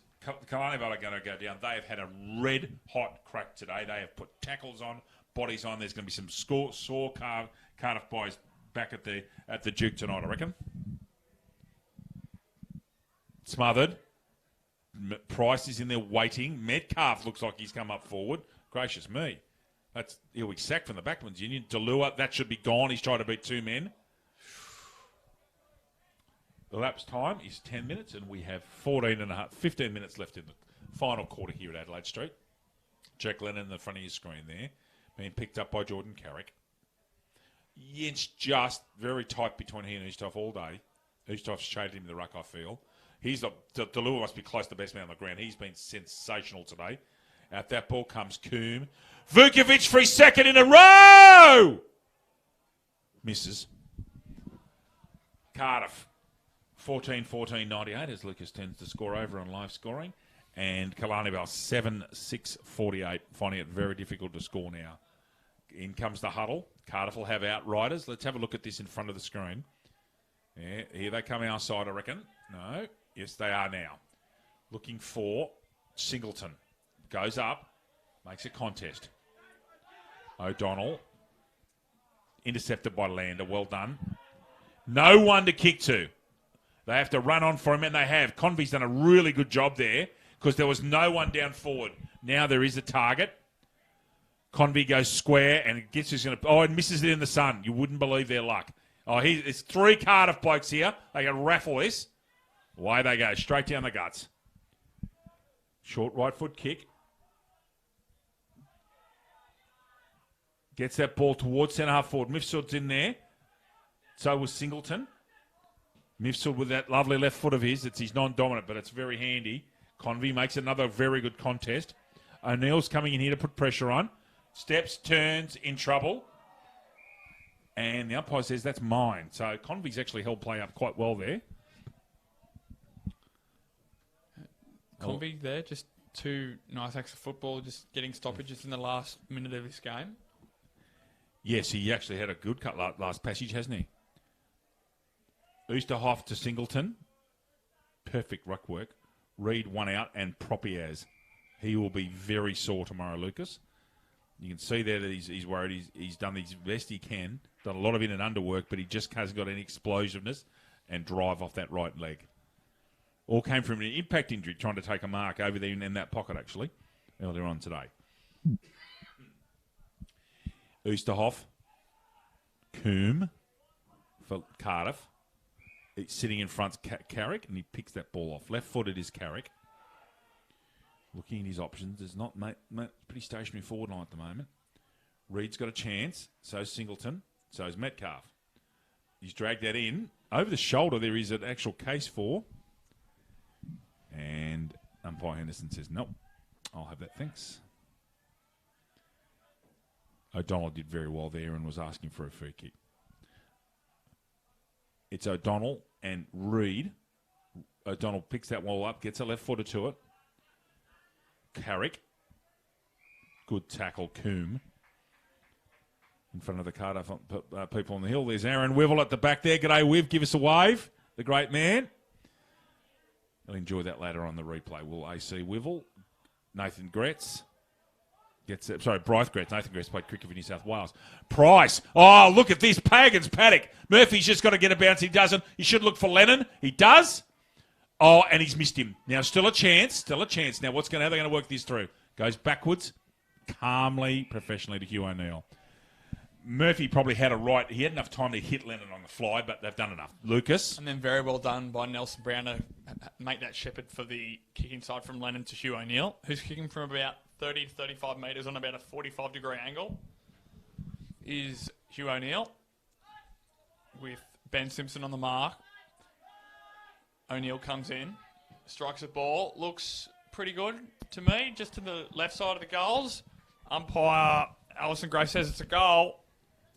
Killarney Vale are going to go down. They have had a red-hot crack today. They have put tackles on, bodies on. There's going to be some sore Cardiff boys back at the Duke tonight, I reckon. Smothered. Price is in there waiting. Metcalf looks like he's come up forward. Gracious me. He'll be sacked from the Backman's Union. Delua, that should be gone. He's trying to beat two men. The lapse time is 10 minutes, and we have 15 minutes left in the final quarter here at Adelaide Street. Jack Lennon in the front of your screen there, being picked up by Jordan Carrick. It's just very tight between he and Easthoff all day. Easthoff's shaded him in the ruck, I feel. Delua must be close to the best man on the ground. He's been sensational today. Out that ball comes Coombe. Vukovic for his second in a row! Misses. Cardiff. 14-14-98 as Lucas tends to score over on live scoring. And Killarney Vale 7-6-48, finding it very difficult to score now. In comes the huddle. Cardiff will have outriders. Let's have a look at this in front of the screen. Yeah, here they come our side, I reckon. No. Yes, they are now. Looking for Singleton. Goes up. Makes a contest. O'Donnell. Intercepted by Lander. Well done. No one to kick to. They have to run on for him, and they have. Convey's done a really good job there because there was no one down forward. Now there is a target. Convey goes square, and gets who's going to... Oh, and misses it in the sun. You wouldn't believe their luck. Oh, it's three Cardiff blokes here. They can raffle this. Away they go. Straight down the guts. Short right foot kick. Gets that ball towards centre half forward. Mifsud's in there. So was Singleton. Mifsud with that lovely left foot of his. It's his non-dominant, but it's very handy. Convey makes another very good contest. O'Neill's coming in here to put pressure on. Steps, turns, in trouble. And the umpire says that's mine. So Convey's actually held play up quite well there. Convey there, just two nice acts of football, just getting stoppages in the last minute of this game. Yes, he actually had a good cut last passage, hasn't he? Oosterhoff to Singleton. Perfect ruck work. Reid one out and Propiaz. He will be very sore tomorrow, Lucas. You can see there that he's worried. He's done his best he can, done a lot of in and under work, but he just hasn't got any explosiveness and drive off that right leg. All came from an impact injury, trying to take a mark over there in that pocket, actually, earlier on today. Oosterhoff, Coombe for Cardiff. He's sitting in front, Carrick, and he picks that ball off. Left-footed is Carrick. Looking at his options. There's not pretty stationary forward line at the moment. Reed's got a chance. So's Singleton. So's Metcalf. He's dragged that in. Over the shoulder, there is an actual case for. And umpire Henderson says, nope, I'll have that, thanks. O'Donnell did very well there and was asking for a free kick. It's O'Donnell and Reed. O'Donnell picks that ball up, gets a left footer to it. Carrick. Good tackle, Coombe. In front of the Cardiff people on the hill. There's Aaron Wivel at the back there. G'day, Wiv. Give us a wave. The great man. I'll enjoy that later on the replay. Will AC Wivel. Nathan Gretz. Bryce Gretz. Nathan Gretz played cricket for New South Wales. Price. Oh, look at this. Pagan's paddock. Murphy's just got to get a bounce. He doesn't. He should look for Lennon. He does. Oh, and he's missed him. Now, still a chance. Still a chance. Now, how are they going to work this through? Goes backwards, calmly, professionally to Hugh O'Neill. Murphy probably had a right. He had enough time to hit Lennon on the fly, but they've done enough. Lucas. And then very well done by Nelson Brown to make that shepherd for the kick inside from Lennon to Hugh O'Neill, who's kicking from about 30 to 35 metres on about a 45-degree angle, is Hugh O'Neill with Ben Simpson on the mark. O'Neill comes in, strikes a ball, looks pretty good to me, just to the left side of the goals. Umpire Alison Gray says it's a goal.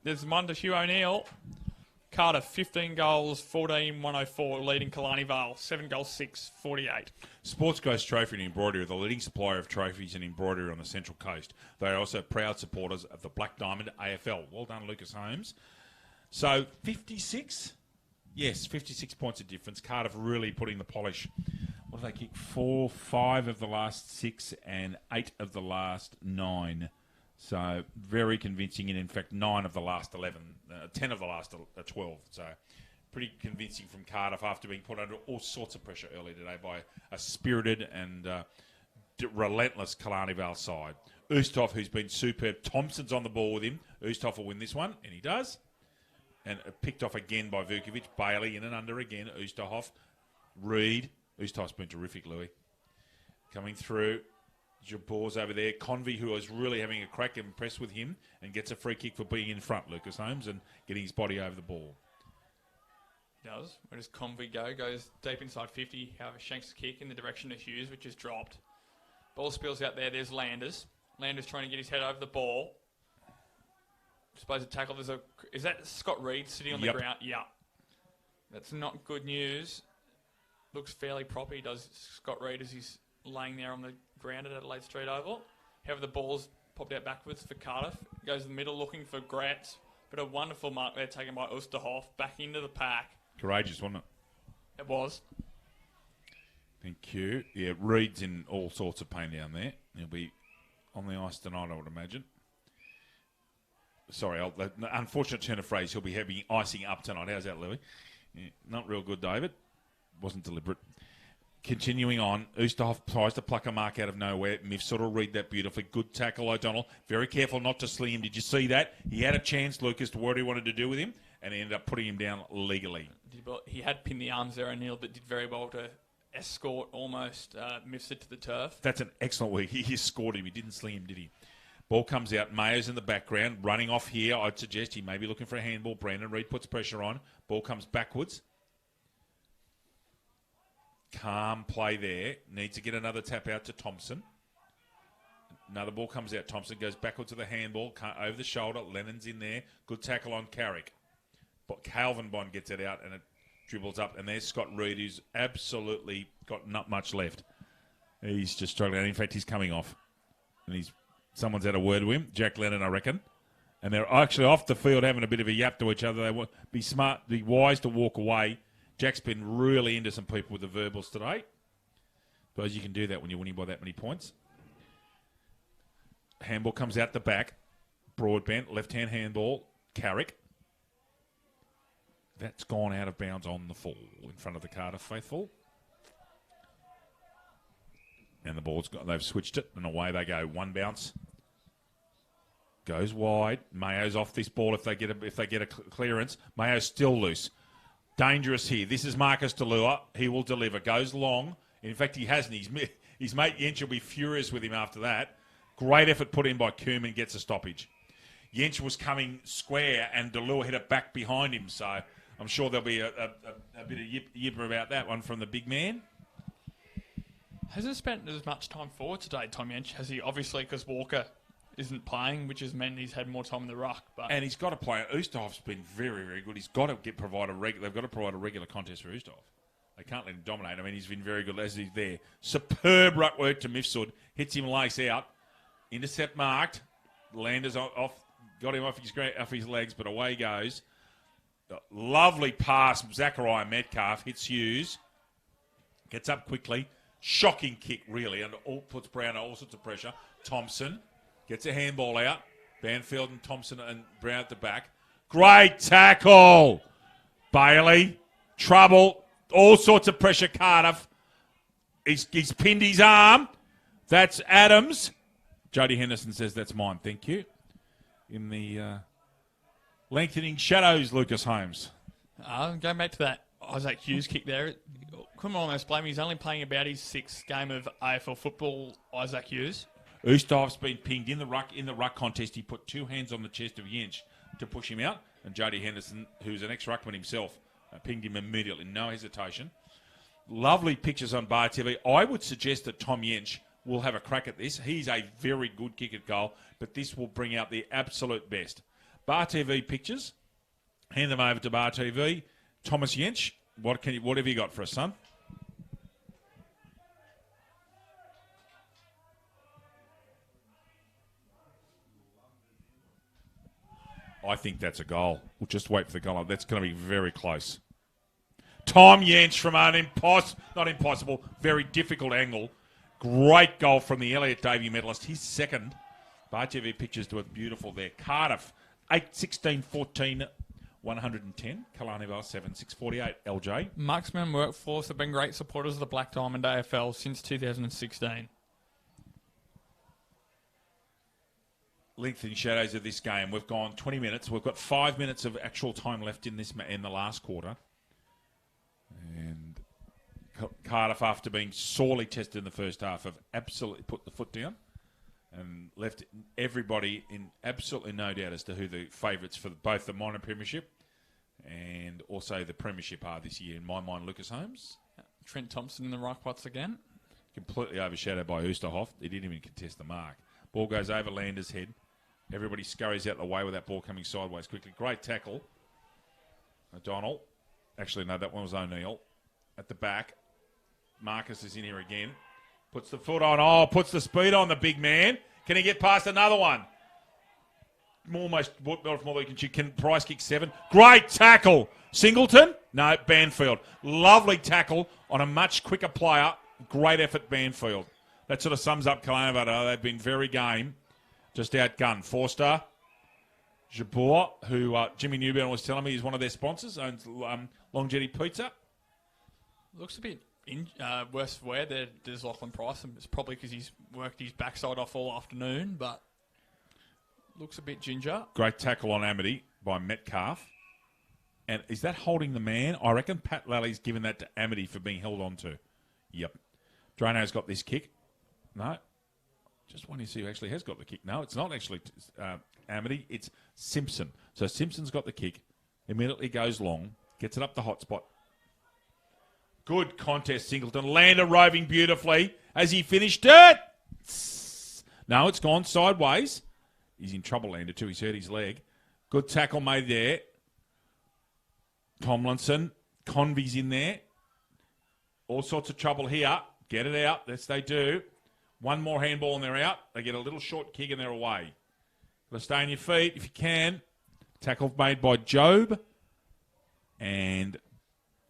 There's one to Hugh O'Neill. Cardiff, 15 goals, 14-104, leading Killarney Vale, 7 goals, 6-48. Sports Coast Trophy and Embroidery are the leading supplier of trophies and embroidery on the Central Coast. They are also proud supporters of the Black Diamond AFL. Well done, Lucas Holmes. So, 56? Yes, 56 points of difference. Cardiff really putting the polish. What have they kicked? 4, 5 of the last 6 and 8 of the last 9. So, very convincing, and in fact, 9 of the last 11, 10 of the last 12. So, pretty convincing from Cardiff after being put under all sorts of pressure earlier today by a spirited and relentless Killarney Vale side. Oosterhoff, who's been superb. Thompson's on the ball with him. Oosterhoff will win this one, and he does. And picked off again by Vukovic. Bailey in and under again. Oosterhoff. Reed. Oosterhoff's been terrific, Louis. Coming through. Jabor's over there. Convey, who is really having a crack, impressed with him, and gets a free kick for being in front, Lucas Holmes, and getting his body over the ball. Does. Where does Convey go? Goes deep inside 50. However, shanks the kick in the direction of Hughes, which is dropped. Ball spills out there. There's Landers. Landers trying to get his head over the ball. Suppose a tackle. Is that Scott Reed sitting on the ground? Yeah. That's not good news. Looks fairly proper, does Scott Reed, as he's laying there on the ground at Adelaide Street Oval. However, the ball's popped out backwards for Cardiff. Goes in the middle looking for Gratz. But a wonderful mark there taken by Oosterhoff. Back into the pack. Courageous, wasn't it? It was. Thank you. Yeah, Reed's in all sorts of pain down there. He'll be on the ice tonight, I would imagine. Sorry, unfortunate turn of phrase. He'll be having icing up tonight. How's that, Louis? Yeah, not real good, David. Wasn't deliberate. Continuing on, Oosterhoff tries to pluck a mark out of nowhere. Miff sort of read that beautifully. Good tackle, O'Donnell. Very careful not to sling him. Did you see that? He had a chance, Lucas, to what he wanted to do with him, and he ended up putting him down legally. He had pinned the arms there, O'Neill, but did very well to escort almost Miffs it to the turf. That's an excellent work. He scored him. He didn't sling him, did he? Ball comes out. Mayo's in the background. Running off here. I'd suggest he may be looking for a handball. Brandon Reed puts pressure on. Ball comes backwards. Calm play there. Needs to get another tap out to Thompson. Another ball comes out. Thompson goes backwards to the handball. Over the shoulder. Lennon's in there. Good tackle on Carrick. But Calvin Bond gets it out and it dribbles up. And there's Scott Reed, who's absolutely got not much left. He's just struggling. In fact, he's coming off. And someone's had a word with him. Jack Lennon, I reckon. And they're actually off the field having a bit of a yap to each other. They want be smart, be wise to walk away. Jack's been really into some people with the verbals today. Suppose you can do that when you're winning by that many points. Handball comes out the back. Broadbent, left-hand handball. Carrick. That's gone out of bounds on the full in front of the Cardiff faithful. And they've switched it, and away they go. One bounce. Goes wide. Mayo's off this ball if they get a clearance. Mayo's still loose. Dangerous here. This is Marcus Delua. He will deliver. Goes long. In fact, he hasn't. His mate Yench will be furious with him after that. Great effort put in by Koeman. Gets a stoppage. Yench was coming square, and Delua hit it back behind him. So I'm sure there'll be a bit of yipper about that one from the big man. Hasn't spent as much time forward today, Tom Yench, has he? Obviously, because Walker isn't playing, which has meant he's had more time in the ruck. And he's got to play. Oosterhoff's been very, very good. He's got to they've got to provide a regular contest for Oosterhoff. They can't let him dominate. I mean, he's been very good as he's there. Superb ruck work to Mifsud. Hits him lace out. Intercept marked. Landers off. Got him off his legs, but away he goes. Lovely pass. Zachariah Metcalf hits Hughes. Gets up quickly. Shocking kick, really, and puts Brown under all sorts of pressure. Thompson gets a handball out. Banfield and Thompson and Brown at the back. Great tackle. Bailey. Trouble. All sorts of pressure, Cardiff. He's pinned his arm. That's Adams. Jody Henderson says that's mine. Thank you. In the lengthening shadows, Lucas Holmes. Going back to that Isaac Hughes kick there, couldn't almost blame him. He's only playing about his sixth game of AFL football, Isaac Hughes. Oosterhoff's been pinged in the ruck contest. He put two hands on the chest of Yench to push him out, and Jody Henderson, who's an ex-ruckman himself, pinged him immediately, no hesitation. Lovely pictures on Bar TV. I would suggest that Tom Yench will have a crack at this. He's a very good kick at goal, but this will bring out the absolute best. Bar TV pictures. Hand them over to Bar TV. Thomas Yench, what have you got for us, son? I think that's a goal. We'll just wait for the goal. That's going to be very close. Tom Yench from an not impossible, very difficult angle. Great goal from the Elliot Davey medalist. His second. Bar TV pictures do it beautiful there. Cardiff, 8-16-14, 110. Killarney Vale, 7-6-48. LJ. Marksman Workforce have been great supporters of the Black Diamond AFL since 2016. Lengthening shadows of this game. We've gone 20 minutes. We've got 5 minutes of actual time left in the last quarter. And Cardiff, after being sorely tested in the first half, have absolutely put the foot down and left everybody in absolutely no doubt as to who the favourites for both the minor premiership and also the premiership are this year. In my mind, Lucas Holmes. Trent Thompson in the ruck once again. Completely overshadowed by Oosterhoff. He didn't even contest the mark. Ball goes over Lander's head. Everybody scurries out the way with that ball coming sideways quickly. Great tackle. O'Donnell. Actually, no, that one was O'Neill. At the back. Marcus is in here again. Puts the foot on. Oh, puts the speed on the big man. Can he get past another one? Almost more can Price kick 7. Great tackle. Singleton? No, Banfield. Lovely tackle on a much quicker player. Great effort, Banfield. That sort of sums up Killarney. They've been very game. Just outgunned. Forster. Jabor, who Jimmy Newburn was telling me is one of their sponsors, owns Longevity Pizza. Looks a bit worse for wear. There's Lachlan Price. It's probably because he's worked his backside off all afternoon, but looks a bit ginger. Great tackle on Amity by Metcalf. And is that holding the man? I reckon Pat Lally's given that to Amity for being held on to. Yep. Drano's got this kick. No. Just wanting to see who actually has got the kick. No, it's not actually Amity. It's Simpson. So Simpson's got the kick. Immediately goes long. Gets it up the hot spot. Good contest, Singleton. Lander roving beautifully. Has he finished it? No, it's gone sideways. He's in trouble, Lander, too. He's hurt his leg. Good tackle made there. Tomlinson. Convey's in there. All sorts of trouble here. Get it out. Yes, they do. One more handball and they're out. They get a little short kick and they're away. Got to stay on your feet if you can. Tackle made by Job. And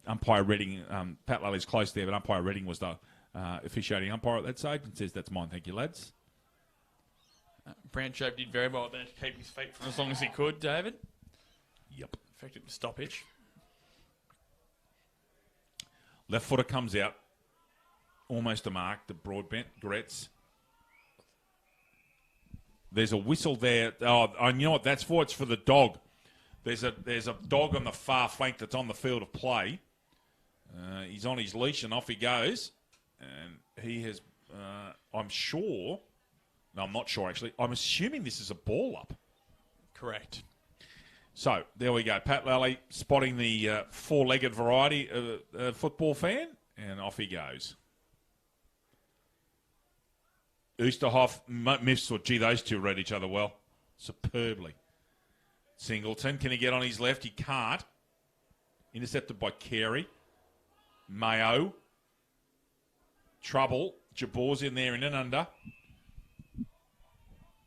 umpire Redding, Pat Lally's close there, but umpire Redding was the officiating umpire at that stage and says, that's mine, thank you, lads. Brant Jobe did very well there to keep his feet for as long as he could, David. Yep. Effective stoppage. Left footer comes out. Almost a mark. The broadbent. Gretz. There's a whistle there. Oh, you know what that's for? It's for the dog. There's a dog on the far flank that's on the field of play. He's on his leash and off he goes. And he has, I'm sure, no, I'm not sure actually. I'm assuming this is a ball up. Correct. So, there we go. Pat Lally spotting the four-legged variety football fan, and off he goes. Oosterhoff, Mifsud, gee, those two read each other well. Superbly. Singleton, can he get on his left? He can't. Intercepted by Carey. Mayo. Trouble. Jabor's in there in and under.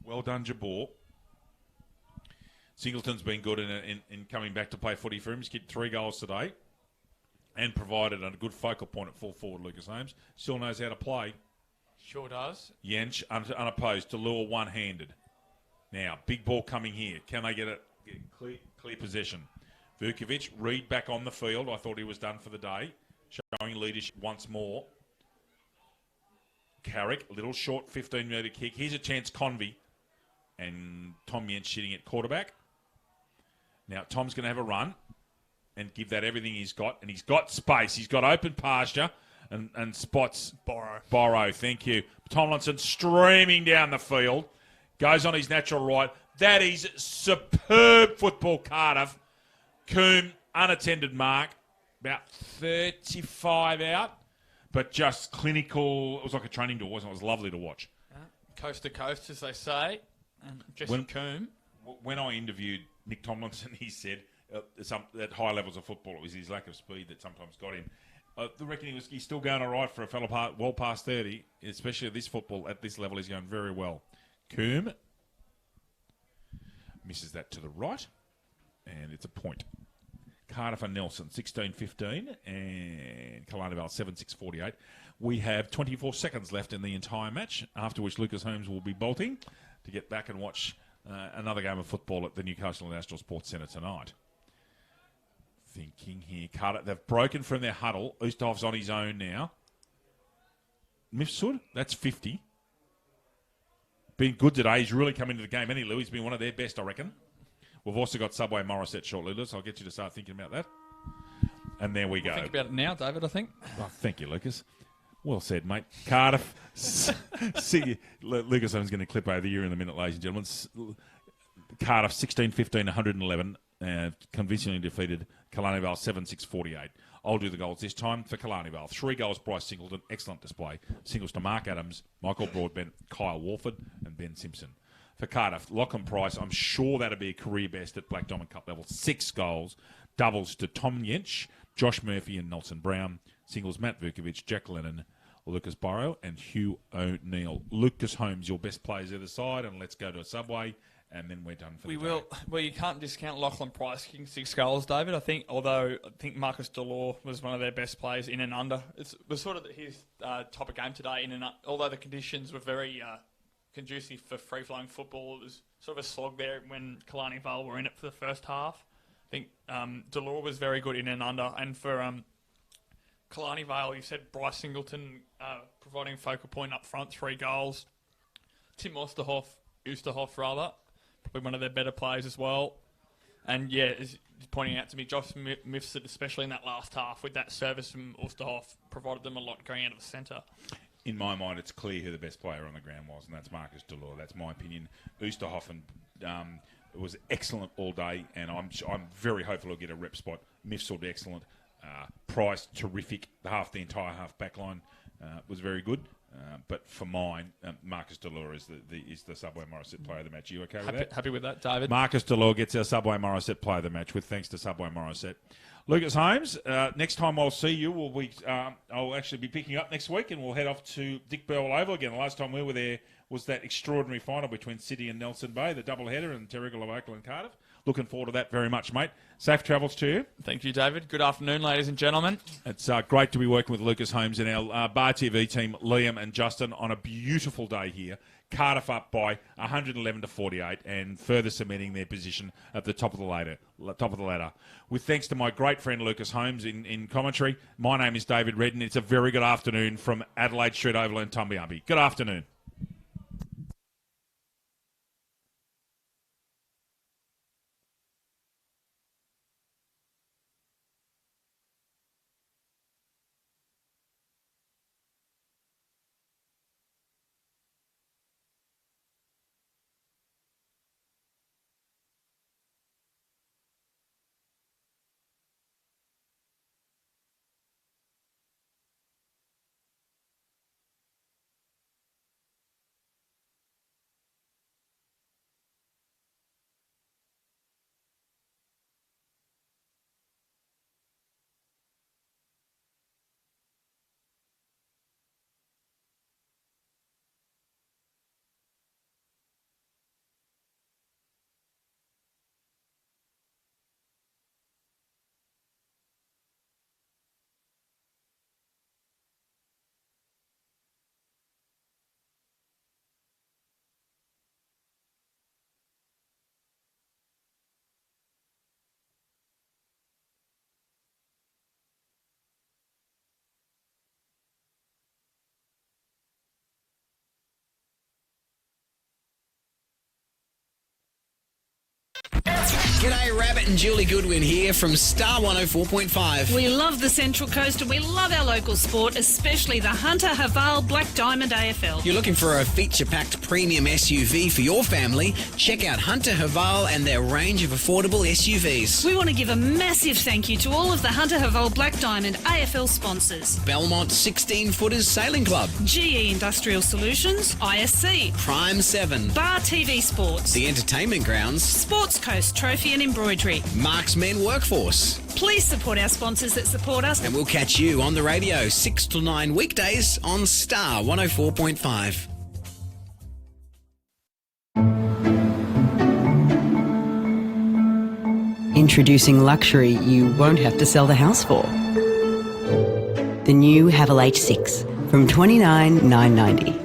Well done, Jabor. Singleton's been good in coming back to play footy for him. He's kicked 3 goals today and provided a good focal point at full forward, Lucas Holmes. Still knows how to play. Sure does. Jensch unopposed to lure one-handed. Now, big ball coming here. Can they get clear possession? Vukovic, Reed back on the field. I thought he was done for the day. Showing leadership once more. Carrick, little short 15-metre kick. Here's a chance, Convey. And Tom Jensch sitting at quarterback. Now, Tom's going to have a run and give that everything he's got. And he's got space. He's got open pasture and spots Borrow. Thank you. Tomlinson streaming down the field. Goes on his natural right. That is superb football, Cardiff. Coombe, unattended mark. About 35 out. But just clinical. It was like a training door, wasn't it? It was lovely to watch. Coast to coast, as they say. Jesse Coombe. When I interviewed Nick Tomlinson, he said at high levels of football, it was his lack of speed that sometimes got him. I reckon he's still going all right for a fellow well past 30, especially at this football. At this level, he's going very well. Coombe misses that to the right, and it's a point. Cardiff and Nelson, 16-15, and Killarney Vale, 7-6-48. We have 24 seconds left in the entire match, after which Lucas Holmes will be bolting to get back and watch another game of football at the Newcastle National Sports Centre tonight. Thinking here, Cardiff, they've broken from their huddle. Oosterhoff's on his own now. Mifsud, that's 50. Been good today. He's really come into the game. Lou, he's been one of their best, I reckon. We've also got Subway Morissette shortly, Liz. I'll get you to start thinking about that. And there we go. Think about it now, David, I think. Oh, thank you, Lucas. Well said, mate. Cardiff. See, Lucas Holmes going to clip over the year in a minute, ladies and gentlemen. Cardiff, 16-15, 111. Convincingly defeated Killarney Vale, 7-6-48. I'll do the goals this time for Killarney Vale. 3 goals, Bryce Singleton. Excellent display. Singles to Mark Adams, Michael Broadbent, Kyle Warford, and Ben Simpson. For Cardiff, Lachlan Price, I'm sure that'll be a career best at Black Diamond Cup level. 6 goals. Doubles to Tom Jensch, Josh Murphy and Nelson Brown. Singles, Matt Vukovic, Jack Lennon, Lucas Burrow, and Hugh O'Neill. Lucas Holmes, your best players either side, and let's go to a Subway, and then we're done for the day. We will. Well, you can't discount Lachlan Price kicking 6 goals, David. I think Marcus Delore was one of their best players in and under. It was sort of his type of game today. Although the conditions were very conducive for free-flowing football, it was sort of a slog there when Killarney Vale were in it for the first half. I think Delore was very good in and under, and for Killarney Vale, you said Bryce Singleton providing focal point up front, 3 goals. Tim Oosterhoff, probably one of their better players as well. And yeah, as pointing out to me, Josh Mifsud, especially in that last half, with that service from Oosterhoff, provided them a lot going out of the centre. In my mind, it's clear who the best player on the ground was, and that's Marcus Delore. That's my opinion. Oosterhoff was excellent all day, and I'm very hopeful he'll get a rep spot. Mifsud, excellent. Price, terrific. The entire half back line was very good. But for mine, Marcus Delore is the Subway Morissette player of the match. You okay with that? Happy with that, David? Marcus Delore gets our Subway Morissette player of the match with thanks to Subway Morissette. Lucas Holmes, next time I'll see you, I'll actually be picking up next week, and we'll head off to Dick Burwell Oval again. The last time we were there was that extraordinary final between City and Nelson Bay, the doubleheader, and Terrigal of Oakland and Cardiff. looking forward to that very much, mate. Safe travels to you. Thank you, David. Good afternoon, ladies and gentlemen. It's great to be working with Lucas Holmes and our Bar TV team, Liam and Justin, on a beautiful day here. Cardiff up by 111 to 48 and further cementing their position at the top of the ladder. With thanks to my great friend Lucas Holmes in commentary, my name is David Redden. It's a very good afternoon from Adelaide Street Oval and Tumbiumbi. Good afternoon. G'day, Rabbit and Julie Goodwin here from Star 104.5. We love the Central Coast and we love our local sport, especially the Hunter Haval Black Diamond AFL. You're looking for a feature-packed premium SUV for your family? Check out Hunter Haval and their range of affordable SUVs. We want to give a massive thank you to all of the Hunter Haval Black Diamond AFL sponsors. Belmont 16-Footers Sailing Club, GE Industrial Solutions, ISC, Prime 7, Bar TV Sports, The Entertainment Grounds, Sports Coast Trophy and Embroidery. Marks Men Workforce. Please support our sponsors that support us. And we'll catch you on the radio 6 to 9 weekdays on Star 104.5. Introducing luxury you won't have to sell the house for. The new Havel H6 from $29,990.